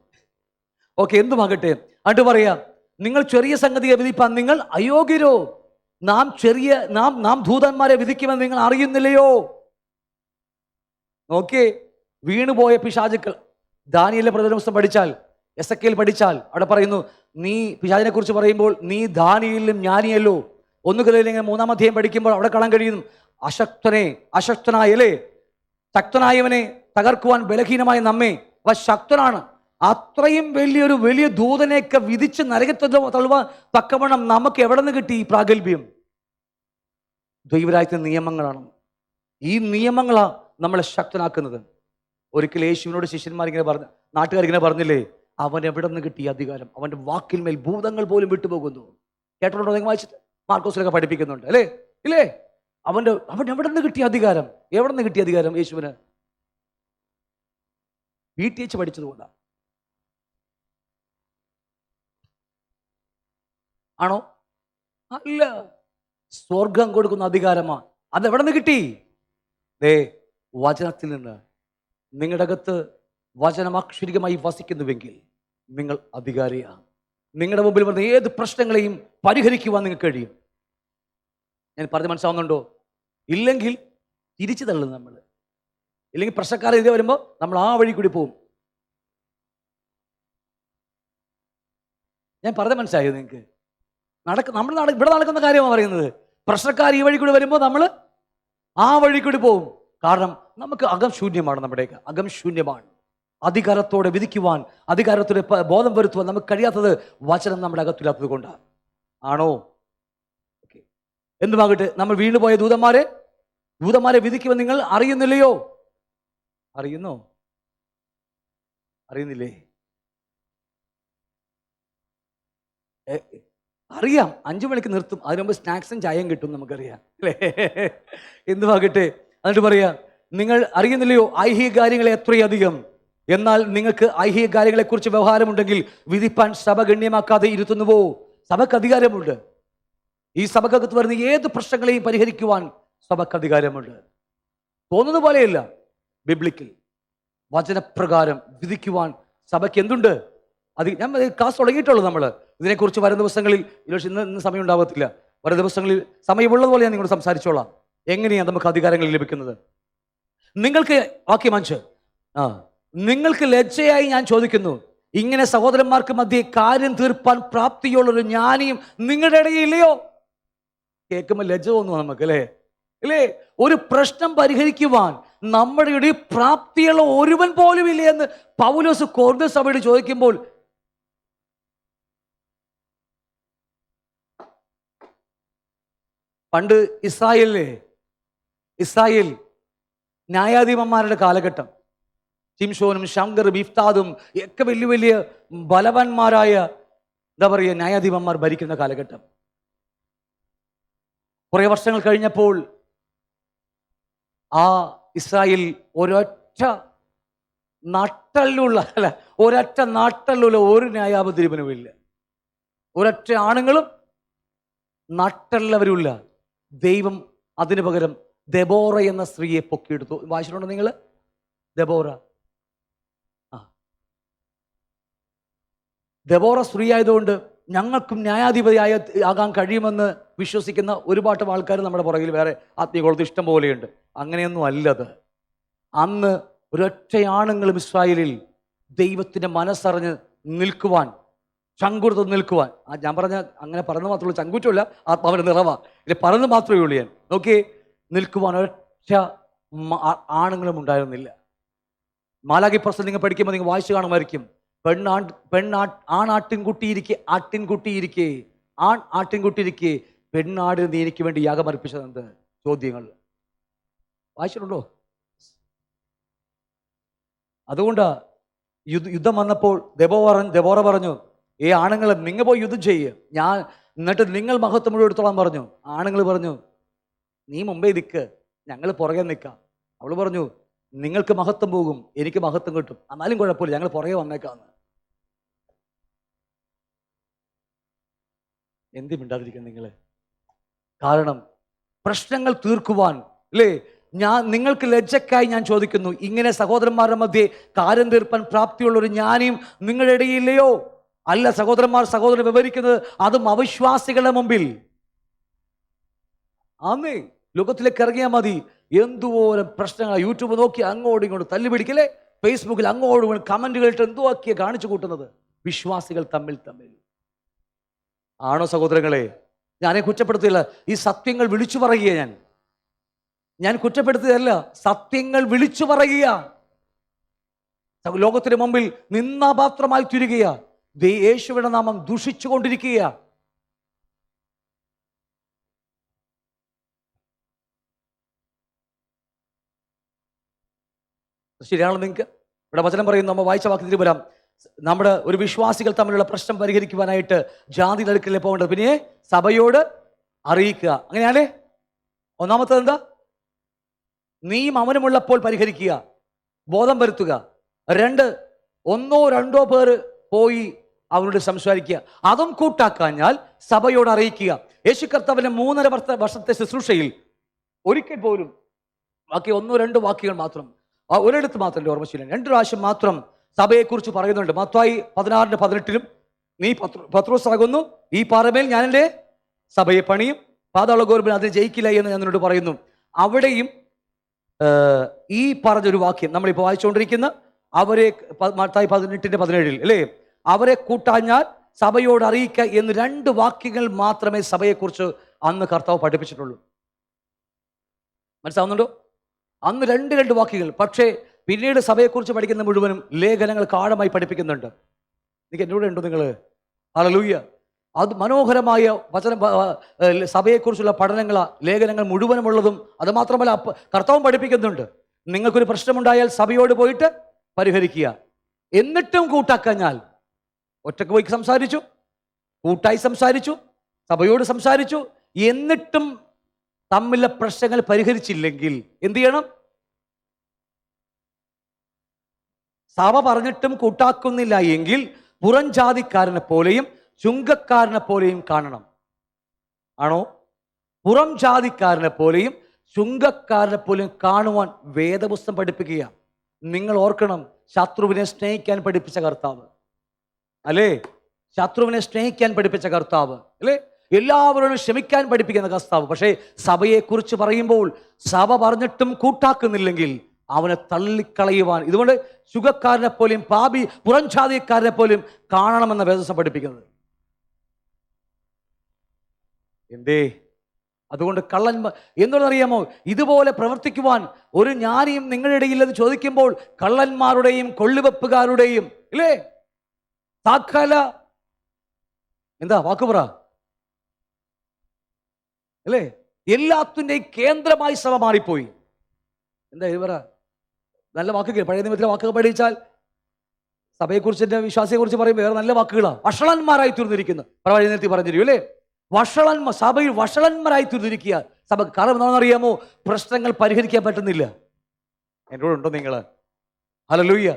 ഓക്കെ, എന്തുമാകട്ടെ. എന്നിട്ട് പറയാ, നിങ്ങൾ ചെറിയ സംഗതിയെ വിധിപ്പാൻ നിങ്ങൾ അയോഗ്യരോ? നാം ദൂതന്മാരെ വിധിക്കുമെന്ന് നിങ്ങൾ അറിയുന്നില്ലയോ? ഓക്കെ, വീണുപോയ പിശാചുക്കൾ. ദാനിയേലിന്റെ പ്രവചനപുസ്തകം പഠിച്ചാൽ, എസെക്കിയേൽ പഠിച്ചാൽ അവിടെ പറയുന്നു, നീ പിശാചിനെ കുറിച്ച് പറയുമ്പോൾ നീ ദാനിയേലിലും ജ്ഞാനിയല്ലോ. 1 Corinthians 3-ാം അധ്യായം പഠിക്കുമ്പോൾ അവിടെ കാണാൻ കഴിയുന്നു, അശക്തനായല്ലേ, ശക്തനായവനെ തകർക്കുവാൻ ബലഹീനമായ നമ്മെ. അവ ശക്തനാണ്. അത്രയും വലിയ ദൂതനെയൊക്കെ വിധിച്ച് നരകത്തിൽ തള്ളുവാൻ തക്കവണ്ണം നമുക്ക് എവിടെ നിന്ന് കിട്ടി ഈ പ്രാഗൽഭ്യം? ദൈവരാജ്യത്തെ നിയമങ്ങളാണ്. ഈ നിയമങ്ങളാണ് നമ്മളെ ശക്തനാക്കുന്നത്. ഒരിക്കൽ യേശുവിനോട് ശിഷ്യന്മാരിങ്ങനെ പറഞ്ഞു, നാട്ടുകാരിങ്ങനെ പറഞ്ഞില്ലേ, അവൻ എവിടെ നിന്ന് കിട്ടിയ അധികാരം? അവന്റെ വാക്കിന്മേൽ ഭൂതങ്ങൾ പോലും വിട്ടുപോകുന്നു. കേട്ടിട്ടുണ്ടോ? നിങ്ങൾ വായിച്ചിട്ട് മാർക്കോസിലൊക്കെ പഠിപ്പിക്കുന്നുണ്ട് അല്ലേ? ഇല്ലേ? അവൻ എവിടെ നിന്ന് കിട്ടിയ അധികാരം? എവിടെ നിന്ന് കിട്ടിയ അധികാരം? യേശുവിന് PTH പഠിച്ചതുകൊണ്ടാണ്. ആണോ? അല്ല, സ്വർഗം കൊടുക്കുന്ന അധികാരമാണ്. അതെവിടെ നിന്ന് കിട്ടി? വചനത്തിൽ നിന്ന്. നിങ്ങളുടെ അകത്ത് വചനം അക്ഷരികമായി വസിക്കുന്നുവെങ്കിൽ നിങ്ങൾ അധികാരിയാണ്. നിങ്ങളുടെ മുമ്പിൽ വരുന്ന ഏത് പ്രശ്നങ്ങളെയും പരിഹരിക്കുവാൻ നിങ്ങൾക്ക് കഴിയും. ഞാൻ പറഞ്ഞ് മനസ്സിലാവുന്നുണ്ടോ? ഇല്ലെങ്കിൽ തിരിച്ചു തള്ളും നമ്മൾ. ഇല്ലെങ്കിൽ പ്രശ്നക്കാരെതിരെ വരുമ്പോൾ നമ്മൾ ആ വഴി കൂടി പോകും. ഞാൻ പറഞ്ഞ മനസ്സിലായോ നിങ്ങൾക്ക്? ഇവിടെ നടക്കുന്ന കാര്യമാണ് പറയുന്നത്. പ്രശ്നക്കാർ ഈ വഴി കൂടി വരുമ്പോൾ നമ്മൾ ആ വഴി കൂടി പോകും. കാരണം നമുക്ക് അകം ശൂന്യമാണ്. നമ്മുടെയൊക്കെ അകം ശൂന്യമാണ്. അധികാരത്തോടെ വിധിക്കുവാൻ, അധികാരത്തോടെ ബോധം വരുത്തുവാൻ നമുക്ക് കഴിയാത്തത് വചനം നമ്മുടെ അകത്തില്ലാത്തത് കൊണ്ടാണ്. ആണോ? ഓക്കെ, എന്തുമാകട്ടെ, നമ്മൾ വീണുപോയ ദൂതന്മാരെ വിധിക്കുവാൻ നിങ്ങൾ അറിയുന്നില്ലയോ? അറിയുന്നോ? അറിയുന്നില്ലേ? അറിയാം, 5 മണിക്ക് നിർത്തും. അതിനു മുമ്പ് സ്നാക്സും ചായയും കിട്ടും, നമുക്കറിയാം അല്ലേ? എന്തുമാകട്ടെ, എന്നിട്ട് പറയാ, നിങ്ങൾ അറിയുന്നില്ലയോ ഐഹിക കാര്യങ്ങളെ എത്രയധികം? എന്നാൽ നിങ്ങൾക്ക് ഐഹിക കാര്യങ്ങളെക്കുറിച്ച് വ്യവഹാരമുണ്ടെങ്കിൽ വിധിപ്പാൻ സഭ ഗണ്യമാക്കാതെ ഇരുത്തുന്നുവോ? സഭക്ക് അധികാരമുണ്ട്. ഈ സഭക്കകത്ത് വരുന്ന ഏത് പ്രശ്നങ്ങളെയും പരിഹരിക്കുവാൻ സഭക്ക് അധികാരമുണ്ട്. തോന്നുന്ന പോലെയല്ല, ബിബ്ലിക്കൽ വചനപ്രകാരം വിധിക്കുവാൻ സഭയ്ക്ക് എന്തുണ്ട്? ഞാൻ ക്ലാസ് തുടങ്ങിയിട്ടുള്ളൂ. നമ്മൾ ഇതിനെക്കുറിച്ച് വരും ദിവസങ്ങളിൽ ഇന്ന് സമയം ഉണ്ടാകത്തില്ല, വരും ദിവസങ്ങളിൽ സമയമുള്ളതുപോലെ ഞാൻ നിങ്ങളോട് സംസാരിച്ചോളാം. എങ്ങനെയാണ് നമുക്ക് അധികാരങ്ങൾ ലഭിക്കുന്നത്? നിങ്ങൾക്ക് വാക്യം 5, നിങ്ങൾക്ക് ലജ്ജയായി ഞാൻ ചോദിക്കുന്നു, ഇങ്ങനെ സഹോദരന്മാർക്ക് മധ്യേ കാര്യം തീർപ്പാൻ പ്രാപ്തിയുള്ളൊരു ജ്ഞാനിയും നിങ്ങളുടെ ഇടയില്ലയോ? കേൾക്കുമ്പോൾ ലജ്ജ തോന്നുന്നു നമുക്ക്, അല്ലേ? ഒരു പ്രശ്നം പരിഹരിക്കുവാൻ നമ്മുടെ ഇടയിൽ പ്രാപ്തിയുള്ള ഒരുവൻ പോലും ഇല്ലേ എന്ന് പൗലോസ് കൊരിന്ത്യർ സഭയോട് ചോദിക്കുമ്പോൾ പണ്ട് ഇസ്രായേൽ ന്യായാധിപന്മാരുടെ കാലഘട്ടം, ശിംശോനും ശങ്കറും ഇഫ്താദും ഒക്കെ വലിയ വലിയ ബലവാന്മാരായ എന്താ പറയുക ന്യായാധിപന്മാർ ഭരിക്കുന്ന കാലഘട്ടം. കുറെ വർഷങ്ങൾ കഴിഞ്ഞപ്പോൾ ആ ഇസ്രായേൽ ഒരൊറ്റ നാട്ടല്ലുള്ള ഒരു ന്യായാധിപനുമില്ല, ഒരൊറ്റ ആണുങ്ങളും നട്ടല്ലവരുമില്ല. ദൈവം അതിനു പകരം ദെബോറ എന്ന സ്ത്രീയെ പൊക്കിയെടുത്തു. വായിച്ചിട്ടുണ്ടോ നിങ്ങൾ? ദെബോറ സ്ത്രീ ആയതുകൊണ്ട് ഞങ്ങൾക്കും ആകാൻ കഴിയുമെന്ന് വിശ്വസിക്കുന്ന ഒരുപാട് ആൾക്കാർ നമ്മുടെ പുറകിൽ വേറെ ആത്മീയകുളത്ത് ഇഷ്ടം പോലെയുണ്ട്. അങ്ങനെയൊന്നും അല്ലത്. അന്ന് ഒരൊറ്റ ആണുങ്ങളും ഇസ്രായേലിൽ ദൈവത്തിൻ്റെ മനസ്സറിഞ്ഞ് നിൽക്കുവാൻ, ചങ്കുറത്ത് നിൽക്കുവാൻ, ഞാൻ പറഞ്ഞ അങ്ങനെ പറഞ്ഞത് മാത്രമേ ഉള്ളൂ, ചങ്കുറ്റമില്ല, ആത്മാവിൻ്റെ നിറവാ, ഇത് പറഞ്ഞത് മാത്രമേ ഉള്ളൂ. ഞാൻ നോക്കിയേ, നിൽക്കുവാൻ ഒരൊറ്റ ആണുങ്ങളും ഉണ്ടായിരുന്നില്ല. മാലാഖി പ്രസംഗം നിങ്ങൾ പഠിക്കുമ്പോൾ നിങ്ങൾ വായിച്ചു കാണുമായിരിക്കും. ആട്ടിൻകുട്ടിയിരിക്കെ പെണ്ണാടിന് നീ എനിക്ക് വേണ്ടി യാഗമർപ്പിച്ചതെന്ത്? ചോദ്യങ്ങൾ വായിച്ചിട്ടുണ്ടോ? അതുകൊണ്ട് യുദ്ധം വന്നപ്പോൾ ദെബോറ പറഞ്ഞു, ആണുങ്ങൾ നിങ്ങൾ പോയി യുദ്ധം ചെയ്യുക, എന്നിട്ട് നിങ്ങൾ മഹത്വം മുഴുവൻ എടുത്തോളാൻ പറഞ്ഞു. ആണുങ്ങൾ പറഞ്ഞു, നീ മുമ്പേ നിൽക്ക്, ഞങ്ങൾ പുറകെ നിൽക്കാം. അവൾ പറഞ്ഞു, നിങ്ങൾക്ക് മഹത്വം പോകും, എനിക്ക് മഹത്വം കിട്ടും, എന്നാലും കുഴപ്പമില്ല, ഞങ്ങൾ പുറകെ വന്നേക്കാന്ന്. എന്ത് മിണ്ടാതിരിക്കുന്നു നിങ്ങൾ? കാരണം പ്രശ്നങ്ങൾ തീർക്കുവാൻ, അല്ലേ? നിങ്ങൾക്ക് ലജ്ജക്കായി ഞാൻ ചോദിക്കുന്നു, ഇങ്ങനെ സഹോദരന്മാരുടെ മധ്യേ കാര്യം തീർപ്പാൻ പ്രാപ്തിയുള്ള ഒരു ജ്ഞാനിയും നിങ്ങളുടെ ഇടയില്ലയോ? അല്ല, സഹോദരൻ വിവരിക്കുന്നത് അതും അവിശ്വാസികളുടെ മുമ്പിൽ. ആമേ, ലോകത്തിലേക്ക് ഇറങ്ങിയാൽ മതി, എന്തോരം പ്രശ്നങ്ങൾ. യൂട്യൂബ് നോക്കി അങ്ങോട്ടും ഇങ്ങോട്ടും തല്ലുപിടിക്കല്ലേ, ഫേസ്ബുക്കിൽ അങ്ങോട്ടും ഇങ്ങോട്ടും കമന്റുകളിട്ട് എന്തുവാക്കിയ കാണിച്ചു കൂട്ടുന്നത് വിശ്വാസികൾ തമ്മിൽ. ആണോ സഹോദരങ്ങളെ? ഞാനെ കുറ്റപ്പെടുത്തില്ല, ഈ സത്യങ്ങൾ വിളിച്ചു പറയുക. ഞാൻ കുറ്റപ്പെടുത്തുകയല്ല, സത്യങ്ങൾ വിളിച്ചു പറയുക. ലോകത്തിന് മുമ്പിൽ നിന്ദാപാത്രമായി തീരുകയ, യേശുവിന്റെ നാമം ദുഷിച്ചു കൊണ്ടിരിക്കുക. ശരിയാണല്ലോ നിങ്ങൾക്ക്? ഇവിടെ വചനം പറയുന്നു, നമ്മൾ വായിച്ച വാക്യത്തിൽ വരാം, നമ്മുടെ ഒരു വിശ്വാസികൾ തമ്മിലുള്ള പ്രശ്നം പരിഹരിക്കുവാനായിട്ട് ജാതിയുടെ അടുക്കലേ പോകേണ്ടത്, പിന്നെ സഭയോട് അറിയിക്കുക. അങ്ങനെയാണേ? ഒന്നാമത്തത് എന്താ? നീയും അവനുമുള്ളപ്പോൾ പരിഹരിക്കുക, ബോധം വരുത്തുക. 2, 1 2 പേര് പോയി അവനോട് സംസാരിക്കുക. അതും കൂട്ടാക്കാഞ്ഞാൽ സഭയോട് അറിയിക്കുക. യേശു കർത്താവിന്റെ 3.5 വർഷത്തെ ശുശ്രൂഷയിൽ ഒരിക്കൽ പോലും ബാക്കി 1 2 വാക്യങ്ങൾ മാത്രം, ഒരിടത്ത് മാത്രമല്ല, ഓർമ്മശീലം 2 പ്രാവശ്യം മാത്രം സഭയെക്കുറിച്ച് പറയുന്നുണ്ട്. മത്തായി 16:18 നീ പത്രോസാകുന്നു, ഈ പാറമേൽ ഞാൻ എൻ്റെ സഭയെ പണിയും, പാതാള ഗോപുരം അതിനെ ജയിക്കില്ല എന്ന് ഞാൻ നിന്നോട് പറയുന്നു. അവിടെയും ഈ പറഞ്ഞൊരു വാക്യം നമ്മളിപ്പോൾ വായിച്ചുകൊണ്ടിരിക്കുന്ന അവരെ, മത്തായി 18:17 അല്ലേ, അവരെ കൂട്ടാഞ്ഞാൽ സഭയോട് അറിയിക്കുക എന്ന് 2 വാക്യങ്ങൾ മാത്രമേ സഭയെക്കുറിച്ച് അന്ന് കർത്താവ് പഠിപ്പിച്ചിട്ടുള്ളൂ. മനസ്സിലാവുന്നുണ്ടോ? അന്ന് 2 വാക്യങ്ങൾ. പക്ഷേ പിന്നീട് സഭയെക്കുറിച്ച് പഠിക്കുന്ന മുഴുവനും ലേഖനങ്ങൾ ആഴമായി പഠിപ്പിക്കുന്നുണ്ട്. എനിക്ക് എന്നോട് ഉണ്ടോ നിങ്ങൾ? ഹല്ലേലൂയ. അത് മനോഹരമായ വചനം, സഭയെക്കുറിച്ചുള്ള പഠനങ്ങൾ, ലേഖനങ്ങൾ മുഴുവനുമുള്ളതും. അത് മാത്രമല്ല, കർത്താവും പഠിപ്പിക്കുന്നുണ്ട്, നിങ്ങൾക്കൊരു പ്രശ്നമുണ്ടായാൽ സഭയോട് പോയിട്ട് പരിഹരിക്കുക. എന്നിട്ടും കൂട്ടാക്കഞ്ഞാൽ, ഒറ്റക്ക് പോയി സംസാരിച്ചു, കൂട്ടായി സംസാരിച്ചു, സഭയോട് സംസാരിച്ചു, എന്നിട്ടും തമ്മിലെ പ്രശ്നങ്ങൾ പരിഹരിച്ചില്ലെങ്കിൽ എന്ത് ചെയ്യണം? സഭ പറഞ്ഞിട്ടും കൂട്ടാക്കുന്നില്ല എങ്കിൽ പുറം ജാതിക്കാരനെ പോലെയും ചുങ്കക്കാരനെ പോലെയും കാണണം. ആണോ? പുറം ജാതിക്കാരനെ പോലെയും ചുങ്കക്കാരനെ പോലെയും കാണുവാൻ വേദപുസ്തകം പഠിപ്പിക്കുക. നിങ്ങൾ ഓർക്കണം, ശത്രുവിനെ സ്നേഹിക്കാൻ പഠിപ്പിച്ച കർത്താവ്, അല്ലേ? ശത്രുവിനെ സ്നേഹിക്കാൻ പഠിപ്പിച്ച കർത്താവ്, അല്ലേ? എല്ലാവരോടും ക്ഷമിക്കാൻ പഠിപ്പിക്കുന്ന കർത്താവ്. പക്ഷേ സഭയെക്കുറിച്ച് പറയുമ്പോൾ സഭ പറഞ്ഞിട്ടും കൂട്ടാക്കുന്നില്ലെങ്കിൽ അവനെ തള്ളിക്കളയുവാൻ, ഇതുകൊണ്ട് സുഖക്കാരനെ പോലും പാപി പുറംജാതിക്കാരനെ പോലും കാണണമെന്ന വേദപുസ്തകം പഠിപ്പിക്കുന്നത്. എന്തേ? അതുകൊണ്ട് കള്ളന്മാർ എന്നുള്ളതറിയാമോ? ഇതുപോലെ പ്രവർത്തിക്കുവാൻ ഒരു ജ്ഞാനിയും നിങ്ങളുടെ ഇടയില്ലെന്ന് ചോദിക്കുമ്പോൾ കള്ളന്മാരുടെയും കൊള്ളുവെപ്പുകാരുടെയും, ഇല്ലേ, സകല എന്താ വാക്കുപറ, അല്ലേ, എല്ലാത്തിൻ്റെയും കേന്ദ്രമായി സഭ മാറിപ്പോയി. എന്താ ഇത് പറ? നല്ല വാക്കുകൾ, പഴയ നിയമത്തിലെ വാക്കുകൾ പഠിച്ചാൽ സഭയെക്കുറിച്ച് വിശ്വാസിയെക്കുറിച്ച് പറയും വേറെ നല്ല വാക്കുകളാണ്. വഷളന്മാരായി തീർന്നിരിക്കുന്നു പഴയ നിയമത്തിൽ പറഞ്ഞിരിക്കും, അല്ലേ? സഭയിൽ വഷളന്മാരായി തീർന്നിരിക്കുക സഭ. കാരണം എന്താണെന്ന് അറിയാമോ? പ്രശ്നങ്ങൾ പരിഹരിക്കാൻ പറ്റുന്നില്ല. എന്നോട് ഉണ്ടോ നിങ്ങൾ? ഹല്ലേലൂയ.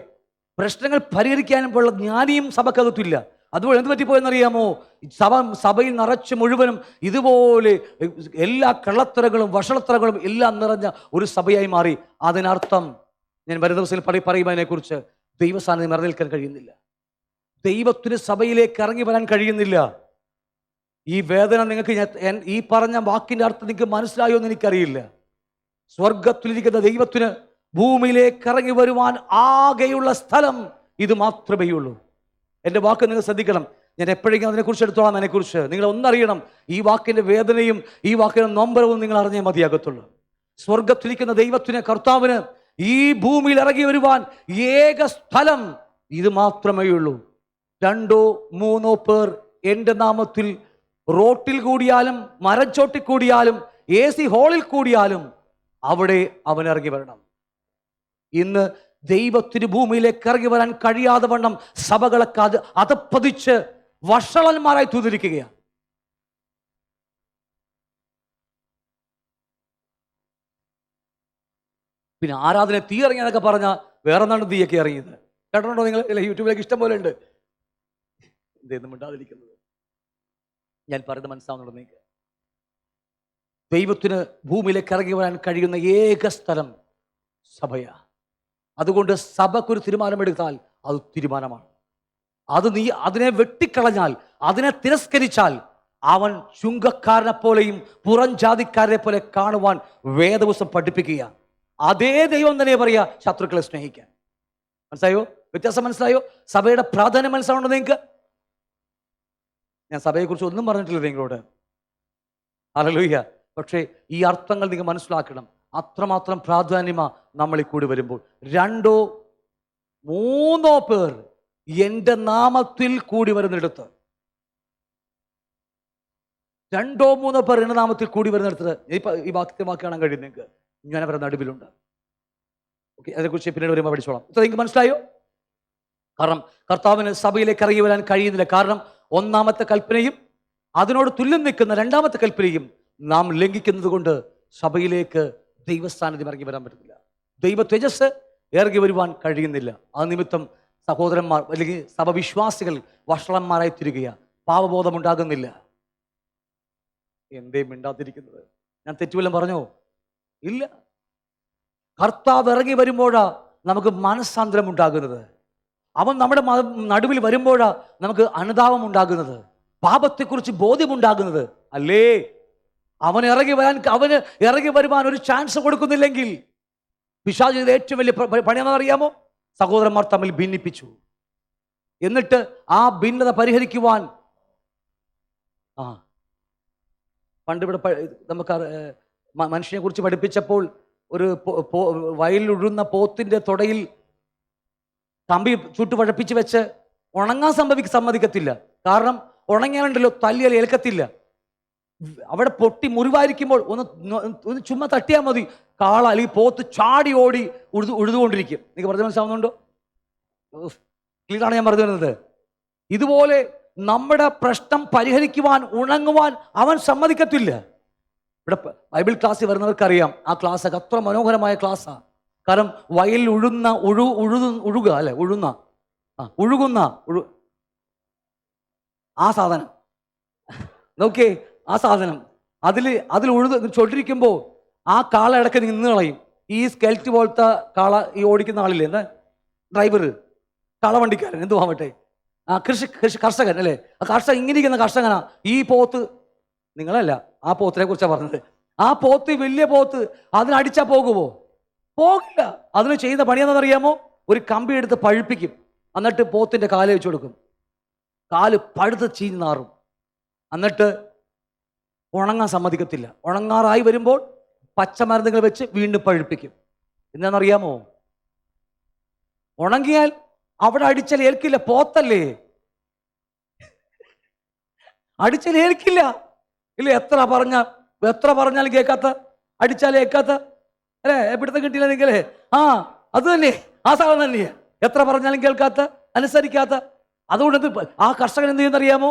പ്രശ്നങ്ങൾ പരിഹരിക്കാനുള്ള ജ്ഞാനിയും സഭക്കകത്തില്ല. അതുപോലെ എന്ത് പറ്റിപ്പോയെന്നറിയാമോ? സഭയിൽ നിറച്ച് മുഴുവനും ഇതുപോലെ എല്ലാ കള്ളത്തരങ്ങളും വഷളത്തരങ്ങളും എല്ലാം നിറഞ്ഞ ഒരു സഭയായി മാറി. അതിനർത്ഥം ഞാൻ വരും ദിവസത്തിൽ പറയും അതിനെക്കുറിച്ച്. ദൈവസാന്നിധ്യം നിലനിൽക്കാൻ കഴിയുന്നില്ല. ദൈവത്തിന് സഭയിലേക്ക് ഇറങ്ങി വരാൻ കഴിയുന്നില്ല. ഈ വേദന നിങ്ങൾക്ക്, ഈ പറഞ്ഞ വാക്കിൻ്റെ അർത്ഥം നിങ്ങൾക്ക് മനസ്സിലായോ എന്ന് എനിക്കറിയില്ല. സ്വർഗത്തിലിരിക്കുന്ന ദൈവത്തിന് ഭൂമിയിലേക്ക് ഇറങ്ങി വരുവാൻ ആകെയുള്ള സ്ഥലം ഇത് മാത്രമേ ഉള്ളൂ. എൻ്റെ വാക്ക് നിങ്ങൾ ശ്രദ്ധിക്കണം. ഞാൻ എപ്പോഴെങ്കിലും അതിനെക്കുറിച്ച് എടുത്തോളാം. അതിനെക്കുറിച്ച് നിങ്ങൾ ഒന്നറിയണം. ഈ വാക്കിൻ്റെ വേദനയും ഈ വാക്കിൻ്റെ നൊമ്പരവും നിങ്ങൾ അറിഞ്ഞേ മതിയാകത്തുള്ളൂ. സ്വർഗത്തിലിരിക്കുന്ന ദൈവത്തിന്, കർത്താവിന് ഈ ഭൂമിയിൽ ഇറങ്ങി വരുവാൻ ഏക സ്ഥലം ഇത് മാത്രമേ ഉള്ളൂ. 2 or 3 പേർ എൻ്റെ നാമത്തിൽ റോട്ടിൽ കൂടിയാലും മരച്ചോട്ടിൽ കൂടിയാലും AC ഹാളിൽ കൂടിയാലും അവിടെ അവൻ ഇറങ്ങി വരണം. ഇന്ന് ദൈവത്തിന് ഭൂമിയിലേക്ക് ഇറങ്ങി വരാൻ കഴിയാതെ വണ്ണം സഭകളൊക്കെ അതപ്പതിച്ച് വഷളന്മാരായി തീർന്നിരിക്കുകയാണ്. പിന്നെ ആരാധന തീ ഇറങ്ങിയെന്നൊക്കെ പറഞ്ഞാൽ വേറെ നാണ് തീയൊക്കെ ഇറങ്ങിയത്. കേട്ടോ നിങ്ങൾ? അല്ലെ, യൂട്യൂബിലേക്ക് ഇഷ്ടം പോലെ ഉണ്ട്. ഇതൊന്നും മിണ്ടാതിരിക്കുന്നത് ഞാൻ പറയുന്നത് മനസ്സിലാവുന്നുണ്ടോ നിങ്ങൾക്ക്? ദൈവത്തിന് ഭൂമിയിലേക്ക് ഇറങ്ങി വരാൻ കഴിയുന്ന ഏക സ്ഥലം സഭയാ. അതുകൊണ്ട് സഭക്കൊരു തീരുമാനമെടുത്താൽ അത് തീരുമാനമാണ്. അതിനെ വെട്ടിക്കളഞ്ഞാൽ, അതിനെ തിരസ്കരിച്ചാൽ അവൻ ചുങ്കക്കാരനെ പോലെയും പുറം ജാതിക്കാരനെ പോലെ കാണുവാൻ വേദപുസ്തകം പഠിപ്പിക്കുക. അതേ ദൈവം തന്നെ പറയാ ശത്രുക്കളെ സ്നേഹിക്കാൻ. മനസ്സിലായോ? വ്യത്യാസം മനസ്സിലായോ? സഭയുടെ പ്രാധാന്യം മനസ്സിലാവുണ്ടോ നിങ്ങൾക്ക്? ഞാൻ സഭയെക്കുറിച്ച് ഒന്നും പറഞ്ഞിട്ടില്ല നിങ്ങളോട്. ഹല്ലേലൂയ. പക്ഷേ ഈ അർത്ഥങ്ങൾ നിങ്ങൾ മനസ്സിലാക്കണം. അത്രമാത്രം പ്രാധാന്യമാ നമ്മളിൽ കൂടി വരുമ്പോൾ. 2 or 3 പേർ എൻ്റെ നാമത്തിൽ കൂടി വരുന്നിടത്ത്, 2 or 3 പേർ എൻ്റെ നാമത്തിൽ കൂടി വരുന്നിടത്ത്, ഈ വാക്യത്തെ കാണാൻ കഴിയും നിങ്ങൾക്ക്. ഞാൻ അവരുടെ നടുവിലുണ്ട്. ഓക്കെ, അതിനെക്കുറിച്ച് പിന്നീട് വരുമ്പോൾ പഠിച്ചോളാം. ഇത് നിങ്ങൾക്ക് മനസ്സിലായോ? കാരണം കർത്താവിന് സഭയിലേക്ക് ഇറങ്ങി വരാൻ കഴിയുന്നില്ല. കാരണം 1ാമത്തെ കൽപ്പനയും അതിനോട് തുല്യം നിൽക്കുന്ന 2ാമത്തെ കൽപ്പനയും നാം ലംഘിക്കുന്നത് കൊണ്ട് സഭയിലേക്ക് ദൈവസ്ഥാനത്ത് ഇറങ്ങി വരാൻ പറ്റുന്നില്ല. ദൈവ തേജസ് ഇറങ്ങി വരുവാൻ കഴിയുന്നില്ല. ആ നിമിത്തം സഹോദരന്മാർ അല്ലെങ്കിൽ സഭവിശ്വാസികൾ വഷളന്മാരായി തീരുകയാണ്. പാപബോധമുണ്ടാകുന്നില്ല. എന്തേ മിണ്ടാതിരിക്കുന്നത്? ഞാൻ തെറ്റുവല്ലം പറഞ്ഞോ? ഇല്ല. കർത്താവ് ഇറങ്ങി വരുമ്പോഴാ നമുക്ക് മനസ്സാന്തരം ഉണ്ടാകുന്നത്. അവൻ നമ്മുടെ നടുവിൽ വരുമ്പോഴാ നമുക്ക് അനുതാപം ഉണ്ടാകുന്നത്, പാപത്തെക്കുറിച്ച് ബോധ്യമുണ്ടാകുന്നത്. അല്ലേ? അവന് ഇറങ്ങി വരുവാൻ ഒരു ചാൻസ് കൊടുക്കുന്നില്ലെങ്കിൽ പിശാച് ചെയ്ത ഏറ്റവും വലിയ പണിയെന്ന് അറിയാമോ? സഹോദരന്മാർ തമ്മിൽ ഭിന്നിപ്പിച്ചു. എന്നിട്ട് ആ ഭിന്നത പരിഹരിക്കുവാൻ പണ്ടിവിടെ നമുക്ക് മനുഷ്യനെ കുറിച്ച് പഠിപ്പിച്ചപ്പോൾ ഒരു വയലിലുഴുന്ന പോത്തിന്റെ തൊടയിൽ കമ്പി ചുട്ടുപഴപ്പിച്ച് വെച്ച് ഉണങ്ങാൻ സമ്മതിക്കത്തില്ല. കാരണം ഉണങ്ങിയാലുണ്ടല്ലോ തല്ലിയാൽ ഏൽക്കത്തില്ല. അവിടെ പൊട്ടി മുറിവായിരിക്കുമ്പോൾ ഒന്ന് ചുമ്മാ തട്ടിയാൽ മതി, കാള അല്ലെങ്കിൽ പോത്ത് ചാടി ഓടി ഉഴുതുകൊണ്ടിരിക്കും. നിങ്ങൾക്ക് പറഞ്ഞ മനസ്സിലാവുന്നുണ്ടോ? ക്ലിയറാണ് ഞാൻ പറഞ്ഞു വരുന്നത്. ഇതുപോലെ നമ്മുടെ പ്രശ്നം പരിഹരിക്കുവാൻ, ഉണങ്ങുവാൻ അവൻ സമ്മതിക്കത്തില്ല. ഇവിടെ ബൈബിൾ ക്ലാസ്സിൽ വരുന്നവർക്കറിയാം, ആ ക്ലാസ് അത്ര മനോഹരമായ ക്ലാസ്സാണ്. കാരണം വയലിൽ ഒഴുകുന്ന ആ സാധനം നോക്കേ, ആ സാധനം അതിൽ ചൊട്ടിരിക്കുമ്പോൾ ആ കാള ഇടയ്ക്ക് നിന്ന് കളയും. ഈ സ്കെൽറ്റ് പോലത്തെ കാള ഈ ഓടിക്കുന്ന ആളില്ലേ, എന്താ ഡ്രൈവർ, കാളവണ്ടിക്കാരൻ, എന്തുവാകട്ടെ, കർഷകൻ അല്ലേ, ആ കർഷകൻ ഇങ്ങനെ ഇരിക്കുന്ന കർഷകനാ. ഈ പോത്ത്, നിങ്ങളല്ല, ആ പോത്തിനെ കുറിച്ചാണ് പറഞ്ഞത്. ആ പോത്ത്, വലിയ പോത്ത്, അതിനടിച്ചാൽ പോകുമോ? പോകില്ല. അതിന് ചെയ്യുന്ന പണി എന്താണെന്നറിയാമോ? ഒരു കമ്പി എടുത്ത് പഴുപ്പിക്കും, എന്നിട്ട് പോത്തിന്റെ കാല് വെച്ച് കൊടുക്കും. കാല് പഴുത്ത് ചീഞ്ഞ് നാറും. എന്നിട്ട് ഉണങ്ങാൻ സമ്മതിക്കത്തില്ല. ഉണങ്ങാറായി വരുമ്പോൾ പച്ചമരുന്നുകൾ വെച്ച് വീണ്ടും പഴുപ്പിക്കും. എന്താണെന്നറിയാമോ? ഉണങ്ങിയാൽ അവിടെ അടിച്ചാൽ ഏൽക്കില്ല, പോത്തല്ലേ, അടിച്ചാൽ ഏൽക്കില്ല. ഇല്ല, എത്ര പറഞ്ഞാലും കേൾക്കാത്ത, അടിച്ചാൽ ഏൽക്കാത്ത അല്ലേ, എവിടുത്തെ കിട്ടിയില്ല നിങ്ങളെ? അത് തന്നെ, ആ സാധനം തന്നെ, എത്ര പറഞ്ഞാലും കേൾക്കാത്ത, അനുസരിക്കാത്ത. അതുകൊണ്ട് ആ കർഷകൻ എന്ത് ചെയ്യുന്നറിയാമോ?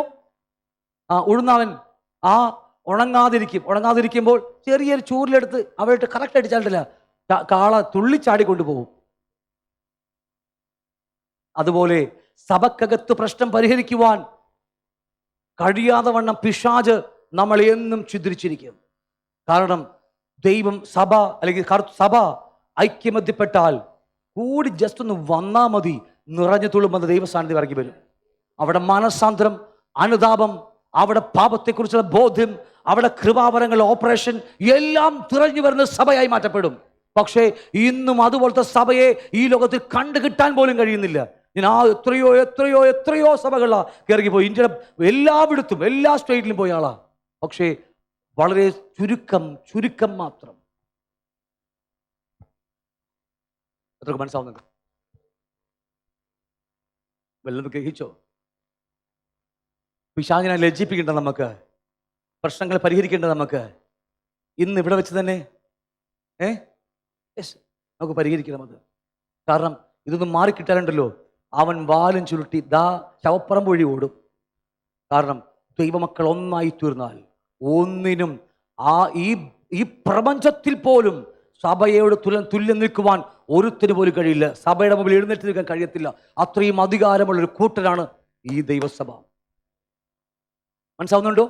ഉഴുന്നവൻ ഉണങ്ങാതിരിക്കുമ്പോൾ ചെറിയൊരു ചൂരിലെടുത്ത് അവയിട്ട് കറക്റ്റ് അടിച്ചാലില്ല, കാള തുള്ളിച്ചാടിക്കൊണ്ടു പോകും. അതുപോലെ സഭക്കകത്ത് പ്രശ്നം പരിഹരിക്കുവാൻ കഴിയാതെ വണ്ണം പിശാച് നമ്മൾ എന്നും ഛിദ്രിച്ചിരിക്കും. കാരണം ദൈവം, സഭ അല്ലെങ്കിൽ സഭ ഐക്യമത്യപ്പെട്ടാൽ കൂടി ജസ്റ്റ് ഒന്ന് വന്നാൽ മതി, നിറഞ്ഞു തുളുമ്പെന്ന് ദൈവസാന്നിധ്യം ഇറങ്ങി വരും. അവിടെ മനസാന്തരം, അനുതാപം, അവിടെ പാപത്തെക്കുറിച്ചുള്ള ബോധ്യം, അവിടെ കൃപാവരങ്ങൾ, ഓപ്പറേഷൻ എല്ലാം തിറഞ്ഞു വരുന്ന സഭയായി മാറ്റപ്പെടും. പക്ഷേ ഇന്നും അതുപോലത്തെ സഭയെ ഈ ലോകത്തിൽ കണ്ടുകിട്ടാൻ പോലും കഴിയുന്നില്ല. ഞാൻ എത്രയോ സഭകളാ കയറിപ്പോയി. ഇന്ത്യയുടെ എല്ലായിടത്തും, എല്ലാ സ്റ്റേറ്റിലും പോയ ആളാ. പക്ഷേ വളരെ ചുരുക്കം മാത്രം. എത്രയൊക്കെ മനസ്സാവുന്നുണ്ട്? വല്ലതും ഗ്രഹിച്ചോ? പിശാചിനെ ലജ്ജിപ്പിക്കേണ്ട നമുക്ക്, പ്രശ്നങ്ങൾ പരിഹരിക്കേണ്ടത് നമുക്ക് ഇന്ന് ഇവിടെ വെച്ച് തന്നെ നമുക്ക് പരിഹരിക്കണം അത്. കാരണം ഇതൊന്നും മാറിക്കിട്ടാനുണ്ടല്ലോ, അവൻ വാലും ചുരുട്ടി ശവപ്പറമ്പ് വഴി ഓടും. കാരണം ദൈവമക്കൾ ഒന്നായി തീർന്നാൽ ഒന്നിനും ഈ പ്രപഞ്ചത്തിൽ പോലും സഭയോട് തുല്യം നിൽക്കുവാൻ ഒരുത്തിന് പോലും കഴിയില്ല. സഭയുടെ മുമ്പിൽ എഴുന്നേറ്റ് നിൽക്കാൻ കഴിയത്തില്ല. അത്രയും അധികാരമുള്ളൊരു കൂട്ടരാണ് ഈ ദൈവസഭ. മനസ്സാവുന്നുണ്ടോ?